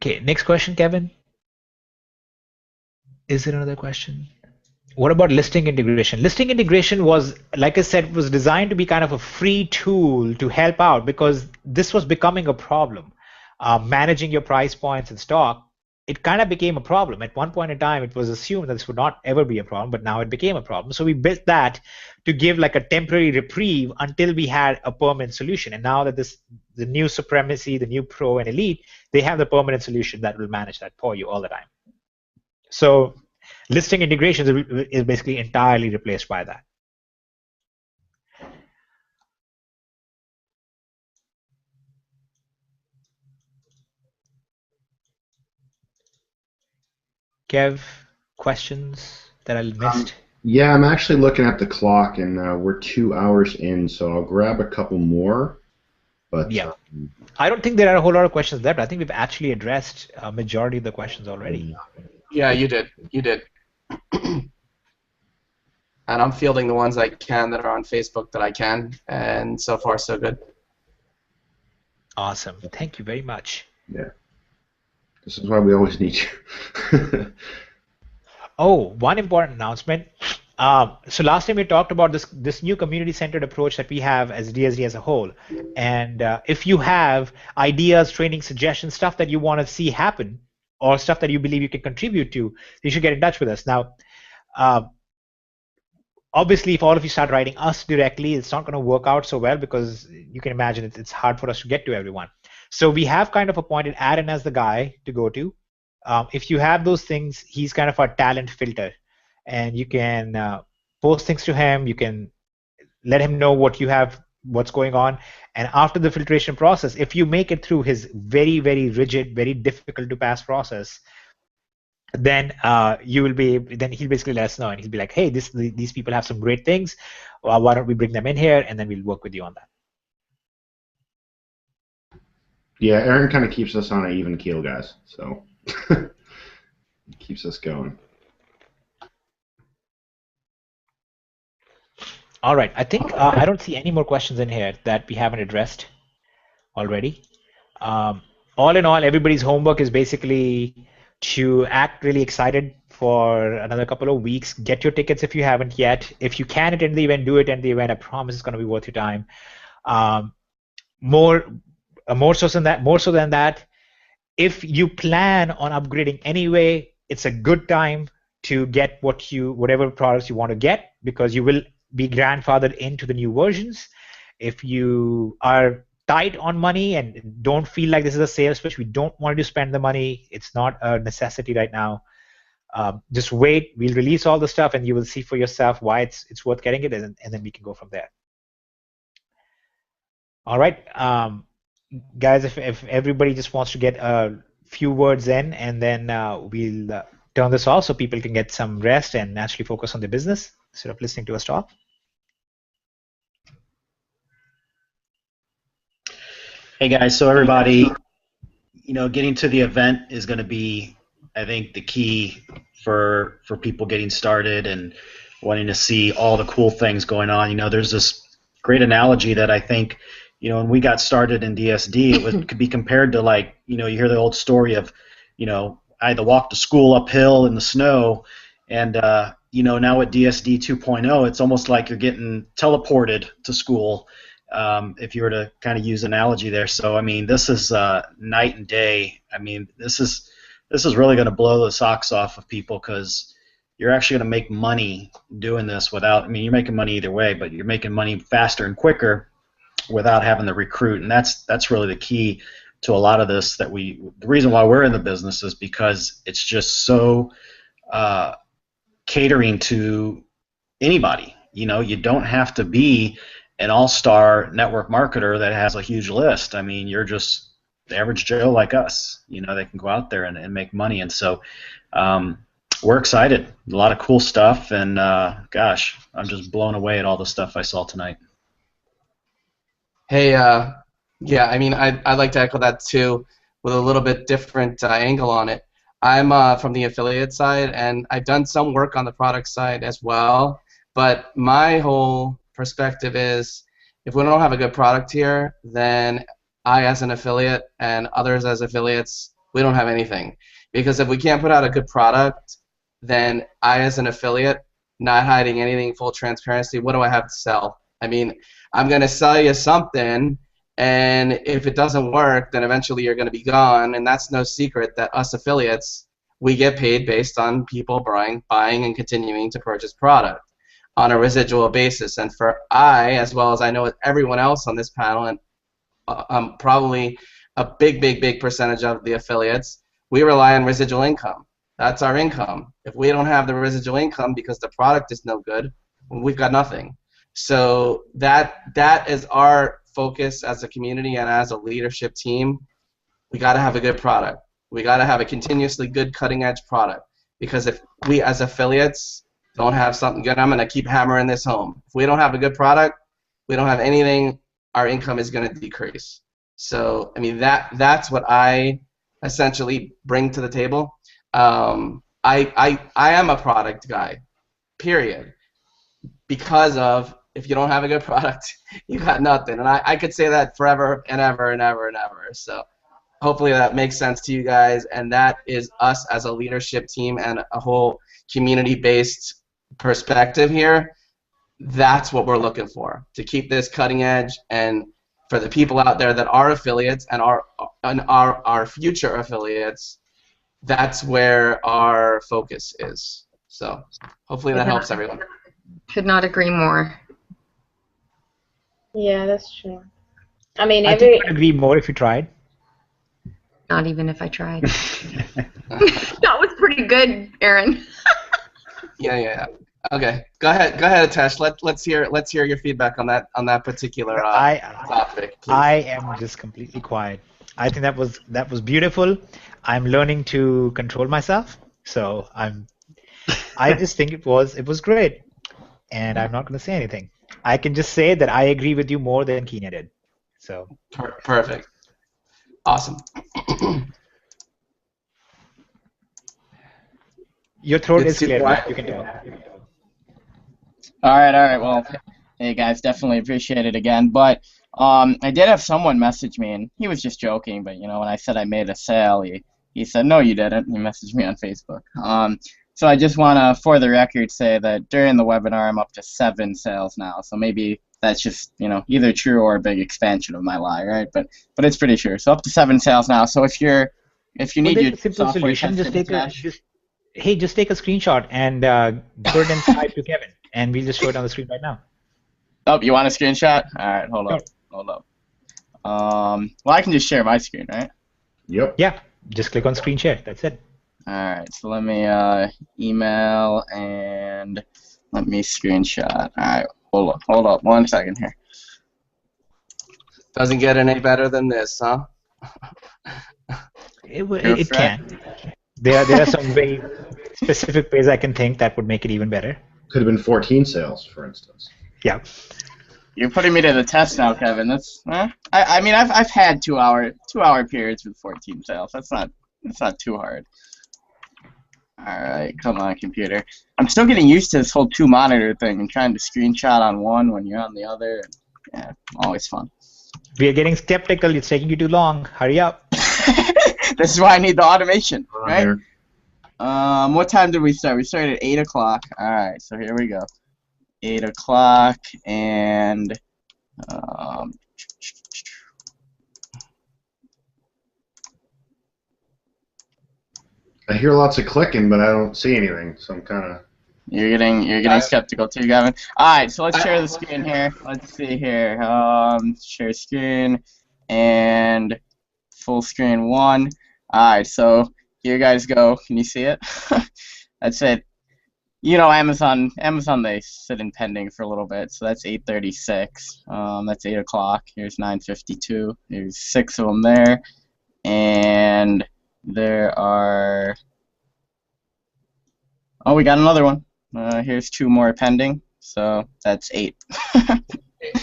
Okay, next question, Kevin. Is there another question? What about listing integration? Listing integration was, like I said, was designed to be kind of a free tool to help out because this was becoming a problem. Managing your price points and stock, it kind of became a problem. At one point in time, it was assumed that this would not ever be a problem, but now it became a problem. So we built that to give like a temporary reprieve until we had a permanent solution. And now that the new supremacy, the new Pro and Elite, they have the permanent solution that will manage that for you all the time. So listing integrations is basically entirely replaced by that. Kev, questions that I missed? Yeah, I'm actually looking at the clock, and we're 2 hours in, so I'll grab a couple more. But yeah, I don't think there are a whole lot of questions left. I think we've actually addressed a majority of the questions already. Yeah, you did. You did. And I'm fielding the ones I can that are on Facebook that I can, and so far so good. Awesome. Thank you very much. Yeah. This is why we always need you. Oh, one important announcement. So last time we talked about this new community-centered approach that we have as DSD as a whole. And if you have ideas, training suggestions, stuff that you want to see happen, or stuff that you believe you can contribute to, you should get in touch with us. Now, obviously, if all of you start writing us directly, it's not going to work out so well because you can imagine it's hard for us to get to everyone. So we have kind of appointed Aaron as the guy to go to. If you have those things, he's kind of our talent filter. And you can post things to him. You can let him know what you have, what's going on. And after the filtration process, if you make it through his very, very rigid, very difficult to pass process, then you will be. Then he'll basically let us know, and he'll be like, "Hey, these people have some great things. Why don't we bring them in here, and then we'll work with you on that." Yeah, Aaron kind of keeps us on an even keel, guys. So keeps us going. All right. I think I don't see any more questions in here that we haven't addressed already. All in all, everybody's homework is basically to act really excited for another couple of weeks. Get your tickets if you haven't yet. If you can attend the event, do attend the event. I promise it's going to be worth your time. More so than that, if you plan on upgrading anyway, it's a good time to get whatever products you want to get, because you will be grandfathered into the new versions. If you are tight on money and don't feel like this is a sales pitch, we don't want you to spend the money. It's not a necessity right now. Just wait. We'll release all the stuff, and you will see for yourself why it's worth getting it, and then we can go from there. All right, guys. If everybody just wants to get a few words in, and then we'll turn this off so people can get some rest and actually focus on their business instead of listening to us talk. Hey guys, so everybody, getting to the event is going to be, I think, the key for people getting started and wanting to see all the cool things going on. There's this great analogy that I think, when we got started in DSD, it could be compared to, like, you hear the old story of, I had to walk to school uphill in the snow, and now at DSD 2.0, it's almost like you're getting teleported to school. If you were to kind of use analogy there. So, I mean, this is night and day. I mean, this is really going to blow the socks off of people, because you're actually going to make money doing this without, you're making money either way, but you're making money faster and quicker without having to recruit. And that's really the key to a lot of this. The reason why we're in the business is because it's just so catering to anybody. You don't have to be an all-star network marketer that has a huge list. You're just the average Joe like us. They can go out there and make money. And so we're excited. A lot of cool stuff. And gosh, I'm just blown away at all the stuff I saw tonight. Hey, yeah, I'd like to echo that too, with a little bit different angle on it. I'm from the affiliate side, and I've done some work on the product side as well. But my whole perspective is, if we don't have a good product here, then I as an affiliate and others as affiliates, we don't have anything. Because if we can't put out a good product, then I as an affiliate, not hiding anything, full transparency, what do I have to sell? I'm going to sell you something, and if it doesn't work, then eventually you're going to be gone. And that's no secret that us affiliates, we get paid based on people buying and continuing to purchase product on a residual basis. And for as well as I know everyone else on this panel, and probably a big percentage of the affiliates, we rely on residual income. That's our income. If we don't have the residual income because the product is no good, we've got nothing. So that is our focus as a community and as a leadership team. We got to have a good product. We got to have a continuously good cutting-edge product, because if we as affiliates don't have something good, I'm going to keep hammering this home. If we don't have a good product, we don't have anything, our income is going to decrease. So, that's what I essentially bring to the table. I am a product guy, period, because of, if you don't have a good product, you got nothing. And I could say that forever and ever and ever and ever. So hopefully that makes sense to you guys, and that is us as a leadership team and a whole community-based perspective here. That's what we're looking for, to keep this cutting edge, and for the people out there that are affiliates and our future affiliates, that's where our focus is. So hopefully that helps everyone. Could not agree more. Yeah, that's true. I think I would agree more if you tried. Not even if I tried. That was pretty good, Aaron. Yeah. Okay, go ahead, Atesh. Let's hear your feedback on that particular topic. Please. I am just completely quiet. I think that was beautiful. I'm learning to control myself, so I just think it was great, and I'm not going to say anything. I can just say that I agree with you more than Kenya did. So perfect, awesome. Your throat is clear. You can do it. All right. Well, Hey guys, definitely appreciate it again. But I did have someone message me, and he was just joking. But you know, when I said I made a sale, he said no, you didn't. He messaged me on Facebook. So I just want to, for the record, say that during the webinar, I'm up to 7 sales now. So maybe that's just either true or a big expansion of my lie, right? But it's pretty true. So up to 7 sales now. So if you need your simple software solution, tested, just take a screenshot and put it in Skype to Kevin, and we'll just show it on the screen right now. Oh, you want a screenshot? All right, hold up. Well, I can just share my screen, right? Yep. Yeah, just click on screen share. That's it. All right, so let me email and let me screenshot. All right, hold up 1 second here. Doesn't get any better than this, huh? It can. There are some very specific ways I can think that would make it even better. Could have been 14 sales, for instance. Yeah. You're putting me to the test now, Kevin. That's I mean I've had 2-hour periods with 14 sales. That's not too hard. All right, come on, computer. I'm still getting used to this whole 2-monitor thing and trying to screenshot on one when you're on the other. Yeah, always fun. We are getting skeptical. It's taking you too long. Hurry up. This is why I need the automation, right? What time did we start? We started at 8 o'clock. All right, so here we go. 8 o'clock, and I hear lots of clicking, but I don't see anything, so I'm kind of. You're getting skeptical too, Gavin. All right, so let's share the screen here. Let's see here. Share screen and full screen 1. All right, so here you guys go. Can you see it? That's it. Amazon, they sit in pending for a little bit, so that's 8:36. That's 8 o'clock. Here's 9:52. There's 6 of them there, and there are. Oh, we got another one. Here's 2 more pending, so that's 8.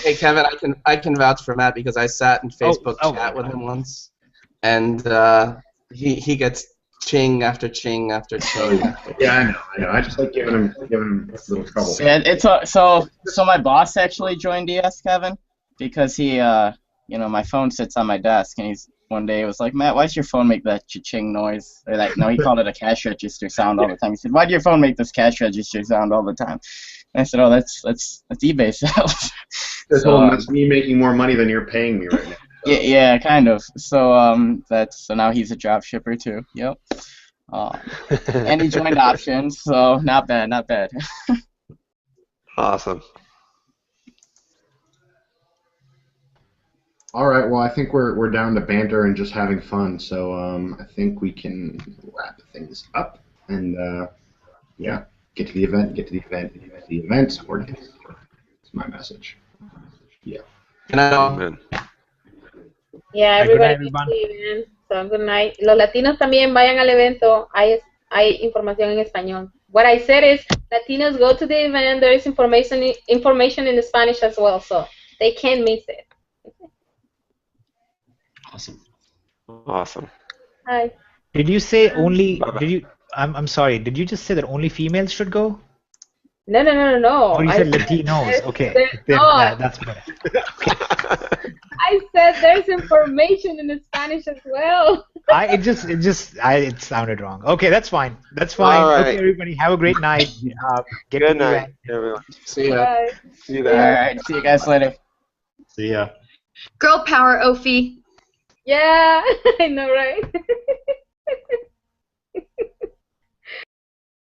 Hey Kevin, I can vouch for Matt because I sat in Facebook chat with him once, and he gets ching after ching after ching. Yeah, I know. I just like giving him a little trouble. Yeah, so my boss actually joined DS, Kevin, because he my phone sits on my desk, and one day was like, Matt, why does your phone make that cha-ching noise? Or that, no, he called it a cash register sound all the time. He said, why do your phone make this cash register sound all the time? And I said, oh, that's eBay sales. That's me making more money than you're paying me right now. So. Yeah, kind of. So so now he's a drop shipper too. Yep. And he joined Options, so not bad. Awesome. All right. Well, I think we're down to banter and just having fun. So I think we can wrap things up and get to the event. Or it's my message. Yeah. Can I? Yeah, everybody needs to event. So good night. Los latinos también vayan al evento. Hay información en español. What I said is Latinos go to the event. There is information in Spanish as well, so they can't miss it. Awesome. Hi. Did you say only? I'm sorry. Did you just say that only females should go? No. Oh, you said Latinos. Okay. That's better. I said there's information in the Spanish as well. It sounded wrong. Okay, that's fine. All right. Okay, everybody, have a great night. Good night, everyone. See ya. Bye. See you there. All right, see you guys later. See ya. Girl power, Ophi. Yeah, I know, right?